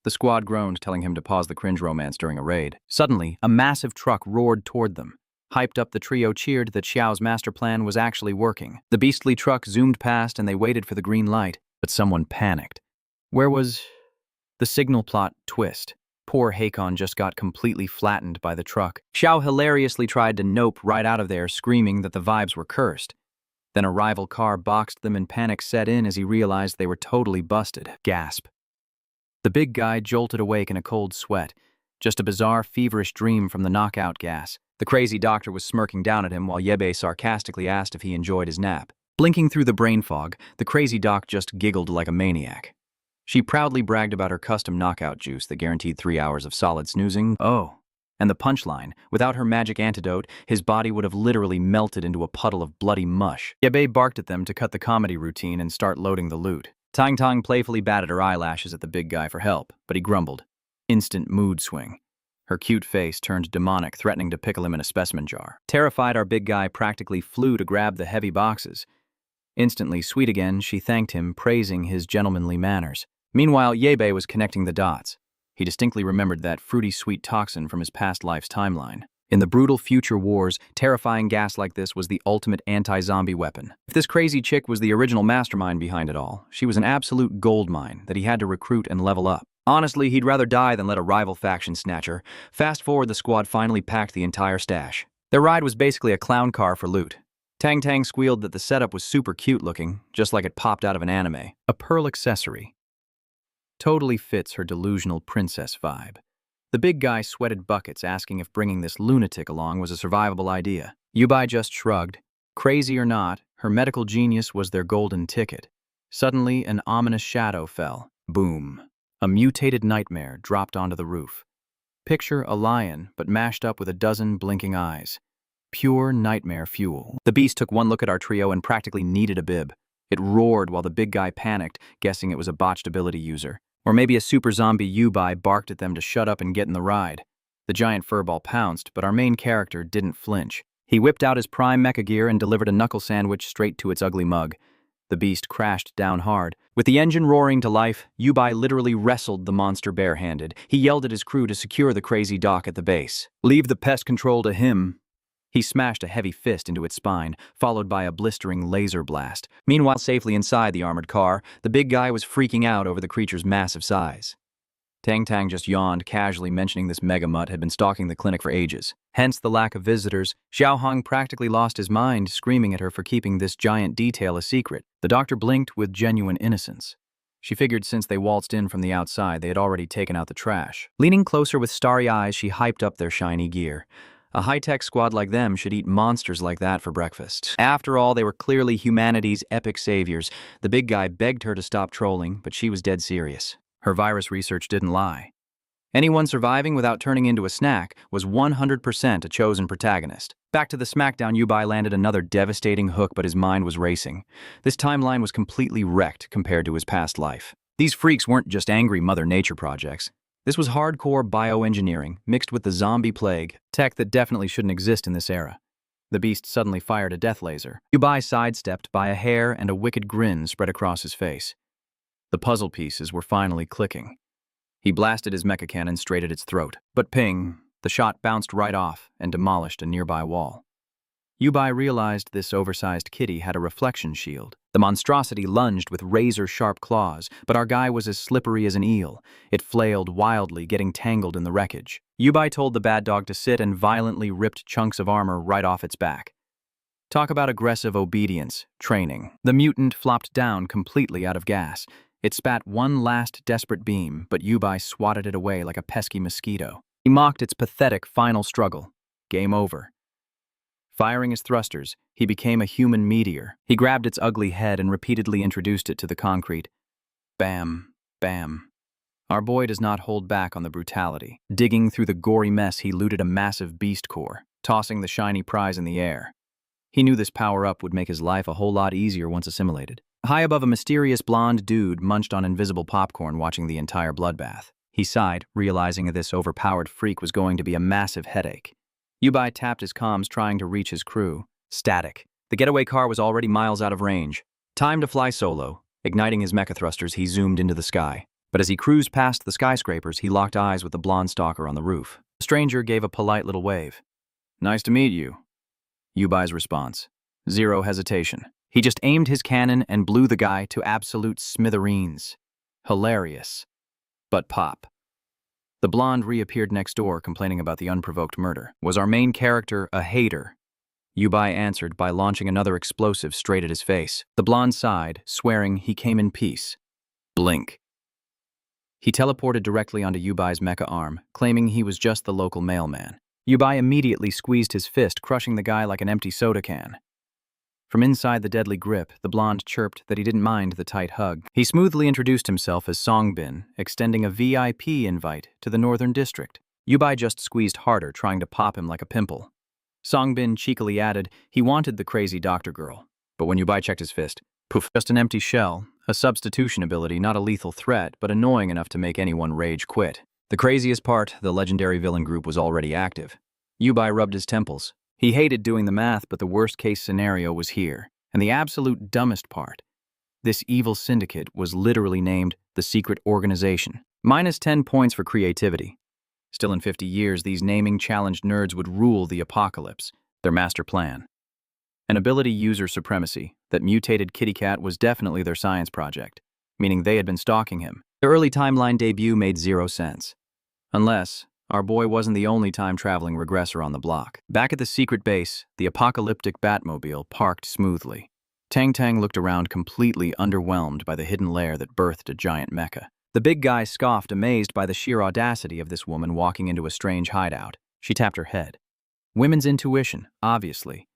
The squad groaned, telling him to pause the cringe romance during a raid. Suddenly, a massive truck roared toward them. Hyped up, the trio cheered that Xiao's master plan was actually working. The beastly truck zoomed past and they waited for the green light. But someone panicked. Where was the signal plot twist? Poor Hakon just got completely flattened by the truck. Xiao hilariously tried to nope right out of there, screaming that the vibes were cursed. Then a rival car boxed them and panic set in as he realized they were totally busted. Gasp. The big guy jolted awake in a cold sweat. Just a bizarre, feverish dream from the knockout gas. The crazy doctor was smirking down at him while Ye Bei sarcastically asked if he enjoyed his nap. Blinking through the brain fog, the crazy doc just giggled like a maniac. She proudly bragged about her custom knockout juice that guaranteed 3 hours of solid snoozing. Oh, and the punchline, without her magic antidote, his body would have literally melted into a puddle of bloody mush. Ye Bei barked at them to cut the comedy routine and start loading the loot. Tang Tang playfully batted her eyelashes at the big guy for help, but he grumbled. Instant mood swing. Her cute face turned demonic, threatening to pickle him in a specimen jar. Terrified, our big guy practically flew to grab the heavy boxes. Instantly sweet again, she thanked him, praising his gentlemanly manners. Meanwhile, Ye Bei was connecting the dots. He distinctly remembered that fruity sweet toxin from his past life's timeline. In the brutal future wars, terrifying gas like this was the ultimate anti-zombie weapon. If this crazy chick was the original mastermind behind it all, she was an absolute goldmine that he had to recruit and level up. Honestly, he'd rather die than let a rival faction snatch her. Fast forward, the squad finally packed the entire stash. Their ride was basically a clown car for loot. Tang Tang squealed that the setup was super cute looking, just like it popped out of an anime. A pearl accessory. Totally fits her delusional princess vibe. The big guy sweated buckets, asking if bringing this lunatic along was a survivable idea. Ye Bei just shrugged. Crazy or not, her medical genius was their golden ticket. Suddenly, an ominous shadow fell. Boom. A mutated nightmare dropped onto the roof. Picture a lion, but mashed up with a dozen blinking eyes. Pure nightmare fuel. The beast took one look at our trio and practically needed a bib. It roared while the big guy panicked, guessing it was a botched ability user. Or maybe a super zombie Ye Bei barked at them to shut up and get in the ride. The giant furball pounced, but our main character didn't flinch. He whipped out his prime mecha gear and delivered a knuckle sandwich straight to its ugly mug. The beast crashed down hard. With the engine roaring to life, Ye Bei literally wrestled the monster barehanded. He yelled at his crew to secure the crazy dock at the base. Leave the pest control to him. He smashed a heavy fist into its spine, followed by a blistering laser blast. Meanwhile, safely inside the armored car, the big guy was freaking out over the creature's massive size. Tang Tang just yawned, casually mentioning this mega mutt had been stalking the clinic for ages. Hence the lack of visitors. Xiao Hong practically lost his mind, screaming at her for keeping this giant detail a secret. The doctor blinked with genuine innocence. She figured since they waltzed in from the outside, they had already taken out the trash. Leaning closer with starry eyes, she hyped up their shiny gear. A high-tech squad like them should eat monsters like that for breakfast. After all, they were clearly humanity's epic saviors. The big guy begged her to stop trolling, but she was dead serious. Her virus research didn't lie. Anyone surviving without turning into a snack was 100% a chosen protagonist. Back to the smackdown, Ye Bei landed another devastating hook, but his mind was racing. This timeline was completely wrecked compared to his past life. These freaks weren't just angry Mother Nature projects. This was hardcore bioengineering mixed with the zombie plague, Tech that definitely shouldn't exist in this era. The beast suddenly fired a death laser. Ye Bei sidestepped by a hair and a wicked grin Spread across his face. The puzzle pieces were finally clicking. He blasted his mecha cannon straight at its throat. But ping, the shot bounced right off and demolished a nearby wall. Ye Bei realized this oversized kitty had a reflection shield. The monstrosity lunged with razor-sharp claws, but our guy was as slippery as an eel. It flailed wildly, getting tangled in the wreckage. Ye Bei told the bad dog to sit and violently ripped chunks of armor right off its back. Talk about aggressive obedience, training. The mutant flopped down completely out of gas. It spat one last desperate beam, but Ye Bei swatted it away like a pesky mosquito. He mocked its pathetic final struggle. Game over. Firing his thrusters, he became a human meteor. He grabbed its ugly head and repeatedly introduced it to the concrete. Bam, bam. Our boy does not hold back on the brutality. Digging through the gory mess, he looted a massive beast core, tossing the shiny prize in the air. He knew this power-up would make his life a whole lot easier once assimilated. High above, a mysterious blonde dude munched on invisible popcorn watching the entire bloodbath. He sighed, realizing that this overpowered freak was going to be a massive headache. Ye Bei tapped his comms, trying to reach his crew. Static. The getaway car was already miles out of range. Time to fly solo. Igniting his mecha thrusters, he zoomed into the sky. But as he cruised past the skyscrapers, he locked eyes with the blonde stalker on the roof. The stranger gave a polite little wave. Nice to meet you. Ye Bei's response. Zero hesitation. He just aimed his cannon and blew the guy to absolute smithereens. Hilarious. But pop. The blonde reappeared next door, complaining about the unprovoked murder. Was our main character a hater? Ye Bei answered by launching another explosive straight at his face. The blonde sighed, swearing he came in peace. Blink. He teleported directly onto Ye Bei's mecha arm, claiming he was just the local mailman. Ye Bei immediately squeezed his fist, crushing the guy like an empty soda can. From inside the deadly grip, the blonde chirped that he didn't mind the tight hug. He smoothly introduced himself as Songbin, extending a VIP invite to the Northern District. Ye Bei just squeezed harder, trying to pop him like a pimple. Songbin cheekily added he wanted the crazy doctor girl. But when Ye Bei checked his fist, poof, just an empty shell, a substitution ability, not a lethal threat, but annoying enough to make anyone rage quit. The craziest part, the legendary villain group was already active. Ye Bei rubbed his temples. He hated doing the math, but the worst-case scenario was here. And the absolute dumbest part. This evil syndicate was literally named the Secret Organization. Minus 10 points for creativity. Still, in 50 years, these naming-challenged nerds would rule the apocalypse. Their master plan. An ability user supremacy. That mutated kitty cat was definitely their science project, meaning they had been stalking him. Their early timeline debut made 0 sense. Unless our boy wasn't the only time-traveling regressor on the block. Back at the secret base, the apocalyptic Batmobile parked smoothly. Tang Tang looked around, completely underwhelmed by the hidden lair that birthed a giant mecha. The big guy scoffed, amazed by the sheer audacity of this woman walking into a strange hideout. She tapped her head. Women's intuition, obviously.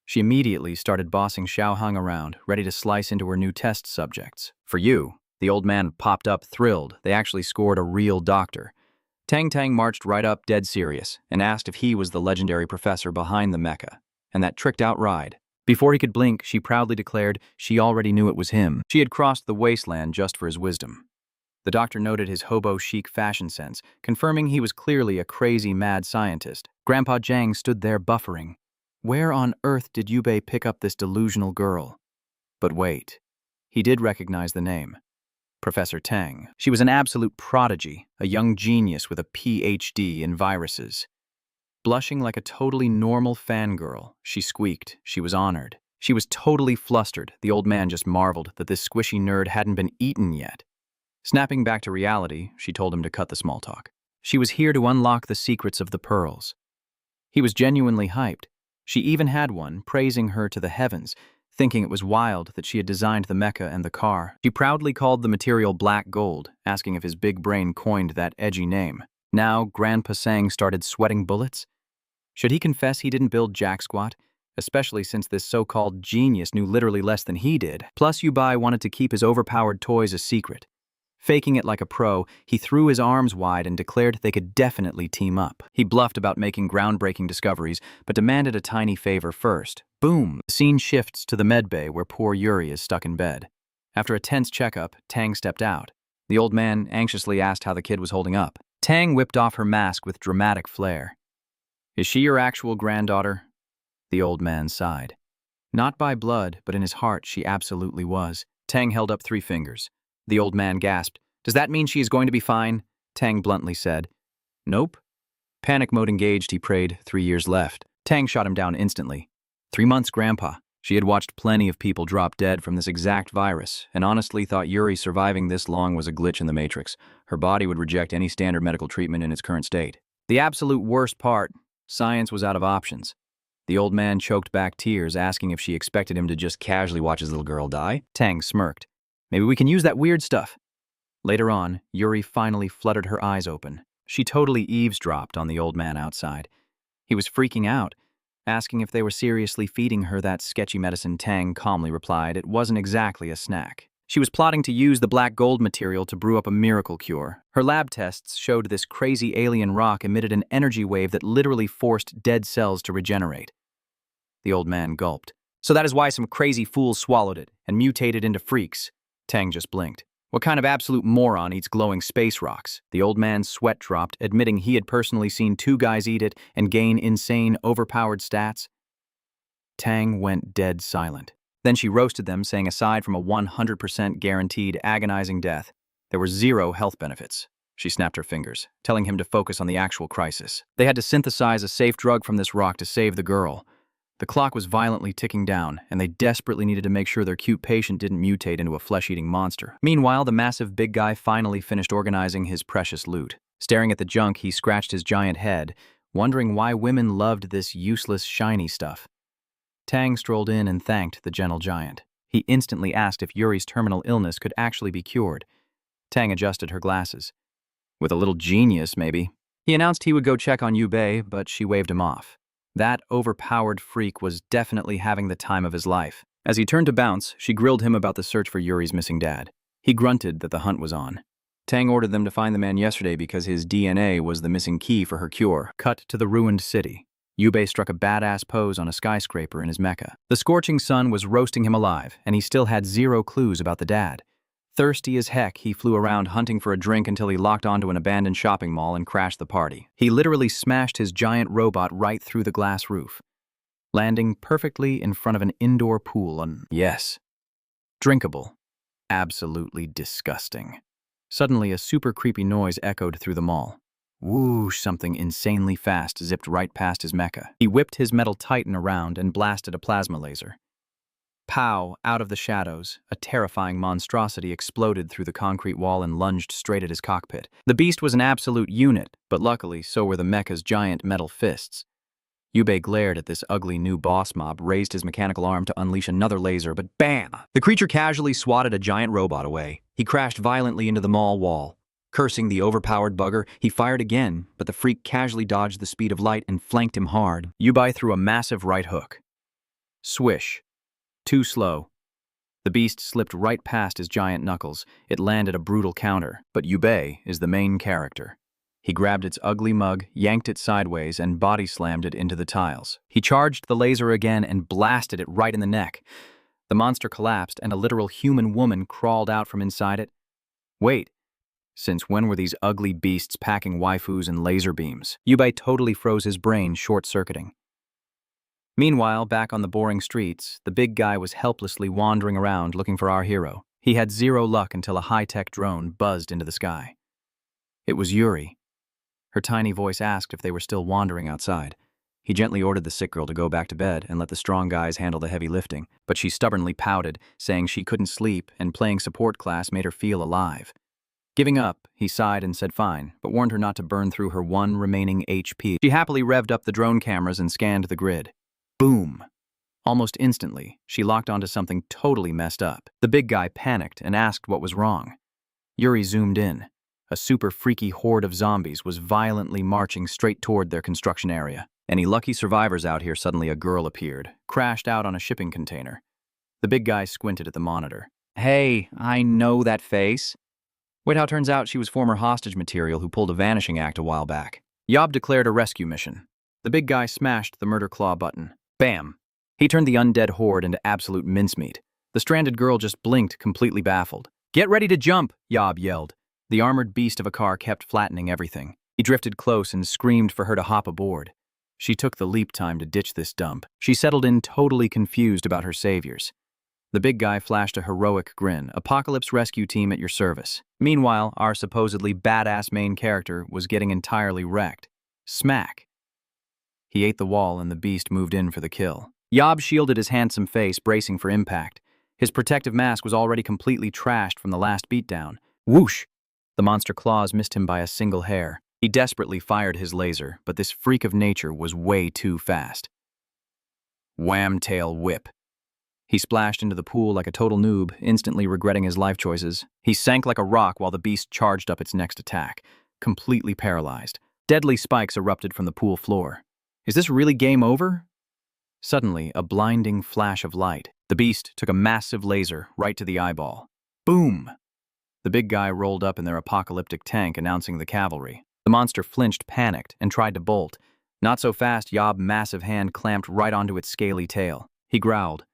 She immediately started bossing Xiaohang around, ready to slice into her new test subjects. For you, the old man popped up, thrilled. They actually scored a real doctor. Tang Tang marched right up, dead serious, and asked if he was the legendary professor behind the mecha, and that tricked-out ride. Before he could blink, she proudly declared she already knew it was him. She had crossed the wasteland just for his wisdom. The doctor noted his hobo-chic fashion sense, confirming he was clearly a crazy mad scientist. Grandpa Zhang stood there buffering. Where on earth did Ye Bei pick up this delusional girl? But wait, he did recognize the name. Professor Tang. She was an absolute prodigy, a young genius with a PhD in viruses. Blushing like a totally normal fangirl, she squeaked. She was honored. She was totally flustered. The old man just marveled that this squishy nerd hadn't been eaten yet. Snapping back to reality, she told him to cut the small talk. She was here to unlock the secrets of the pearls. He was genuinely hyped. She even had one, praising her to the heavens, thinking it was wild that she had designed the mecha and the car. She proudly called the material black gold, asking if his big brain coined that edgy name. Now, Grandpa Sang started sweating bullets? Should he confess he didn't build jack squat? Especially since this so-called genius knew literally less than he did. Plus, Ye Bei wanted to keep his overpowered toys a secret. Faking it like a pro, he threw his arms wide and declared they could definitely team up. He bluffed about making groundbreaking discoveries, but demanded a tiny favor first. Boom! The scene shifts to the med bay where poor Yuri is stuck in bed. After a tense checkup, Tang stepped out. The old man anxiously asked how the kid was holding up. Tang whipped off her mask with dramatic flair. Is she your actual granddaughter? The old man sighed. Not by blood, but in his heart she absolutely was. Tang held up 3 fingers. The old man gasped. Does that mean she is going to be fine? Tang bluntly said. Nope. Panic mode engaged, he prayed. 3 years left. Tang shot him down instantly. 3 months, Grandpa. She had watched plenty of people drop dead from this exact virus, and honestly thought Yuri surviving this long was a glitch in the Matrix. Her body would reject any standard medical treatment in its current state. The absolute worst part, science was out of options. The old man choked back tears, asking if she expected him to just casually watch his little girl die. Tang smirked. Maybe we can use that weird stuff. Later on, Yuri finally fluttered her eyes open. She totally eavesdropped on the old man outside. He was freaking out, asking if they were seriously feeding her that sketchy medicine. Tang calmly replied it wasn't exactly a snack. She was plotting to use the black gold material to brew up a miracle cure. Her lab tests showed this crazy alien rock emitted an energy wave that literally forced dead cells to regenerate. The old man gulped. So that is why some crazy fools swallowed it and mutated into freaks. Tang just blinked. What kind of absolute moron eats glowing space rocks? The old man's sweat dropped, admitting he had personally seen 2 guys eat it and gain insane, overpowered stats. Tang went dead silent. Then she roasted them, saying aside from a 100% guaranteed agonizing death, there were 0 health benefits. She snapped her fingers, telling him to focus on the actual crisis. They had to synthesize a safe drug from this rock to save the girl. The clock was violently ticking down, and they desperately needed to make sure their cute patient didn't mutate into a flesh-eating monster. Meanwhile, the massive big guy finally finished organizing his precious loot. Staring at the junk, he scratched his giant head, wondering why women loved this useless, shiny stuff. Tang strolled in and thanked the gentle giant. He instantly asked if Yuri's terminal illness could actually be cured. Tang adjusted her glasses. With a little genius, maybe. He announced he would go check on Ye Bei, but she waved him off. That overpowered freak was definitely having the time of his life. As he turned to bounce, she grilled him about the search for Yuri's missing dad. He grunted that the hunt was on. Tang ordered them to find the man yesterday because his DNA was the missing key for her cure. Cut to the ruined city. Ye Bei struck a badass pose on a skyscraper in his mecha. The scorching sun was roasting him alive, and he still had 0 clues about the dad. Thirsty as heck, he flew around hunting for a drink until he locked onto an abandoned shopping mall and crashed the party. He literally smashed his giant robot right through the glass roof, landing perfectly in front of an indoor pool on, yes, drinkable. Absolutely disgusting. Suddenly, a super creepy noise echoed through the mall. Whoosh, something insanely fast zipped right past his mecha. He whipped his metal titan around and blasted a plasma laser. Pow, out of the shadows, a terrifying monstrosity exploded through the concrete wall and lunged straight at his cockpit. The beast was an absolute unit, but luckily so were the mecha's giant metal fists. Ye Bei glared at this ugly new boss mob, raised his mechanical arm to unleash another laser, but bam! The creature casually swatted a giant robot away. He crashed violently into the mall wall. Cursing the overpowered bugger, he fired again, but the freak casually dodged the speed of light and flanked him hard. Ye Bei threw a massive right hook. Swish. Too slow. The beast slipped right past his giant knuckles. It landed a brutal counter, but Ye Bei is the main character. He grabbed its ugly mug, yanked it sideways, and body-slammed it into the tiles. He charged the laser again and blasted it right in the neck. The monster collapsed, and a literal human woman crawled out from inside it. Wait, since when were these ugly beasts packing waifus and laser beams? Ye Bei totally froze his brain, short-circuiting. Meanwhile, back on the boring streets, the big guy was helplessly wandering around looking for our hero. He had 0 luck until a high-tech drone buzzed into the sky. It was Yuri. Her tiny voice asked if they were still wandering outside. He gently ordered the sick girl to go back to bed and let the strong guys handle the heavy lifting, but she stubbornly pouted, saying she couldn't sleep and playing support class made her feel alive. Giving up, he sighed and said fine, but warned her not to burn through her 1 remaining HP. She happily revved up the drone cameras and scanned the grid. Boom! Almost instantly, she locked onto something totally messed up. The big guy panicked and asked what was wrong. Yuri zoomed in. A super freaky horde of zombies was violently marching straight toward their construction area. Any lucky survivors out here? Suddenly a girl appeared, crashed out on a shipping container. The big guy squinted at the monitor. Hey, I know that face. Wait, how it turns out she was former hostage material who pulled a vanishing act a while back. Yob declared a rescue mission. The big guy smashed the murder claw button. Bam! He turned the undead horde into absolute mincemeat. The stranded girl just blinked, completely baffled. Get ready to jump, Yob yelled. The armored beast of a car kept flattening everything. He drifted close and screamed for her to hop aboard. She took the leap time to ditch this dump. She settled in totally confused about her saviors. The big guy flashed a heroic grin. Apocalypse rescue team at your service. Meanwhile, our supposedly badass main character was getting entirely wrecked. Smack. He ate the wall and the beast moved in for the kill. Yob shielded his handsome face, bracing for impact. His protective mask was already completely trashed from the last beatdown. Whoosh! The monster claws missed him by a single hair. He desperately fired his laser, but this freak of nature was way too fast. Wham tail whip. He splashed into the pool like a total noob, instantly regretting his life choices. He sank like a rock while the beast charged up its next attack, completely paralyzed. Deadly spikes erupted from the pool floor. Is this really game over? Suddenly, a blinding flash of light. The beast took a massive laser right to the eyeball. Boom! The big guy rolled up in their apocalyptic tank, announcing the cavalry. The monster flinched, panicked, and tried to bolt. Not so fast, Yob's massive hand clamped right onto its scaly tail. He growled.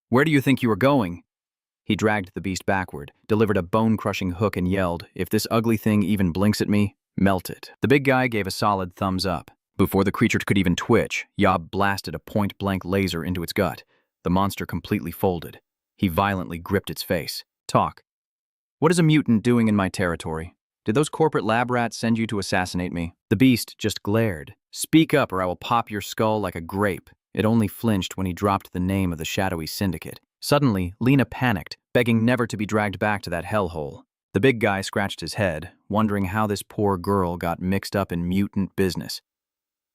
Where do you think you are going? He dragged the beast backward, delivered a bone-crushing hook and yelled, if this ugly thing even blinks at me, melt it. The big guy gave a solid thumbs up. Before the creature could even twitch, Yob blasted a point-blank laser into its gut. The monster completely folded. He violently gripped its face. Talk. What is a mutant doing in my territory? Did those corporate lab rats send you to assassinate me? The beast just glared. Speak up or I will pop your skull like a grape. It only flinched when he dropped the name of the shadowy syndicate. Suddenly, Lena panicked, begging never to be dragged back to that hellhole. The big guy scratched his head, wondering how this poor girl got mixed up in mutant business.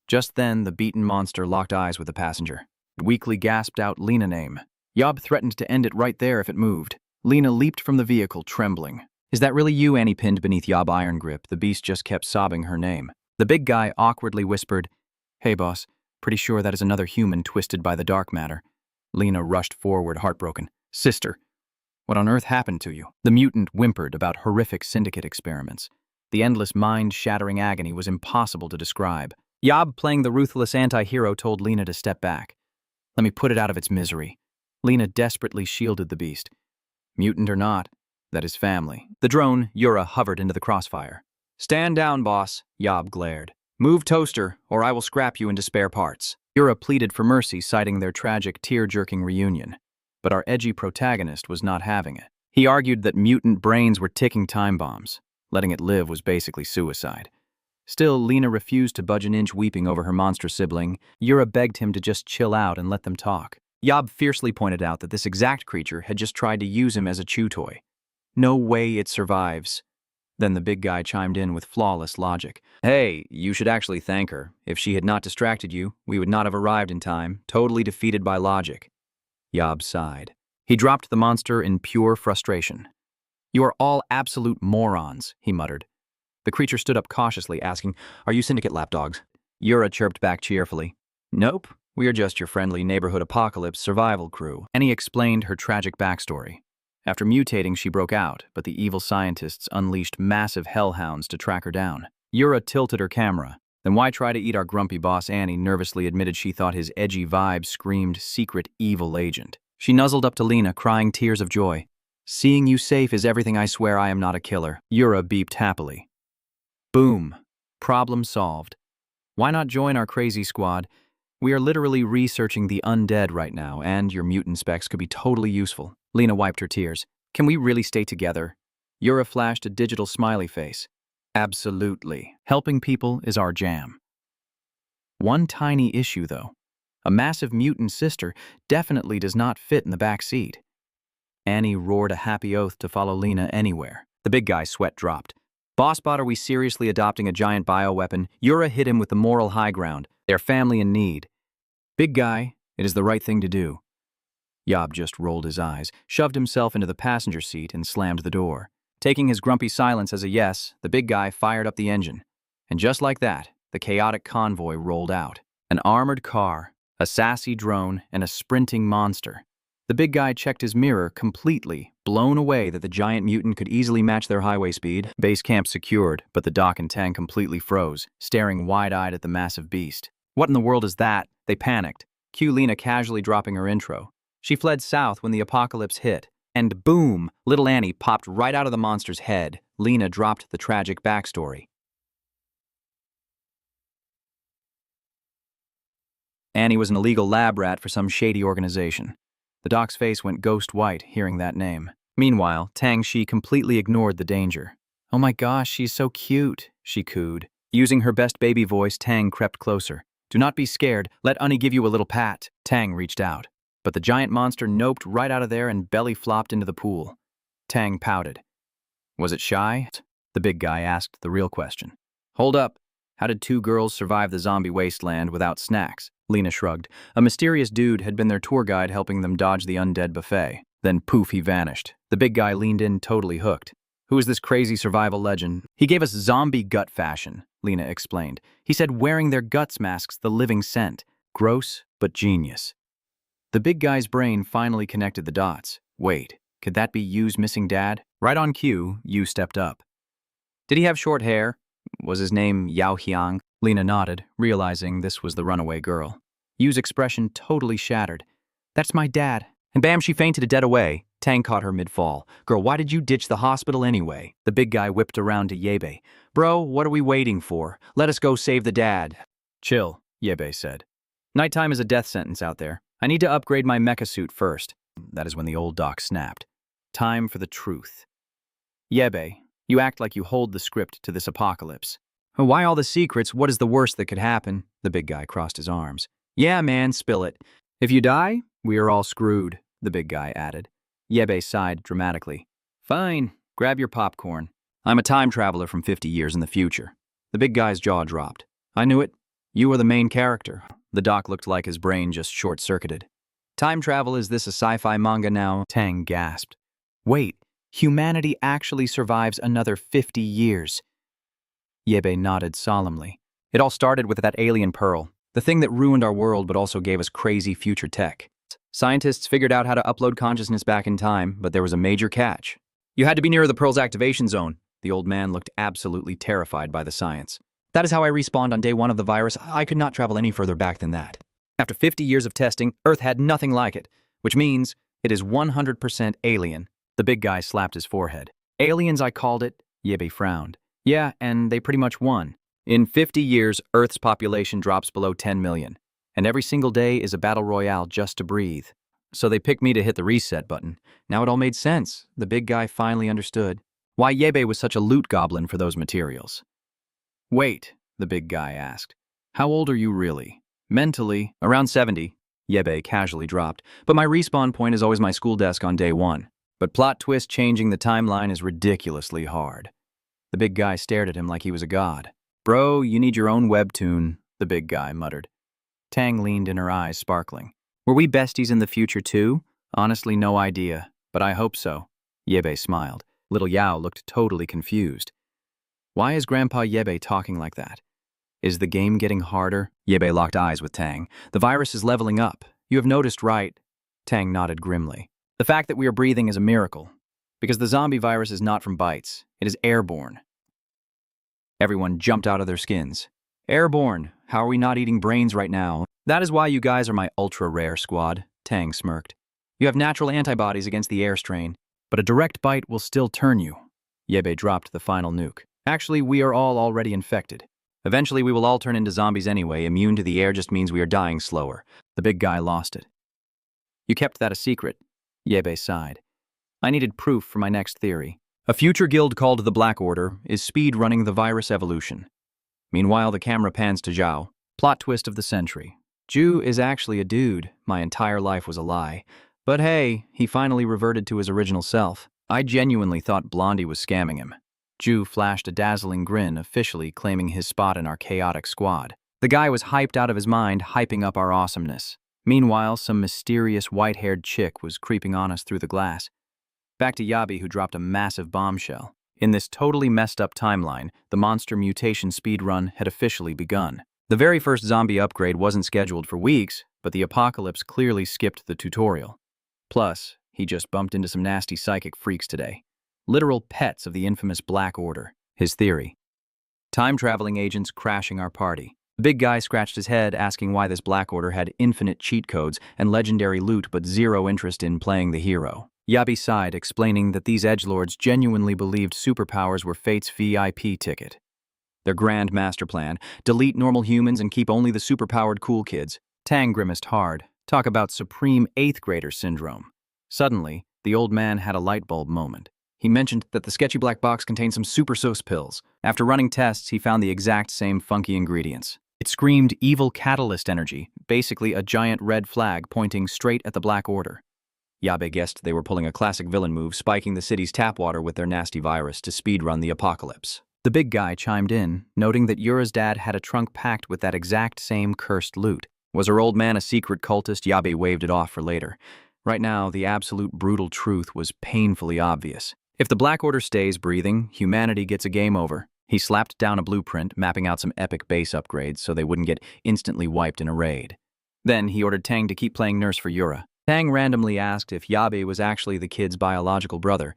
Just then, the beaten monster locked eyes with the passenger. It weakly gasped out Lena name. Yob threatened to end it right there if it moved. Lena leaped from the vehicle, trembling. Is that really you, Annie? Pinned beneath Yob iron grip, the beast just kept sobbing her name. The big guy awkwardly whispered, Hey boss, pretty sure that is another human twisted by the dark matter. Lena rushed forward, heartbroken. Sister, what on earth happened to you? The mutant whimpered about horrific syndicate experiments. The endless mind-shattering agony was impossible to describe. Yob, playing the ruthless anti-hero, told Lena to step back. Let me put it out of its misery. Lena desperately shielded the beast. Mutant or not, that is family. The drone, Yura, hovered into the crossfire. Stand down, boss, Yob glared. Move toaster, or I will scrap you into spare parts. Yura pleaded for mercy, citing their tragic, tear-jerking reunion. But our edgy protagonist was not having it. He argued that mutant brains were ticking time bombs. Letting it live was basically suicide. Still, Lena refused to budge an inch, weeping over her monster sibling. Yura begged him to just chill out and let them talk. Yob fiercely pointed out that this exact creature had just tried to use him as a chew toy. No way it survives. Then the big guy chimed in with flawless logic. Hey, you should actually thank her. If she had not distracted you, we would not have arrived in time, totally defeated by logic. Yob sighed. He dropped the monster in pure frustration. You are all absolute morons, he muttered. The creature stood up cautiously, asking, Are you syndicate lapdogs? Yura chirped back cheerfully. Nope, we are just your friendly neighborhood apocalypse survival crew. Annie explained her tragic backstory. After mutating, she broke out, but the evil scientists unleashed massive hellhounds to track her down. Yura tilted her camera. Then why try to eat our grumpy boss? Annie nervously admitted she thought his edgy vibe screamed secret evil agent. She nuzzled up to Lena, crying tears of joy. Seeing you safe is everything. I swear I am not a killer. Yura beeped happily. Boom. Problem solved. Why not join our crazy squad? We are literally researching the undead right now, and your mutant specs could be totally useful. Lena wiped her tears. Can we really stay together? Yura flashed a digital smiley face. Absolutely. Helping people is our jam. One tiny issue, though. A massive mutant sister definitely does not fit in the back seat. Annie roared a happy oath to follow Lena anywhere. The big guy's sweat dropped. Bossbot, are we seriously adopting a giant bioweapon? Yura hit him with the moral high ground. They're family in need. Big guy, it is the right thing to do. Yob just rolled his eyes, shoved himself into the passenger seat, and slammed the door. Taking his grumpy silence as a yes, the big guy fired up the engine. And just like that, the chaotic convoy rolled out. An armored car, a sassy drone, and a sprinting monster. The big guy checked his mirror, completely blown away that the giant mutant could easily match their highway speed. Base camp secured, but the dock and tank completely froze, staring wide-eyed at the massive beast. What in the world is that? They panicked. Cue Lena casually dropping her intro. She fled south when the apocalypse hit. And boom, little Annie popped right out of the monster's head. Lena dropped the tragic backstory. Annie was an illegal lab rat for some shady organization. The doc's face went ghost white hearing that name. Meanwhile, Tang Shi completely ignored the danger. "Oh my gosh, she's so cute," she cooed. Using her best baby voice, Tang crept closer. "Do not be scared, let Annie give you a little pat." Tang reached out, but the giant monster noped right out of there and belly flopped into the pool. Tang pouted. "Was it shy?" The big guy asked the real question. "Hold up. How did two girls survive the zombie wasteland without snacks?" Lena shrugged. A mysterious dude had been their tour guide helping them dodge the undead buffet. Then poof, he vanished. The big guy leaned in, totally hooked. "Who is this crazy survival legend?" "He gave us zombie gut fashion," Lena explained. "He said wearing their guts masks the living scent. Gross, but genius." The big guy's brain finally connected the dots. Wait, could that be Yu's missing dad? Right on cue, Yu stepped up. "Did he have short hair? Was his name Yao Hyang?" Lena nodded, realizing this was the runaway girl. Yu's expression totally shattered. "That's my dad." And bam, she fainted dead away. Tang caught her mid-fall. "Girl, why did you ditch the hospital anyway?" The big guy whipped around to Ye Bei. "Bro, what are we waiting for? Let us go save the dad." "Chill," Ye Bei said. "Nighttime is a death sentence out there. I need to upgrade my mecha suit first." That is when the old doc snapped. "Time for the truth. Ye Bei, you act like you hold the script to this apocalypse." "Why all the secrets? What is the worst that could happen?" The big guy crossed his arms. "Yeah, man, spill it." "If you die, we are all screwed," the big guy added. Ye Bei sighed dramatically. "Fine, grab your popcorn. I'm a time traveler from 50 years in the future." The big guy's jaw dropped. "I knew it. You are the main character." The doc looked like his brain just short-circuited. "Time travel, is this a sci-fi manga now?" Tang gasped. "Wait, humanity actually survives another 50 years. Ye Bei nodded solemnly. "It all started with that alien pearl, the thing that ruined our world but also gave us crazy future tech. Scientists figured out how to upload consciousness back in time, but there was a major catch. You had to be near the pearl's activation zone." The old man looked absolutely terrified by the science. "That is how I respawned on day 1 of the virus. I could not travel any further back than that. After 50 years of testing, Earth had nothing like it, which means it is 100% alien." The big guy slapped his forehead. "Aliens, I called it." Ye Bei frowned. "Yeah, and they pretty much won. In 50 years, Earth's population drops below 10 million, and every single day is a battle royale just to breathe. So they picked me to hit the reset button." Now it all made sense. The big guy finally understood why Ye Bei was such a loot goblin for those materials. "Wait," the big guy asked. "How old are you really?" "Mentally, around 70, Ye Bei casually dropped. "But my respawn point is always my school desk on day 1. But plot twist changing the timeline is ridiculously hard." The big guy stared at him like he was a god. "Bro, you need your own webtoon," the big guy muttered. Tang leaned in, her eyes sparkling. "Were we besties in the future too? Honestly, no idea, but I hope so." Ye Bei smiled. Little Yao looked totally confused. Why is Grandpa Ye Bei talking like that? Is the game getting harder? Ye Bei locked eyes with Tang. "The virus is leveling up. You have noticed, right?" Tang nodded grimly. "The fact that we are breathing is a miracle, because the zombie virus is not from bites. It is airborne." Everyone jumped out of their skins. "Airborne? How are we not eating brains right now?" "That is why you guys are my ultra-rare squad," Tang smirked. "You have natural antibodies against the air strain, but a direct bite will still turn you." Ye Bei dropped the final nuke. "Actually, we are all already infected. Eventually, we will all turn into zombies anyway. Immune to the air just means we are dying slower." The big guy lost it. "You kept that a secret," Ye Bei sighed. "I needed proof for my next theory. A future guild called the Black Order is speed-running the virus evolution." Meanwhile, the camera pans to Zhao. Plot twist of the century. Ju is actually a dude. My entire life was a lie. But hey, he finally reverted to his original self. I genuinely thought Blondie was scamming him. Ju flashed a dazzling grin, officially claiming his spot in our chaotic squad. The guy was hyped out of his mind, hyping up our awesomeness. Meanwhile, some mysterious white-haired chick was creeping on us through the glass. Back to Yabi, who dropped a massive bombshell. In this totally messed up timeline, the monster mutation speedrun had officially begun. The very first zombie upgrade wasn't scheduled for weeks, but the apocalypse clearly skipped the tutorial. Plus, he just bumped into some nasty psychic freaks today. Literal pets of the infamous Black Order. His theory: time-traveling agents crashing our party. The big guy scratched his head, asking why this Black Order had infinite cheat codes and legendary loot but zero interest in playing the hero. Ye Bei sighed, explaining that these edgelords genuinely believed superpowers were fate's VIP ticket. Their grand master plan: delete normal humans and keep only the superpowered cool kids. Tang grimaced hard. Talk about supreme 8th grader syndrome. Suddenly, the old man had a light bulb moment. He mentioned that the sketchy black box contained some super sauce pills. After running tests, he found the exact same funky ingredients. It screamed evil catalyst energy, basically a giant red flag pointing straight at the Black Order. Ye Bei guessed they were pulling a classic villain move, spiking the city's tap water with their nasty virus to speedrun the apocalypse. The big guy chimed in, noting that Yura's dad had a trunk packed with that exact same cursed loot. Was her old man a secret cultist? Ye Bei waved it off for later. Right now, the absolute brutal truth was painfully obvious. If the Black Order stays breathing, humanity gets a game over. He slapped down a blueprint, mapping out some epic base upgrades so they wouldn't get instantly wiped in a raid. Then he ordered Tang to keep playing nurse for Yura. Tang randomly asked if Ye Bei was actually the kid's biological brother.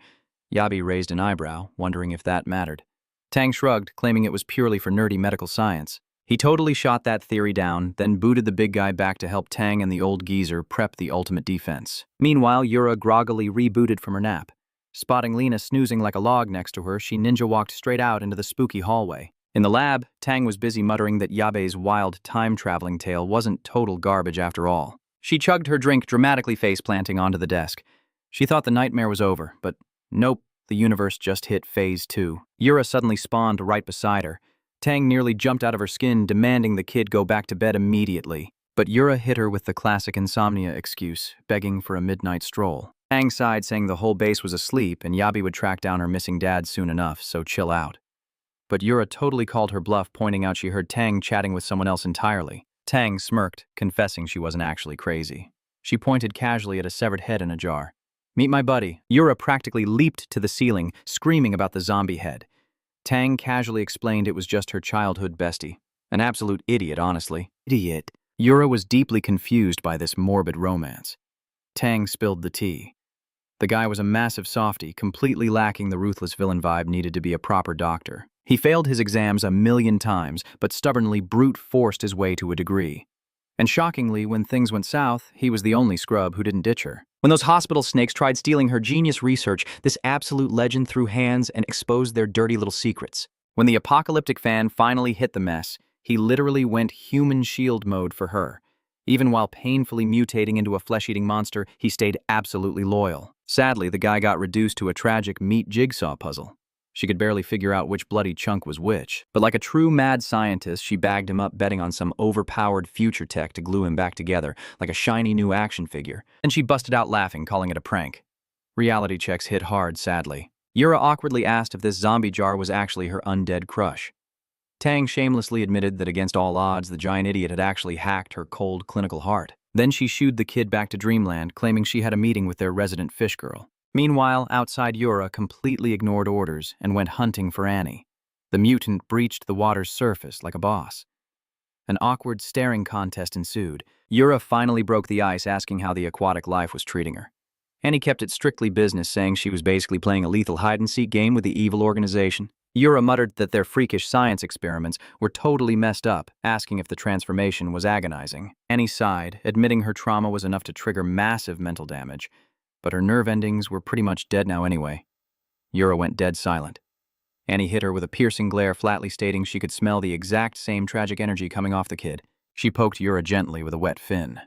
Ye Bei raised an eyebrow, wondering if that mattered. Tang shrugged, claiming it was purely for nerdy medical science. He totally shot that theory down, then booted the big guy back to help Tang and the old geezer prep the ultimate defense. Meanwhile, Yura groggily rebooted from her nap. Spotting Lena snoozing like a log next to her, she ninja-walked straight out into the spooky hallway. In the lab, Tang was busy muttering that Ye Bei's wild time-traveling tale wasn't total garbage after all. She chugged her drink, dramatically face-planting onto the desk. She thought the nightmare was over, but nope, the universe just hit phase 2. Yura suddenly spawned right beside her. Tang nearly jumped out of her skin, demanding the kid go back to bed immediately. But Yura hit her with the classic insomnia excuse, begging for a midnight stroll. Tang sighed, saying the whole base was asleep and Ye Bei would track down her missing dad soon enough, so chill out. But Yura totally called her bluff, pointing out she heard Tang chatting with someone else entirely. Tang smirked, confessing she wasn't actually crazy. She pointed casually at a severed head in a jar. "Meet my buddy." Yura practically leaped to the ceiling, screaming about the zombie head. Tang casually explained it was just her childhood bestie. An absolute idiot, honestly. Idiot. Yura was deeply confused by this morbid romance. Tang spilled the tea. The guy was a massive softie, completely lacking the ruthless villain vibe needed to be a proper doctor. He failed his exams 1,000,000 times, but stubbornly brute-forced his way to a degree. And shockingly, when things went south, he was the only scrub who didn't ditch her. When those hospital snakes tried stealing her genius research, this absolute legend threw hands and exposed their dirty little secrets. When the apocalyptic fan finally hit the mess, he literally went human shield mode for her. Even while painfully mutating into a flesh-eating monster, he stayed absolutely loyal. Sadly, the guy got reduced to a tragic meat jigsaw puzzle. She could barely figure out which bloody chunk was which. But like a true mad scientist, she bagged him up, betting on some overpowered future tech to glue him back together, like a shiny new action figure. Then she busted out laughing, calling it a prank. Reality checks hit hard, sadly. Yura awkwardly asked if this zombie jar was actually her undead crush. Tang shamelessly admitted that against all odds, the giant idiot had actually hacked her cold, clinical heart. Then she shooed the kid back to Dreamland, claiming she had a meeting with their resident fish girl. Meanwhile, outside, Yura completely ignored orders and went hunting for Annie. The mutant breached the water's surface like a boss. An awkward staring contest ensued. Yura finally broke the ice, asking how the aquatic life was treating her. Annie kept it strictly business, saying she was basically playing a lethal hide-and-seek game with the evil organization. Yura muttered that their freakish science experiments were totally messed up, asking if the transformation was agonizing. Annie sighed, admitting her trauma was enough to trigger massive mental damage, but her nerve endings were pretty much dead now anyway. Yura went dead silent. Annie hit her with a piercing glare, flatly stating she could smell the exact same tragic energy coming off the kid. She poked Yura gently with a wet fin.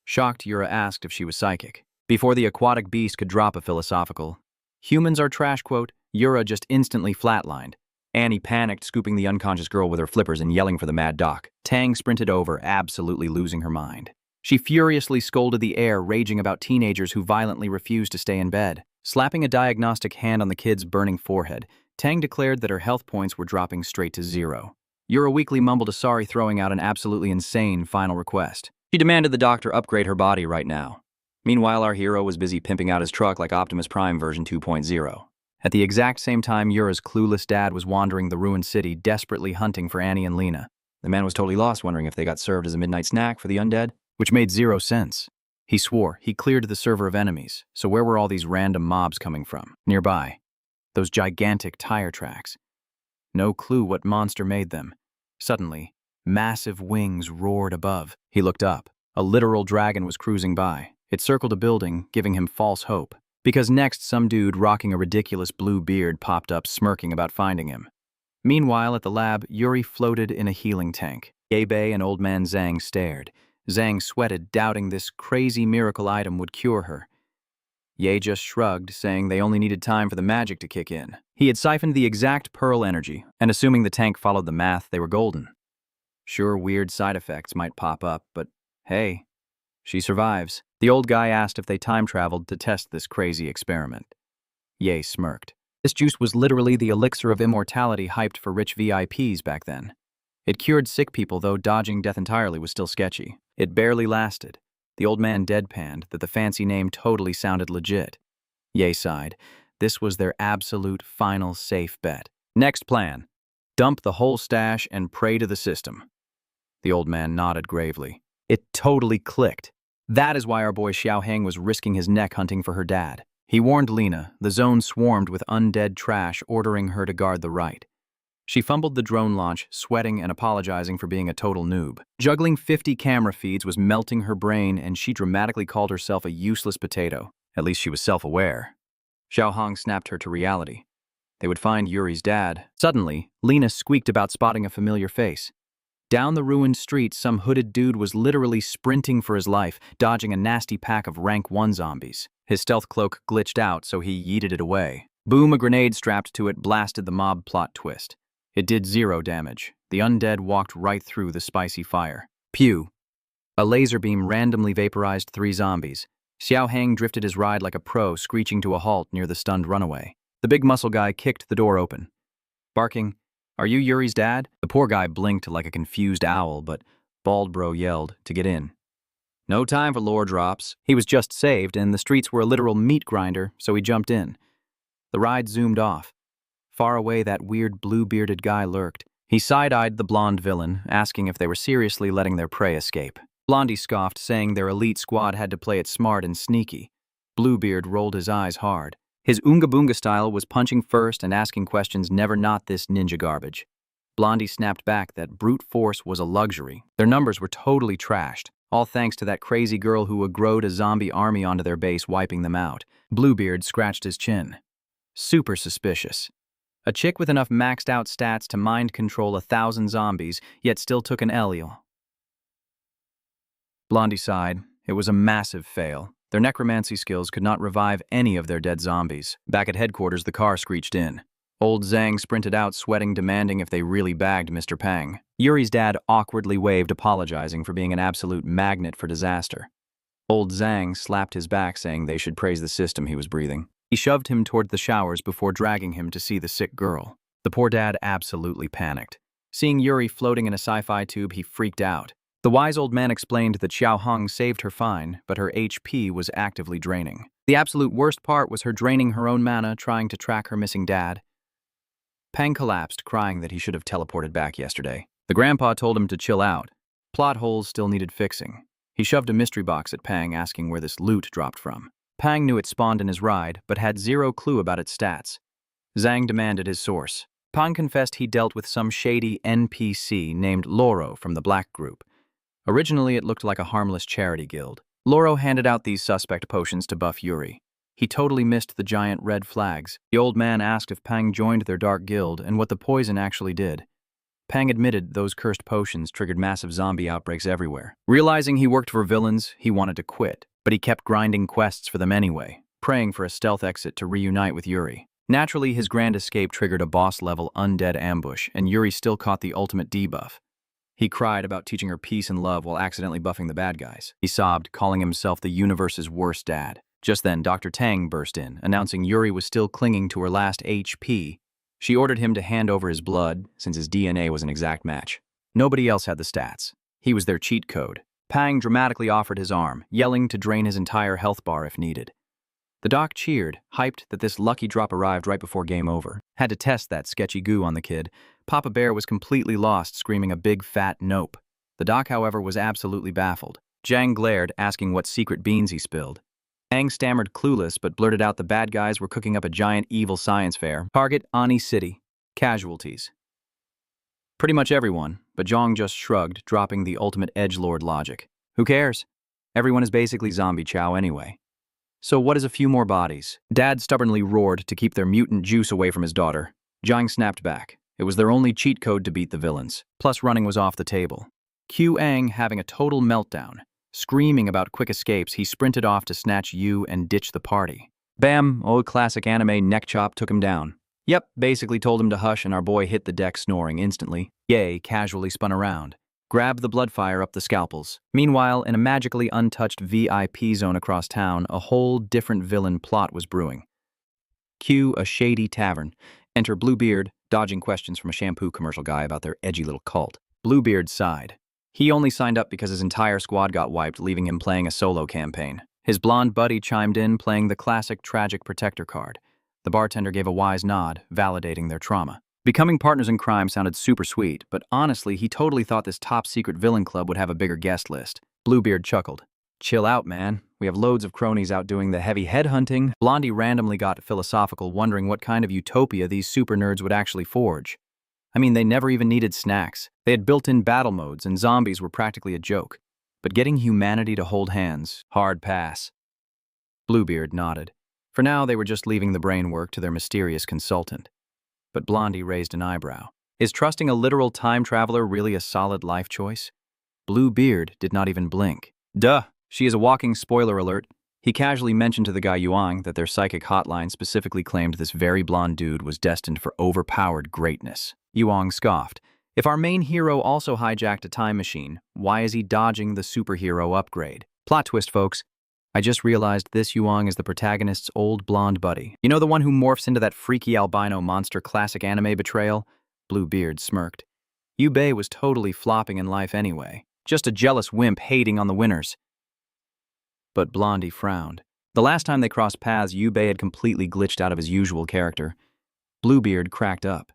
Shocked, Yura asked if she was psychic. Before the aquatic beast could drop a philosophical, "Humans are trash," quote, Yura just instantly flatlined. Annie panicked, scooping the unconscious girl with her flippers and yelling for the mad doc. Tang sprinted over, absolutely losing her mind. She furiously scolded the air, raging about teenagers who violently refused to stay in bed. Slapping a diagnostic hand on the kid's burning forehead, Tang declared that her health points were dropping straight to 0. Yura weakly mumbled a sorry, throwing out an absolutely insane final request. She demanded the doctor upgrade her body right now. Meanwhile, our hero was busy pimping out his truck like Optimus Prime version 2.0. At the exact same time, Yura's clueless dad was wandering the ruined city, desperately hunting for Annie and Lena. The man was totally lost, wondering if they got served as a midnight snack for the undead. Which made 0 sense. He swore he cleared the server of enemies, so where were all these random mobs coming from? Nearby. Those gigantic tire tracks. No clue what monster made them. Suddenly, massive wings roared above. He looked up. A literal dragon was cruising by. It circled a building, giving him false hope. because next some dude rocking a ridiculous blue beard popped up smirking about finding him. Meanwhile, at the lab, Yuri floated in a healing tank. Ye Bei and old man Zhang stared. Zhang sweated, doubting this crazy miracle item would cure her. Ye just shrugged, saying they only needed time for the magic to kick in. He had siphoned the exact pearl energy, and assuming the tank followed the math, they were golden. Sure, weird side effects might pop up, but hey, she survives. The old guy asked if they time-traveled to test this crazy experiment. Ye smirked. This juice was literally the elixir of immortality hyped for rich VIPs back then. It cured sick people, though dodging death entirely was still sketchy. It barely lasted. The old man deadpanned that the fancy name totally sounded legit. Ye sighed. This was their absolute final safe bet. Next plan. Dump the whole stash and pray to the system. The old man nodded gravely. It totally clicked. That is why our boy Xiaoheng was risking his neck hunting for her dad. He warned Lena. The zone swarmed with undead trash, ordering her to guard the right. She fumbled the drone launch, sweating and apologizing for being a total noob. Juggling 50 camera feeds was melting her brain, and she dramatically called herself a useless potato. At least she was self-aware. Xiaoheng snapped her to reality. They would find Yuri's dad. Suddenly, Lena squeaked about spotting a familiar face. Down the ruined street, some hooded dude was literally sprinting for his life, dodging a nasty pack of rank 1 zombies. His stealth cloak glitched out, so he yeeted it away. Boom, a grenade strapped to it blasted the mob plot twist. It did 0 damage. The undead walked right through the spicy fire. Pew! A laser beam randomly vaporized 3 zombies. Xiaoheng drifted his ride like a pro, screeching to a halt near the stunned runaway. The big muscle guy kicked the door open. Barking, "Are you Yuri's dad?" The poor guy blinked like a confused owl, but Bald Bro yelled to get in. No time for lore drops. He was just saved, and the streets were a literal meat grinder, so he jumped in. The ride zoomed off. Far away, that weird blue-bearded guy lurked. He side-eyed the blonde villain, asking if they were seriously letting their prey escape. Blondie scoffed, saying their elite squad had to play it smart and sneaky. Bluebeard rolled his eyes hard. His Oonga-Boonga style was punching first and asking questions, never not this ninja garbage. Blondie snapped back that brute force was a luxury. Their numbers were totally trashed, all thanks to that crazy girl who aggroed a zombie army onto their base, wiping them out. Bluebeard scratched his chin. Super suspicious. A chick with enough maxed-out stats to mind control 1,000 zombies, yet still took an L. Blondie sighed. It was a massive fail. Their necromancy skills could not revive any of their dead zombies. Back at headquarters, the car screeched in. Old Zhang sprinted out, sweating, demanding if they really bagged Mr. Pang. Yuri's dad awkwardly waved, apologizing for being an absolute magnet for disaster. Old Zhang slapped his back, saying they should praise the system he was breathing. He shoved him toward the showers before dragging him to see the sick girl. The poor dad absolutely panicked. Seeing Yuri floating in a sci-fi tube, he freaked out. The wise old man explained that Xiaoheng saved her fine, but her HP was actively draining. The absolute worst part was her draining her own mana trying to track her missing dad. Pang collapsed, crying that he should have teleported back yesterday. The grandpa told him to chill out. Plot holes still needed fixing. He shoved a mystery box at Pang, asking where this loot dropped from. Pang knew it spawned in his ride, but had 0 clue about its stats. Zhang demanded his source. Pang confessed he dealt with some shady NPC named Loro from the Black Group. Originally, it looked like a harmless charity guild. Loro handed out these suspect potions to buff Yuri. He totally missed the giant red flags. The old man asked if Pang joined their dark guild and what the poison actually did. Pang admitted those cursed potions triggered massive zombie outbreaks everywhere. Realizing he worked for villains, he wanted to quit, but he kept grinding quests for them anyway, praying for a stealth exit to reunite with Yuri. Naturally, his grand escape triggered a boss-level undead ambush, and Yuri still caught the ultimate debuff. He cried about teaching her peace and love while accidentally buffing the bad guys. He sobbed, calling himself the universe's worst dad. Just then, Dr. Tang burst in, announcing Yuri was still clinging to her last HP. She ordered him to hand over his blood, since his DNA was an exact match. Nobody else had the stats. He was their cheat code. Pang dramatically offered his arm, yelling to drain his entire health bar if needed. The doc cheered, hyped that this lucky drop arrived right before game over. Had to test that sketchy goo on the kid. Papa Bear was completely lost, screaming a big fat nope. The doc, however, was absolutely baffled. Zhang glared, asking what secret beans he spilled. Pang stammered clueless, but blurted out the bad guys were cooking up a giant evil science fair. Target, Ani City. Casualties. Pretty much everyone, but Zhang just shrugged, dropping the ultimate edgelord logic. Who cares? Everyone is basically zombie chow anyway. So what is a few more bodies? Dad stubbornly roared to keep their mutant juice away from his daughter. Jiang snapped back. It was their only cheat code to beat the villains. Plus running was off the table. Q Ang having a total meltdown. Screaming about quick escapes, he sprinted off to snatch Yu and ditch the party. Bam, old classic anime neck chop took him down. Yep, basically told him to hush and our boy hit the deck snoring instantly. Ye casually spun around. Grabbed the bloodfire up the scalpels. Meanwhile, in a magically untouched VIP zone across town, a whole different villain plot was brewing. Cue a shady tavern. Enter Bluebeard, dodging questions from a shampoo commercial guy about their edgy little cult. Bluebeard sighed. He only signed up because his entire squad got wiped, leaving him playing a solo campaign. His blonde buddy chimed in, playing the classic tragic protector card. The bartender gave a wise nod, validating their trauma. Becoming partners in crime sounded super sweet, but honestly, he totally thought this top-secret villain club would have a bigger guest list. Bluebeard chuckled. Chill out, man. We have loads of cronies out doing the heavy headhunting. Blondie randomly got philosophical, wondering what kind of utopia these super nerds would actually forge. I mean, they never even needed snacks. They had built-in battle modes, and zombies were practically a joke. But getting humanity to hold hands, hard pass. Bluebeard nodded. For now, they were just leaving the brain work to their mysterious consultant. But Blondie raised an eyebrow. Is trusting a literal time traveler really a solid life choice? Bluebeard did not even blink. Duh, she is a walking spoiler alert. He casually mentioned to the guy Yuang that their psychic hotline specifically claimed this very blonde dude was destined for overpowered greatness. Yuang scoffed. If our main hero also hijacked a time machine, why is he dodging the superhero upgrade? Plot twist, folks. I just realized this Yuang is the protagonist's old blonde buddy. You know, the one who morphs into that freaky albino monster classic anime betrayal? Bluebeard smirked. Ye Bei was totally flopping in life anyway. Just a jealous wimp hating on the winners. But Blondie frowned. The last time they crossed paths, Ye Bei had completely glitched out of his usual character. Bluebeard cracked up.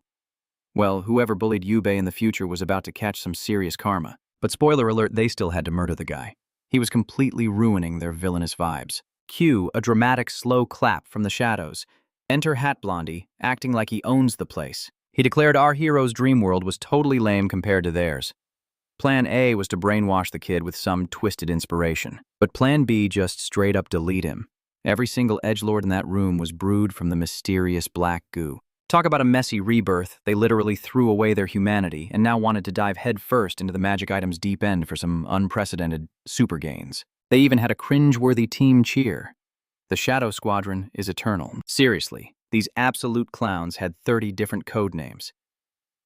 Well, whoever bullied Ye Bei in the future was about to catch some serious karma. But spoiler alert, they still had to murder the guy. He was completely ruining their villainous vibes. Cue a dramatic slow clap from the shadows. Enter Hat Blondie, acting like he owns the place. He declared our hero's dream world was totally lame compared to theirs. Plan A was to brainwash the kid with some twisted inspiration. But Plan B just straight up delete him. Every single edgelord in that room was brewed from the mysterious black goo. Talk about a messy rebirth. They literally threw away their humanity and now wanted to dive headfirst into the magic item's deep end for some unprecedented super gains. They even had a cringe-worthy team cheer. The Shadow Squadron is eternal. Seriously, these absolute clowns had 30 different code names.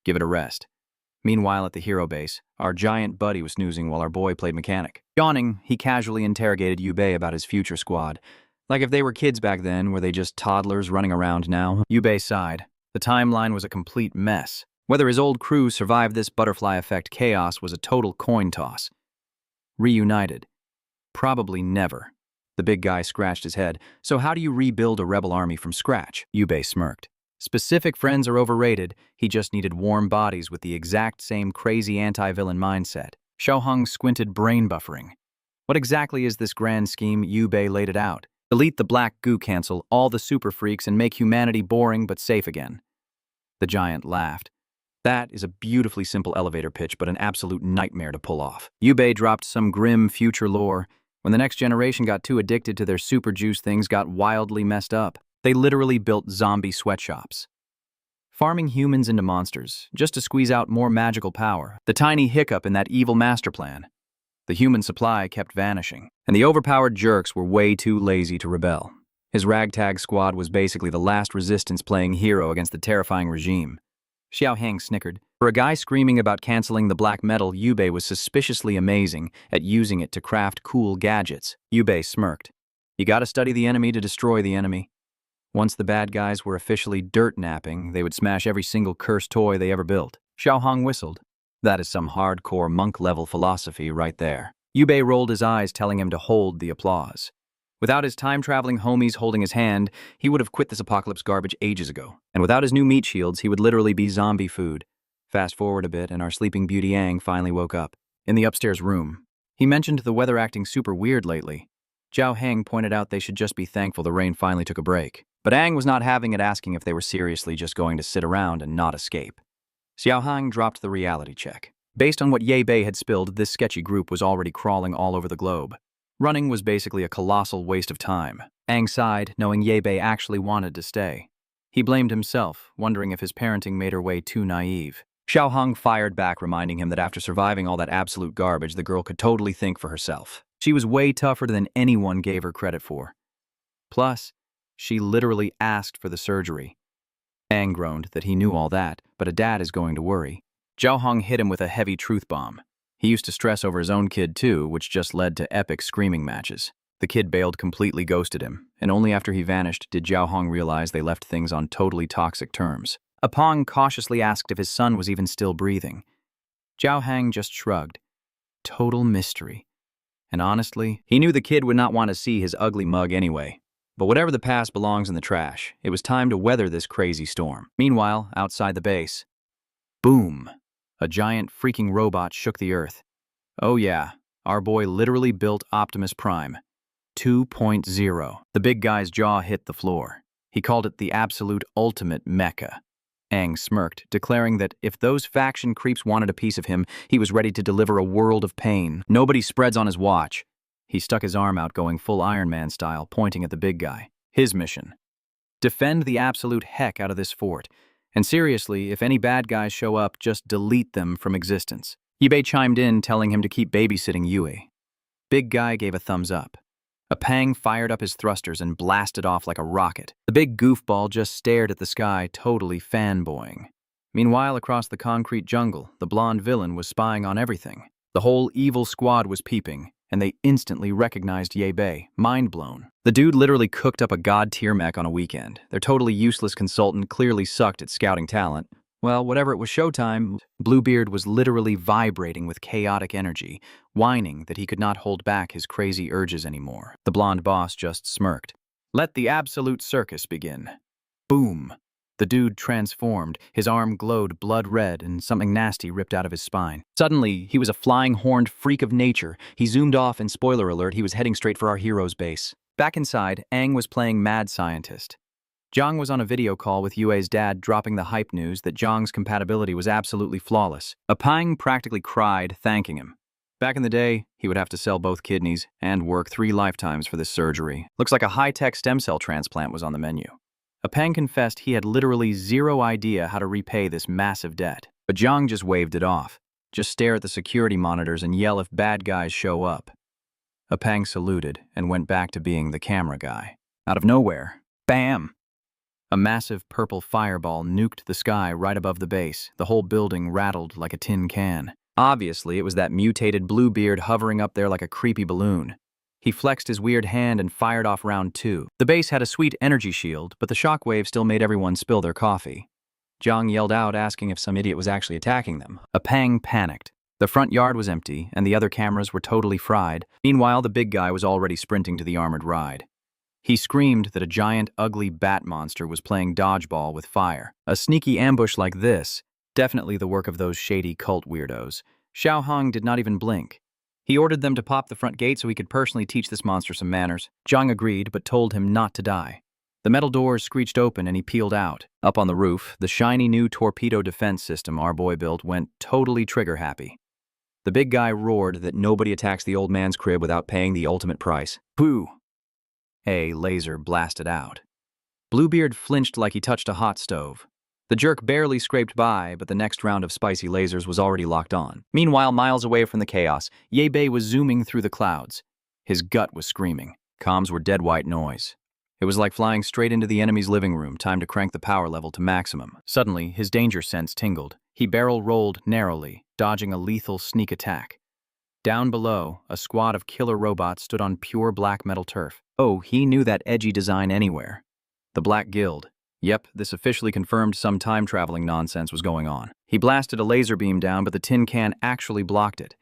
Give it a rest. Meanwhile, at the hero base, our giant buddy was snoozing while our boy played mechanic. Yawning, he casually interrogated Ye Bei about his future squad. Like if they were kids back then, were they just toddlers running around now? Ye Bei sighed. The timeline was a complete mess. Whether his old crew survived this butterfly effect chaos was a total coin toss. Reunited? Probably never. The big guy scratched his head. So how do you rebuild a rebel army from scratch? Ye Bei smirked. Specific friends are overrated. He just needed warm bodies with the exact same crazy anti-villain mindset. Xiaohong squinted, brain buffering. What exactly is this grand scheme? Ye Bei laid it out. Delete the black goo, cancel all the super freaks, and make humanity boring but safe again. The giant laughed. That is a beautifully simple elevator pitch, but an absolute nightmare to pull off. Ye Bei dropped some grim future lore. When the next generation got too addicted to their super juice, things got wildly messed up. They literally built zombie sweatshops. Farming humans into monsters, just to squeeze out more magical power. The tiny hiccup in that evil master plan. The human supply kept vanishing, and the overpowered jerks were way too lazy to rebel. His ragtag squad was basically the last resistance playing hero against the terrifying regime. Xiao Hang snickered. For a guy screaming about canceling the black metal, Ye Bei was suspiciously amazing at using it to craft cool gadgets. Ye Bei smirked. You gotta study the enemy to destroy the enemy. Once the bad guys were officially dirt napping, they would smash every single cursed toy they ever built. Xiao Hong whistled. That is some hardcore monk-level philosophy right there. Ye Bei rolled his eyes, telling him to hold the applause. Without his time-traveling homies holding his hand, he would have quit this apocalypse garbage ages ago. And without his new meat shields, he would literally be zombie food. Fast forward a bit, and our sleeping Beauty Yang finally woke up. In the upstairs room. He mentioned the weather acting super weird lately. Zhao Heng pointed out they should just be thankful the rain finally took a break. But Ang was not having it, asking if they were seriously just going to sit around and not escape. Xiao Hang dropped the reality check. Based on what Ye Bei had spilled, this sketchy group was already crawling all over the globe. Running was basically a colossal waste of time. Aang sighed, knowing Ye Bei actually wanted to stay. He blamed himself, wondering if his parenting made her way too naive. Xiao Hong fired back, reminding him that after surviving all that absolute garbage, the girl could totally think for herself. She was way tougher than anyone gave her credit for. Plus, she literally asked for the surgery. Aang groaned that he knew all that, but a dad is going to worry. Xiao Hong hit him with a heavy truth bomb. He used to stress over his own kid too, which just led to epic screaming matches. The kid bailed, completely ghosted him, and only after he vanished did Xiao Hong realize they left things on totally toxic terms. Apong cautiously asked if his son was even still breathing. Zhao Hang just shrugged. Total mystery. And honestly, he knew the kid would not want to see his ugly mug anyway. But whatever the past belongs in the trash, it was time to weather this crazy storm. Meanwhile, outside the base. Boom! A giant freaking robot shook the earth. Oh yeah, our boy literally built Optimus Prime. 2.0. The big guy's jaw hit the floor. He called it the absolute ultimate mecha. Aang smirked, declaring that if those faction creeps wanted a piece of him, he was ready to deliver a world of pain. Nobody spreads on his watch. He stuck his arm out, going full Iron Man style, pointing at the big guy. His mission: defend the absolute heck out of this fort. And seriously, if any bad guys show up, just delete them from existence. Ye Bei chimed in, telling him to keep babysitting Yue. Big guy gave a thumbs up. Apang fired up his thrusters and blasted off like a rocket. The big goofball just stared at the sky, totally fanboying. Meanwhile, across the concrete jungle, the blonde villain was spying on everything. The whole evil squad was peeping, and they instantly recognized Ye Bei, mind blown. The dude literally cooked up a god-tier mech on a weekend. Their totally useless consultant clearly sucked at scouting talent. Well, whatever, it was showtime. Bluebeard was literally vibrating with chaotic energy, whining that he could not hold back his crazy urges anymore. The blonde boss just smirked. Let the absolute circus begin. Boom! The dude transformed, his arm glowed blood red, and something nasty ripped out of his spine. Suddenly, he was a flying horned freak of nature. He zoomed off, and spoiler alert, he was heading straight for our hero's base. Back inside, Aang was playing mad scientist. Zhang was on a video call with Yue's dad, dropping the hype news that Zhang's compatibility was absolutely flawless. Apang practically cried, thanking him. Back in the day, he would have to sell both kidneys and work 3 lifetimes for this surgery. Looks like a high-tech stem cell transplant was on the menu. Apang confessed he had literally zero idea how to repay this massive debt. But Zhang just waved it off. Just stare at the security monitors and yell if bad guys show up. Apang saluted and went back to being the camera guy. Out of nowhere, bam! A massive purple fireball nuked the sky right above the base. The whole building rattled like a tin can. Obviously, it was that mutated Bluebeard hovering up there like a creepy balloon. He flexed his weird hand and fired off round 2. The base had a sweet energy shield, but the shockwave still made everyone spill their coffee. Zhang yelled out, asking if some idiot was actually attacking them. Apang panicked. The front yard was empty, and the other cameras were totally fried. Meanwhile, the big guy was already sprinting to the armored ride. He screamed that a giant, ugly bat monster was playing dodgeball with fire. A sneaky ambush like this, definitely the work of those shady cult weirdos. Xiao Hong did not even blink. He ordered them to pop the front gate so he could personally teach this monster some manners. Zhang agreed, but told him not to die. The metal doors screeched open and he peeled out. Up on the roof, the shiny new torpedo defense system our boy built went totally trigger-happy. The big guy roared that nobody attacks the old man's crib without paying the ultimate price. Pooh! A laser blasted out. Bluebeard flinched like he touched a hot stove. The jerk barely scraped by, but the next round of spicy lasers was already locked on. Meanwhile, miles away from the chaos, Ye Bei was zooming through the clouds. His gut was screaming. Comms were dead white noise. It was like flying straight into the enemy's living room, time to crank the power level to maximum. Suddenly, his danger sense tingled. He barrel rolled narrowly, dodging a lethal sneak attack. Down below, a squad of killer robots stood on pure black metal turf. Oh, he knew that edgy design anywhere. The Black Guild. Yep, this officially confirmed some time-traveling nonsense was going on. He blasted a laser beam down, but the tin can actually blocked it.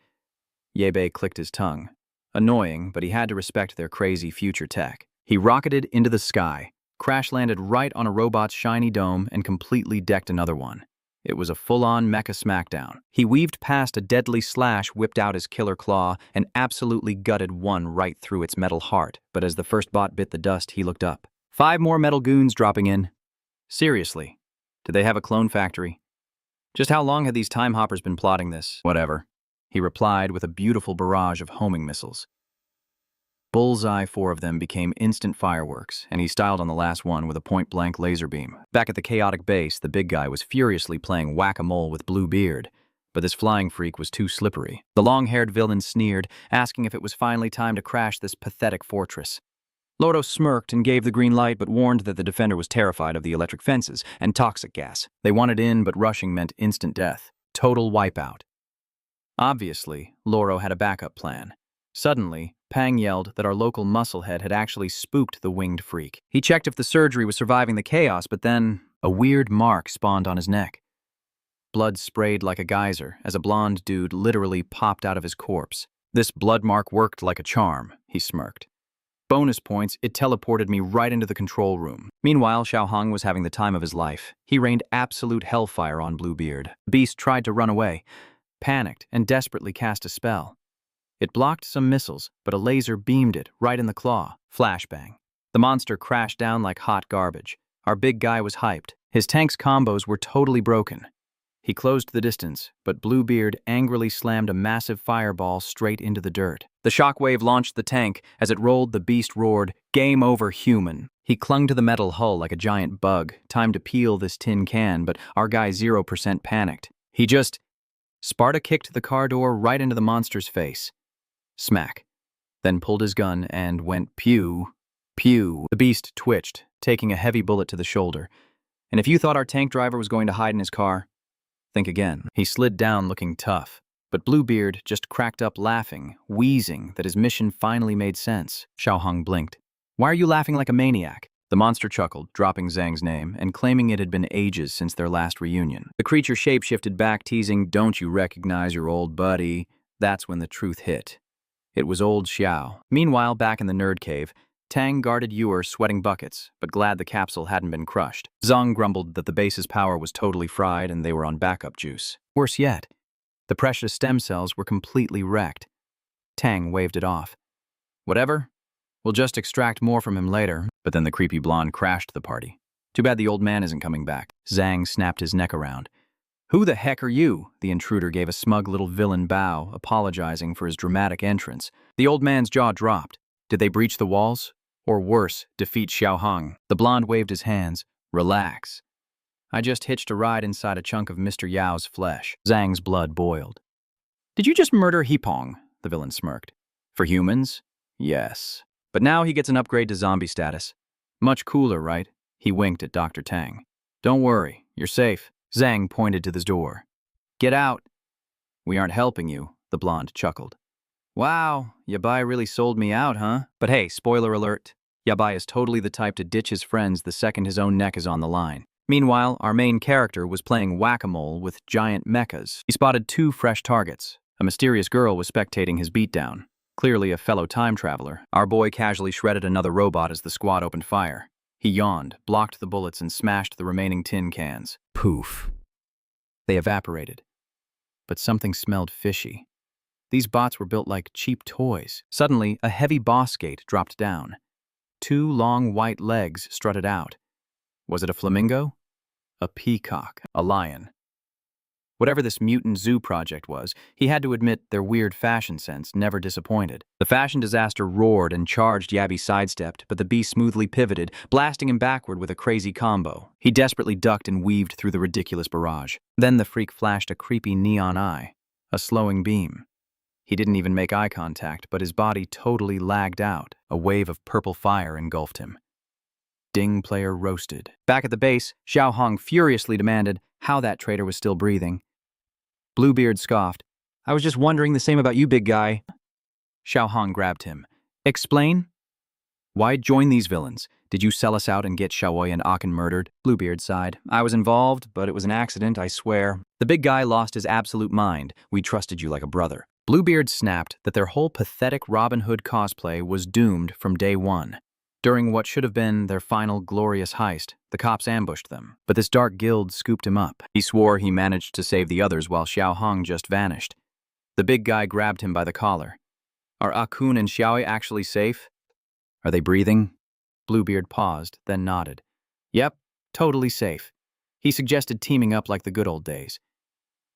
Ye Bei clicked his tongue. Annoying, but he had to respect their crazy future tech. He rocketed into the sky, crash-landed right on a robot's shiny dome, and completely decked another one. It was a full-on mecha smackdown. He weaved past a deadly slash, whipped out his killer claw, and absolutely gutted one right through its metal heart. But as the first bot bit the dust, he looked up. 5 more metal goons dropping in. Seriously, did they have a clone factory? Just how long had these time hoppers been plotting this? Whatever, he replied with a beautiful barrage of homing missiles. Bullseye, 4 of them became instant fireworks, and he styled on the last one with a point-blank laser beam. Back at the chaotic base, the big guy was furiously playing whack-a-mole with Bluebeard, but this flying freak was too slippery. The long-haired villain sneered, asking if it was finally time to crash this pathetic fortress. Loro smirked and gave the green light, but warned that the defender was terrified of the electric fences and toxic gas. They wanted in, but rushing meant instant death. Total wipeout. Obviously, Loro had a backup plan. Suddenly, Pang yelled that our local musclehead had actually spooked the winged freak. He checked if the surgery was surviving the chaos, but then a weird mark spawned on his neck. Blood sprayed like a geyser as a blonde dude literally popped out of his corpse. This blood mark worked like a charm, he smirked. Bonus points, it teleported me right into the control room. Meanwhile, Xiaohong was having the time of his life. He rained absolute hellfire on Bluebeard. The beast tried to run away, panicked, and desperately cast a spell. It blocked some missiles, but a laser beamed it right in the claw. Flashbang. The monster crashed down like hot garbage. Our big guy was hyped. His tank's combos were totally broken. He closed the distance, but Bluebeard angrily slammed a massive fireball straight into the dirt. The shockwave launched the tank. As it rolled, the beast roared, "Game over, human." He clung to the metal hull like a giant bug. Time to peel this tin can, but our guy 0% panicked. He just Sparta kicked the car door right into the monster's face. Smack. Then pulled his gun and went pew, pew. The beast twitched, taking a heavy bullet to the shoulder. And if you thought our tank driver was going to hide in his car, think again. He slid down looking tough, but Bluebeard just cracked up laughing, wheezing that his mission finally made sense. Xiaohong blinked. "Why are you laughing like a maniac?" The monster chuckled, dropping Zhang's name and claiming it had been ages since their last reunion. The creature shapeshifted back, teasing, "Don't you recognize your old buddy?" That's when the truth hit. It was old Xiao. Meanwhile, back in the nerd cave, Tang guarded Ewer, sweating buckets, but glad the capsule hadn't been crushed. Zhang grumbled that the base's power was totally fried and they were on backup juice. Worse yet, the precious stem cells were completely wrecked. Tang waved it off. "Whatever. We'll just extract more from him later." But then the creepy blonde crashed the party. "Too bad the old man isn't coming back." Zhang snapped his neck around. "Who the heck are you?" The intruder gave a smug little villain bow, apologizing for his dramatic entrance. The old man's jaw dropped. Did they breach the walls? Or worse, defeat Xiaohong? The blonde waved his hands. "Relax. I just hitched a ride inside a chunk of Mr. Yao's flesh." Zhang's blood boiled. "Did you just murder Hipong?" The villain smirked. "For humans? Yes. But now he gets an upgrade to zombie status. Much cooler, right?" He winked at Dr. Tang. "Don't worry, you're safe." Zhang pointed to the door. "Get out." "We aren't helping you," the blonde chuckled. "Wow, Ye Bei really sold me out, huh?" But hey, spoiler alert, Ye Bei is totally the type to ditch his friends the second his own neck is on the line. Meanwhile, our main character was playing whack-a-mole with giant mechas. He spotted 2 fresh targets. A mysterious girl was spectating his beatdown. Clearly a fellow time traveler. Our boy casually shredded another robot as the squad opened fire. He yawned, blocked the bullets, and smashed the remaining tin cans. Poof. They evaporated. But something smelled fishy. These bots were built like cheap toys. Suddenly, a heavy boss gate dropped down. 2 long white legs strutted out. Was it a flamingo? A peacock? A lion? Whatever this mutant zoo project was, he had to admit their weird fashion sense never disappointed. The fashion disaster roared and charged. Yabby sidestepped, but the beast smoothly pivoted, blasting him backward with a crazy combo. He desperately ducked and weaved through the ridiculous barrage. Then the freak flashed a creepy neon eye, a slowing beam. He didn't even make eye contact, but his body totally lagged out. A wave of purple fire engulfed him. Ding player roasted. Back at the base, Xiaohong furiously demanded how that traitor was still breathing. Bluebeard scoffed. "I was just wondering the same about you, big guy." Xiaohong grabbed him. "Explain? Why join these villains? Did you sell us out and get Xiaowei and Aachen murdered?" Bluebeard sighed. "I was involved, but it was an accident, I swear." The big guy lost his absolute mind. "We trusted you like a brother." Bluebeard snapped that their whole pathetic Robin Hood cosplay was doomed from day one. During what should have been their final glorious heist, the cops ambushed them, but this dark guild scooped him up. He swore he managed to save the others while Xiaohong just vanished. The big guy grabbed him by the collar. "Are Akun and Xiaowei actually safe? Are they breathing?" Bluebeard paused, then nodded. "Yep, totally safe." He suggested teaming up like the good old days.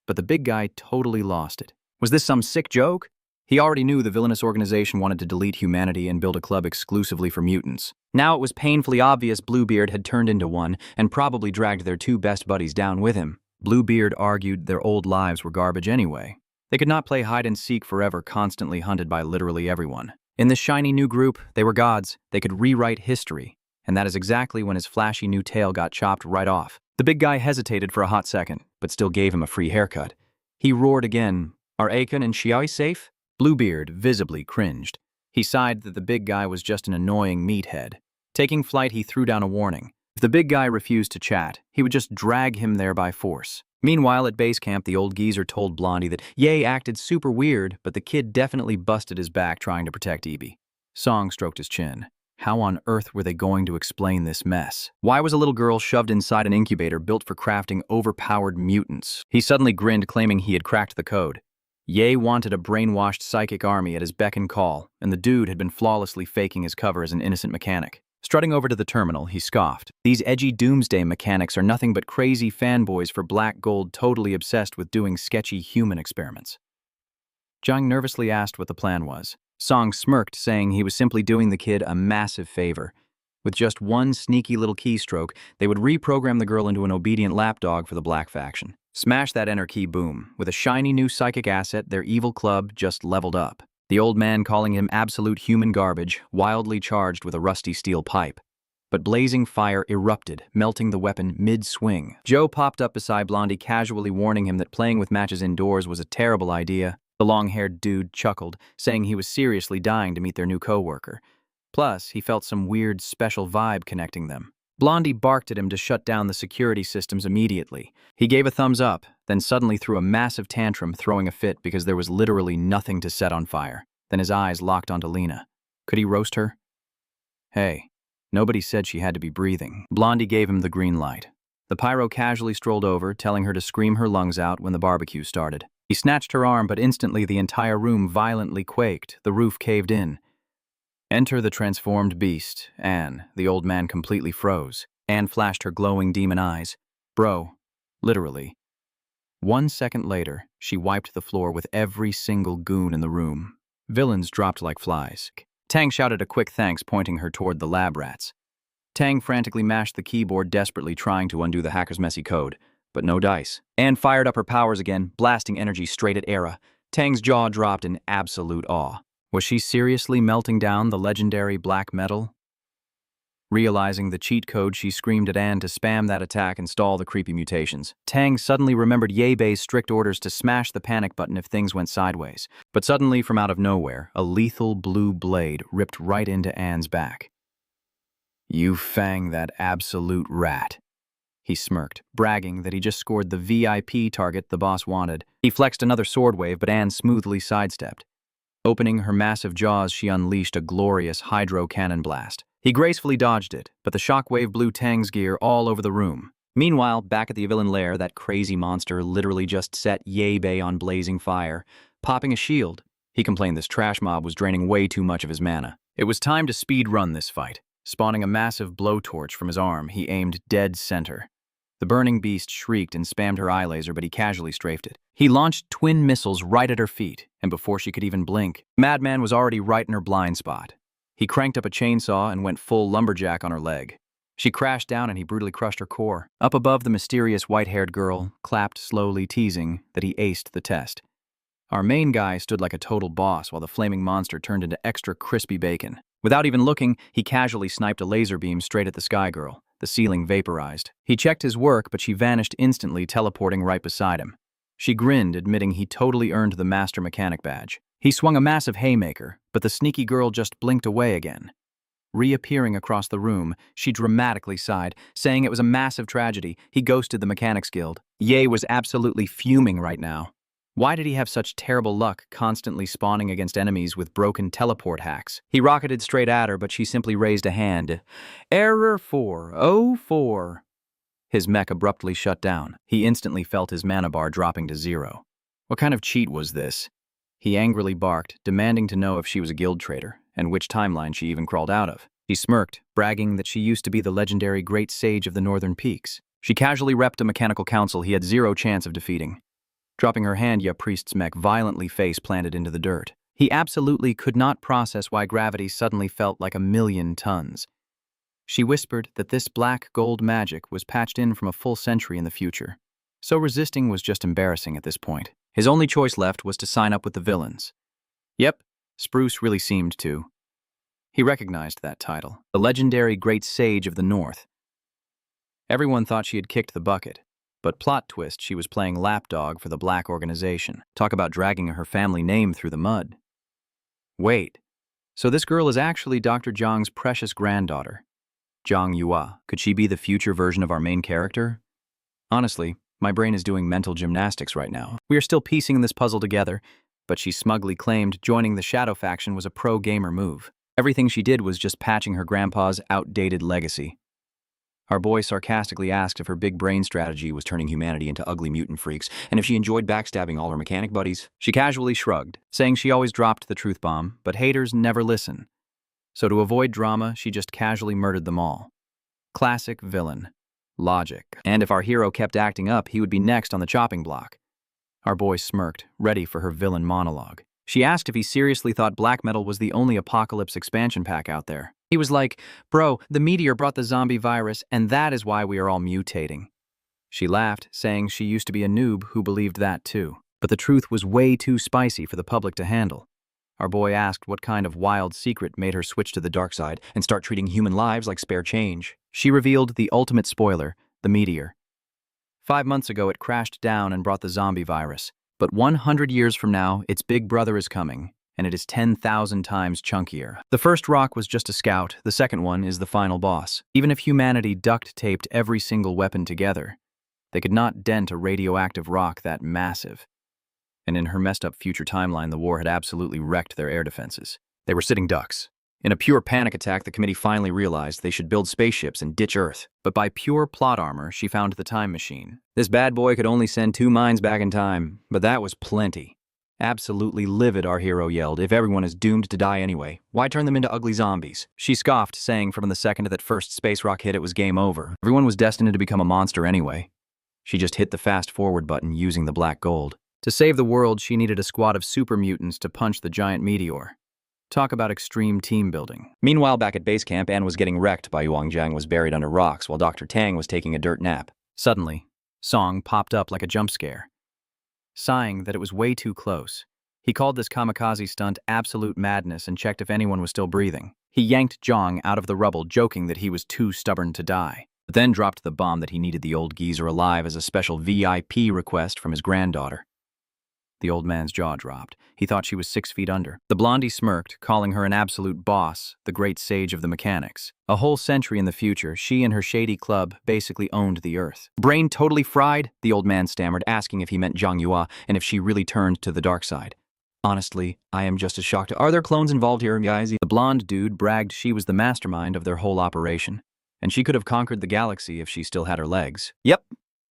But the big guy totally lost it. Was this some sick joke? He already knew the villainous organization wanted to delete humanity and build a club exclusively for mutants. Now it was painfully obvious Bluebeard had turned into one and probably dragged their two best buddies down with him. Bluebeard argued their old lives were garbage anyway. They could not play hide-and-seek forever, constantly hunted by literally everyone. In this shiny new group, they were gods. They could rewrite history. And that is exactly when his flashy new tail got chopped right off. The big guy hesitated for a hot second, but still gave him a free haircut. He roared again, "Are Aiken and Xiaoi safe?" Bluebeard visibly cringed. He sighed that the big guy was just an annoying meathead. Taking flight, he threw down a warning. If the big guy refused to chat, he would just drag him there by force. Meanwhile, at base camp, the old geezer told Blondie that Ye acted super weird, but the kid definitely busted his back trying to protect Evie. Song stroked his chin. How on earth were they going to explain this mess? Why was a little girl shoved inside an incubator built for crafting overpowered mutants? He suddenly grinned, claiming he had cracked the code. Ye wanted a brainwashed psychic army at his beck and call, and the dude had been flawlessly faking his cover as an innocent mechanic. Strutting over to the terminal, he scoffed. These edgy doomsday mechanics are nothing but crazy fanboys for black gold totally obsessed with doing sketchy human experiments. Zhang nervously asked what the plan was. Song smirked, saying he was simply doing the kid a massive favor. With just one sneaky little keystroke, they would reprogram the girl into an obedient lapdog for the Black faction. Smash that enter key, boom. With a shiny new psychic asset, their evil club just leveled up. The old man calling him absolute human garbage, wildly charged with a rusty steel pipe. But blazing fire erupted, melting the weapon mid-swing. Joe popped up beside Blondie, casually warning him that playing with matches indoors was a terrible idea. The long-haired dude chuckled, saying he was seriously dying to meet their new co-worker. Plus, he felt some weird, special vibe connecting them. Blondie barked at him to shut down the security systems immediately. He gave a thumbs up, then suddenly threw a massive tantrum, throwing a fit because there was literally nothing to set on fire. Then his eyes locked onto Lena. Could he roast her? Hey, nobody said she had to be breathing. Blondie gave him the green light. The pyro casually strolled over, telling her to scream her lungs out when the barbecue started. He snatched her arm, but instantly the entire room violently quaked. The roof caved in. Enter the transformed beast, Anne. The old man completely froze. Anne flashed her glowing demon eyes. Bro, literally. 1 second later, she wiped the floor with every single goon in the room. Villains dropped like flies. Tang shouted a quick thanks, pointing her toward the lab rats. Tang frantically mashed the keyboard, desperately trying to undo the hacker's messy code. But no dice. Anne fired up her powers again, blasting energy straight at Era. Tang's jaw dropped in absolute awe. Was she seriously melting down the legendary black metal? Realizing the cheat code, she screamed at Anne to spam that attack and stall the creepy mutations. Tang suddenly remembered Ye Bei's strict orders to smash the panic button if things went sideways. But suddenly, from out of nowhere, a lethal blue blade ripped right into Anne's back. You fang that absolute rat. He smirked, bragging that he just scored the VIP target the boss wanted. He flexed another sword wave, but Anne smoothly sidestepped. Opening her massive jaws, she unleashed a glorious hydro cannon blast. He gracefully dodged it, but the shockwave blew Tang's gear all over the room. Meanwhile, back at the villain lair, that crazy monster literally just set Ye Bei on blazing fire, popping a shield. He complained this trash mob was draining way too much of his mana. It was time to speed run this fight. Spawning a massive blowtorch from his arm, he aimed dead center. The burning beast shrieked and spammed her eye laser, but he casually strafed it. He launched twin missiles right at her feet, and before she could even blink, Madman was already right in her blind spot. He cranked up a chainsaw and went full lumberjack on her leg. She crashed down and he brutally crushed her core. Up above, the mysterious white-haired girl clapped slowly, teasing that he aced the test. Our main guy stood like a total boss while the flaming monster turned into extra crispy bacon. Without even looking, he casually sniped a laser beam straight at the sky girl. The ceiling vaporized. He checked his work, but she vanished instantly, teleporting right beside him. She grinned, admitting he totally earned the Master Mechanic badge. He swung a massive haymaker, but the sneaky girl just blinked away again. Reappearing across the room, she dramatically sighed, saying it was a massive tragedy. He ghosted the Mechanics Guild. Ye was absolutely fuming right now. Why did he have such terrible luck, constantly spawning against enemies with broken teleport hacks? He rocketed straight at her, but she simply raised a hand. Error 404. His mech abruptly shut down. He instantly felt his mana bar dropping to 0. What kind of cheat was this? He angrily barked, demanding to know if she was a guild traitor, and which timeline she even crawled out of. She smirked, bragging that she used to be the legendary Great Sage of the Northern Peaks. She casually repped a mechanical council he had 0 chance of defeating. Dropping her hand, Ya Priest's mech violently face-planted into the dirt. He absolutely could not process why gravity suddenly felt like 1,000,000 tons. She whispered that this black gold magic was patched in from a full century in the future. So resisting was just embarrassing at this point. His only choice left was to sign up with the villains. Yep, Spruce really seemed to. He recognized that title, the legendary Great Sage of the North. Everyone thought she had kicked the bucket, but plot twist, she was playing lapdog for the Black Organization. Talk about dragging her family name through the mud. Wait, so this girl is actually Dr. Zhang's precious granddaughter. Zhang Yua, could she be the future version of our main character? Honestly, my brain is doing mental gymnastics right now. We are still piecing this puzzle together, but she smugly claimed joining the Shadow faction was a pro-gamer move. Everything she did was just patching her grandpa's outdated legacy. Our boy sarcastically asked if her big brain strategy was turning humanity into ugly mutant freaks, and if she enjoyed backstabbing all her mechanic buddies. She casually shrugged, saying she always dropped the truth bomb, but haters never listen. So to avoid drama, she just casually murdered them all. Classic villain. Logic. And if our hero kept acting up, he would be next on the chopping block. Our boy smirked, ready for her villain monologue. She asked if he seriously thought black metal was the only apocalypse expansion pack out there. He was like, "Bro, the meteor brought the zombie virus, and that is why we are all mutating." She laughed, saying she used to be a noob who believed that too. But the truth was way too spicy for the public to handle. Our boy asked what kind of wild secret made her switch to the dark side and start treating human lives like spare change. She revealed the ultimate spoiler, the meteor. 5 months ago, it crashed down and brought the zombie virus. But 100 years from now, its big brother is coming, and it is 10,000 times chunkier. The first rock was just a scout, the second one is the final boss. Even if humanity duct-taped every single weapon together, they could not dent a radioactive rock that massive. And in her messed-up future timeline, the war had absolutely wrecked their air defenses. They were sitting ducks. In a pure panic attack, the committee finally realized they should build spaceships and ditch Earth. But by pure plot armor, she found the time machine. This bad boy could only send 2 minds back in time, but that was plenty. Absolutely livid, our hero yelled. If everyone is doomed to die anyway, why turn them into ugly zombies? She scoffed, saying from the second that first space rock hit, it was game over. Everyone was destined to become a monster anyway. She just hit the fast-forward button using the black gold. To save the world, she needed a squad of super mutants to punch the giant meteor. Talk about extreme team building. Meanwhile, back at base camp, Anne was getting wrecked by Yuang Jiang was buried under rocks while Dr. Tang was taking a dirt nap. Suddenly, Song popped up like a jump scare. Sighing that it was way too close, he called this kamikaze stunt absolute madness and checked if anyone was still breathing. He yanked Zhang out of the rubble, joking that he was too stubborn to die, but then dropped the bomb that he needed the old geezer alive as a special VIP request from his granddaughter. The old man's jaw dropped. He thought she was 6 feet under. The blondie smirked, calling her an absolute boss, the great sage of the mechanics. A whole century in the future, she and her shady club basically owned the Earth. Brain totally fried? The old man stammered, asking if he meant Zhang Yua and if she really turned to the dark side. Honestly, I am just as shocked. Are there clones involved here, guys? The blonde dude bragged she was the mastermind of their whole operation, and she could have conquered the galaxy if she still had her legs. Yep,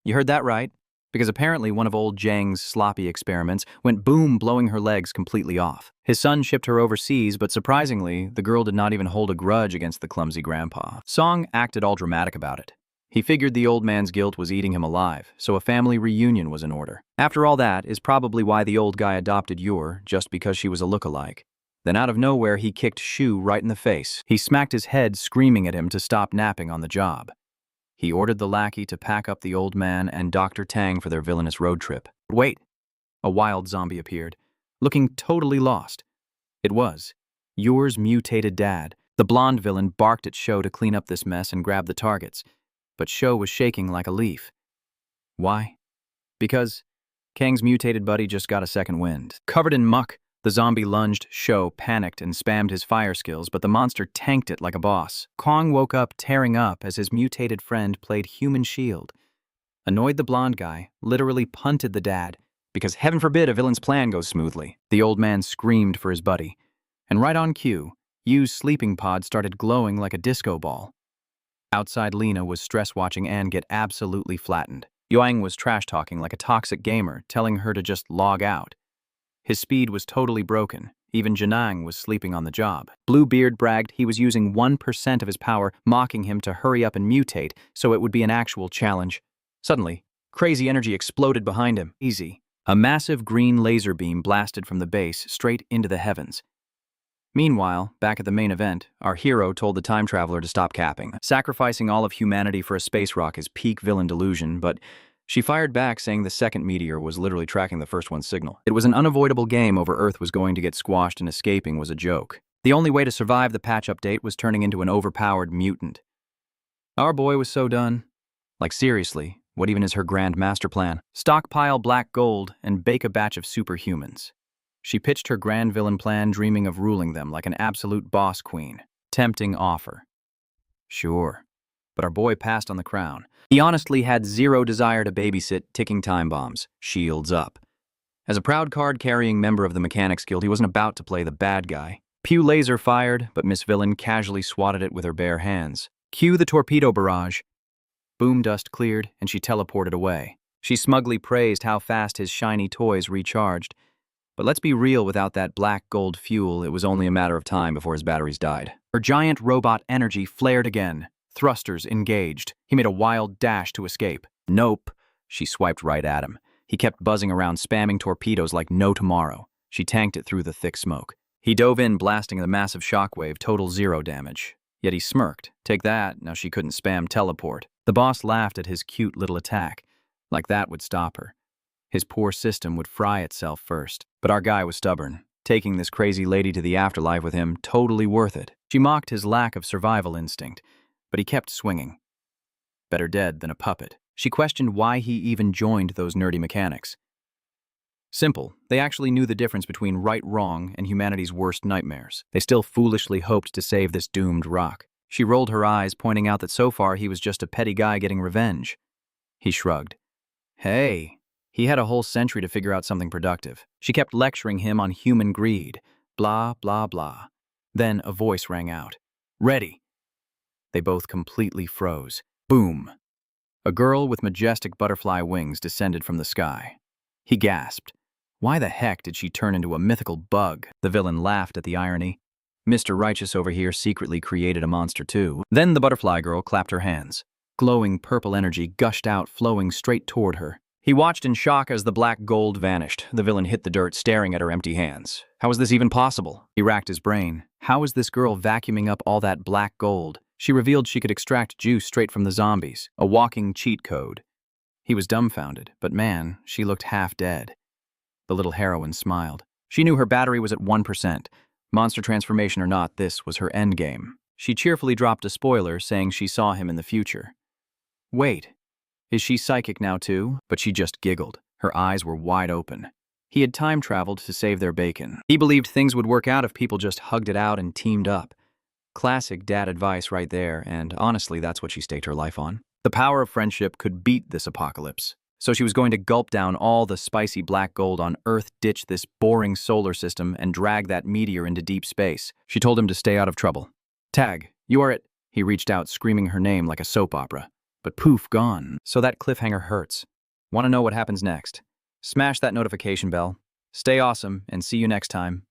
you heard that right. Because apparently one of old Zhang's sloppy experiments went boom, blowing her legs completely off. His son shipped her overseas, but surprisingly, the girl did not even hold a grudge against the clumsy grandpa. Song acted all dramatic about it. He figured the old man's guilt was eating him alive, so a family reunion was in order. After all, that is probably why the old guy adopted Yor, just because she was a look-alike. Then out of nowhere, he kicked Shu right in the face. He smacked his head, screaming at him to stop napping on the job. He ordered the lackey to pack up the old man and Dr. Tang for their villainous road trip. Wait! A wild zombie appeared, looking totally lost. It was Yor's mutated dad. The blonde villain barked at Sho to clean up this mess and grab the targets, but Sho was shaking like a leaf. Why? Because Kang's mutated buddy just got a second wind. Covered in muck, the zombie lunged. Sho panicked and spammed his fire skills, but the monster tanked it like a boss. Kong woke up, tearing up as his mutated friend played human shield. Annoyed, the blonde guy literally punted the dad, because heaven forbid a villain's plan goes smoothly. The old man screamed for his buddy, and right on cue, Yu's sleeping pod started glowing like a disco ball. Outside, Lena was stress-watching Anne get absolutely flattened. Yuang was trash-talking like a toxic gamer, telling her to just log out. His speed was totally broken. Even Janang was sleeping on the job. Bluebeard bragged he was using 1% of his power, mocking him to hurry up and mutate so it would be an actual challenge. Suddenly, crazy energy exploded behind him. Easy. A massive green laser beam blasted from the base straight into the heavens. Meanwhile, back at the main event, our hero told the time traveler to stop capping. Sacrificing all of humanity for a space rock is peak villain delusion, but she fired back saying the second meteor was literally tracking the first one's signal. It was an unavoidable game over Earth was going to get squashed and escaping was a joke. The only way to survive the patch update was turning into an overpowered mutant. Our boy was so done. Like seriously, what even is her grand master plan? Stockpile black gold and bake a batch of superhumans. She pitched her grand villain plan dreaming of ruling them like an absolute boss queen. Tempting offer. Sure. But our boy passed on the crown. He honestly had zero desire to babysit ticking time bombs. Shields up. As a proud card-carrying member of the Mechanics Guild, he wasn't about to play the bad guy. Pew laser fired, but Miss Villain casually swatted it with her bare hands. Cue the torpedo barrage. Boom dust cleared, and she teleported away. She smugly praised how fast his shiny toys recharged. But let's be real, without that black gold fuel, it was only a matter of time before his batteries died. Her giant robot energy flared again. Thrusters engaged. He made a wild dash to escape. Nope. She swiped right at him. He kept buzzing around, spamming torpedoes like no tomorrow. She tanked it through the thick smoke. He dove in, blasting the massive shockwave, total 0 damage. Yet he smirked. Take that, now she couldn't spam teleport. The boss laughed at his cute little attack. Like that would stop her. His poor system would fry itself first. But our guy was stubborn. Taking this crazy lady to the afterlife with him, totally worth it. She mocked his lack of survival instinct, but he kept swinging. Better dead than a puppet. She questioned why he even joined those nerdy mechanics. Simple. They actually knew the difference between right-wrong and humanity's worst nightmares. They still foolishly hoped to save this doomed rock. She rolled her eyes, pointing out that so far he was just a petty guy getting revenge. He shrugged. Hey. He had a whole century to figure out something productive. She kept lecturing him on human greed. Blah, blah, blah. Then a voice rang out. Ready. They both completely froze. Boom. A girl with majestic butterfly wings descended from the sky. He gasped. Why the heck did she turn into a mythical bug? The villain laughed at the irony. Mr. Righteous over here secretly created a monster too. Then the butterfly girl clapped her hands. Glowing purple energy gushed out, flowing straight toward her. He watched in shock as the black gold vanished. The villain hit the dirt, staring at her empty hands. How is this even possible? He racked his brain. How is this girl vacuuming up all that black gold? She revealed she could extract juice straight from the zombies, a walking cheat code. He was dumbfounded, but man, she looked half dead. The little heroine smiled. She knew her battery was at 1%. Monster transformation or not, this was her endgame. She cheerfully dropped a spoiler, saying she saw him in the future. Wait. Is she psychic now too? But she just giggled. Her eyes were wide open. He had time traveled to save their bacon. He believed things would work out if people just hugged it out and teamed up. Classic dad advice right there, and honestly, that's what she staked her life on. The power of friendship could beat this apocalypse. So she was going to gulp down all the spicy black gold on Earth, ditch this boring solar system, and drag that meteor into deep space. She told him to stay out of trouble. Tag, you are it. He reached out, screaming her name like a soap opera. But poof, gone. So that cliffhanger hurts. Want to know what happens next? Smash that notification bell. Stay awesome, and see you next time.